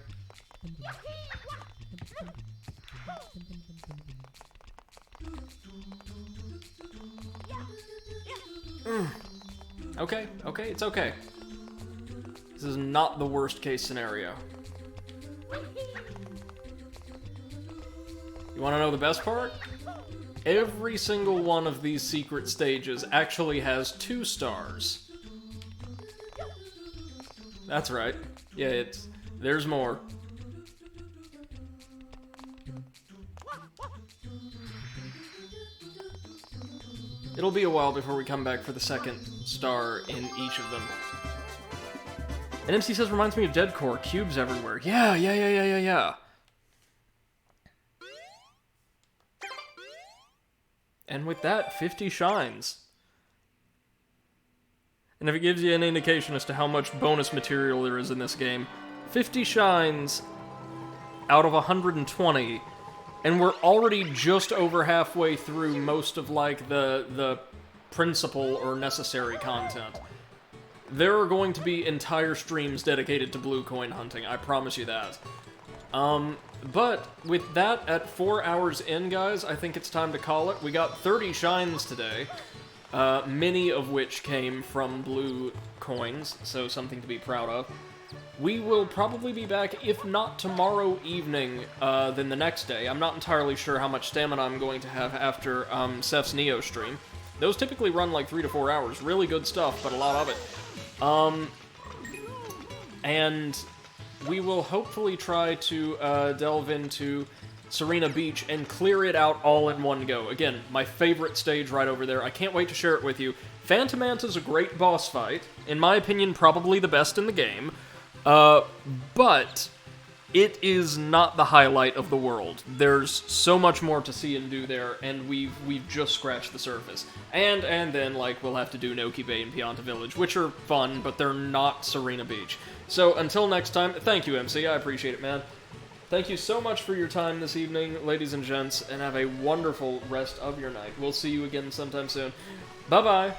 Okay, it's okay. This is not the worst case scenario. You wanna know the best part? Every single one of these secret stages actually has 2 stars. That's right. Yeah, there's more. It'll be a while before we come back for the 2nd star in each of them. And MC says, reminds me of Dead Core, cubes everywhere. Yeah. And with that, 50 shines. And if it gives you an indication as to how much bonus material there is in this game, 50 shines out of 120, and we're already just over halfway through most of, like, the principal or necessary content. There are going to be entire streams dedicated to blue coin hunting, I promise you that. But with that at 4 hours in, guys, I think it's time to call it. We got 30 shines today, many of which came from blue coins, so something to be proud of. We will probably be back, if not tomorrow evening, then the next day. I'm not entirely sure how much stamina I'm going to have after Seth's Neo stream. Those typically run like 3 to 4 hours. Really good stuff, but a lot of it. And we will hopefully try to delve into Serena Beach and clear it out all in one go. Again, my favorite stage right over there. I can't wait to share it with you. Phantom Manta's a great boss fight. In my opinion, probably the best in the game. But it is not the highlight of the world. There's so much more to see and do there, and we've just scratched the surface. And then, like, we'll have to do Noki Bay and Pianta Village, which are fun, but they're not Serena Beach. So, until next time, thank you, MC, I appreciate it, man. Thank you so much for your time this evening, ladies and gents, and have a wonderful rest of your night. We'll see you again sometime soon. Bye-bye!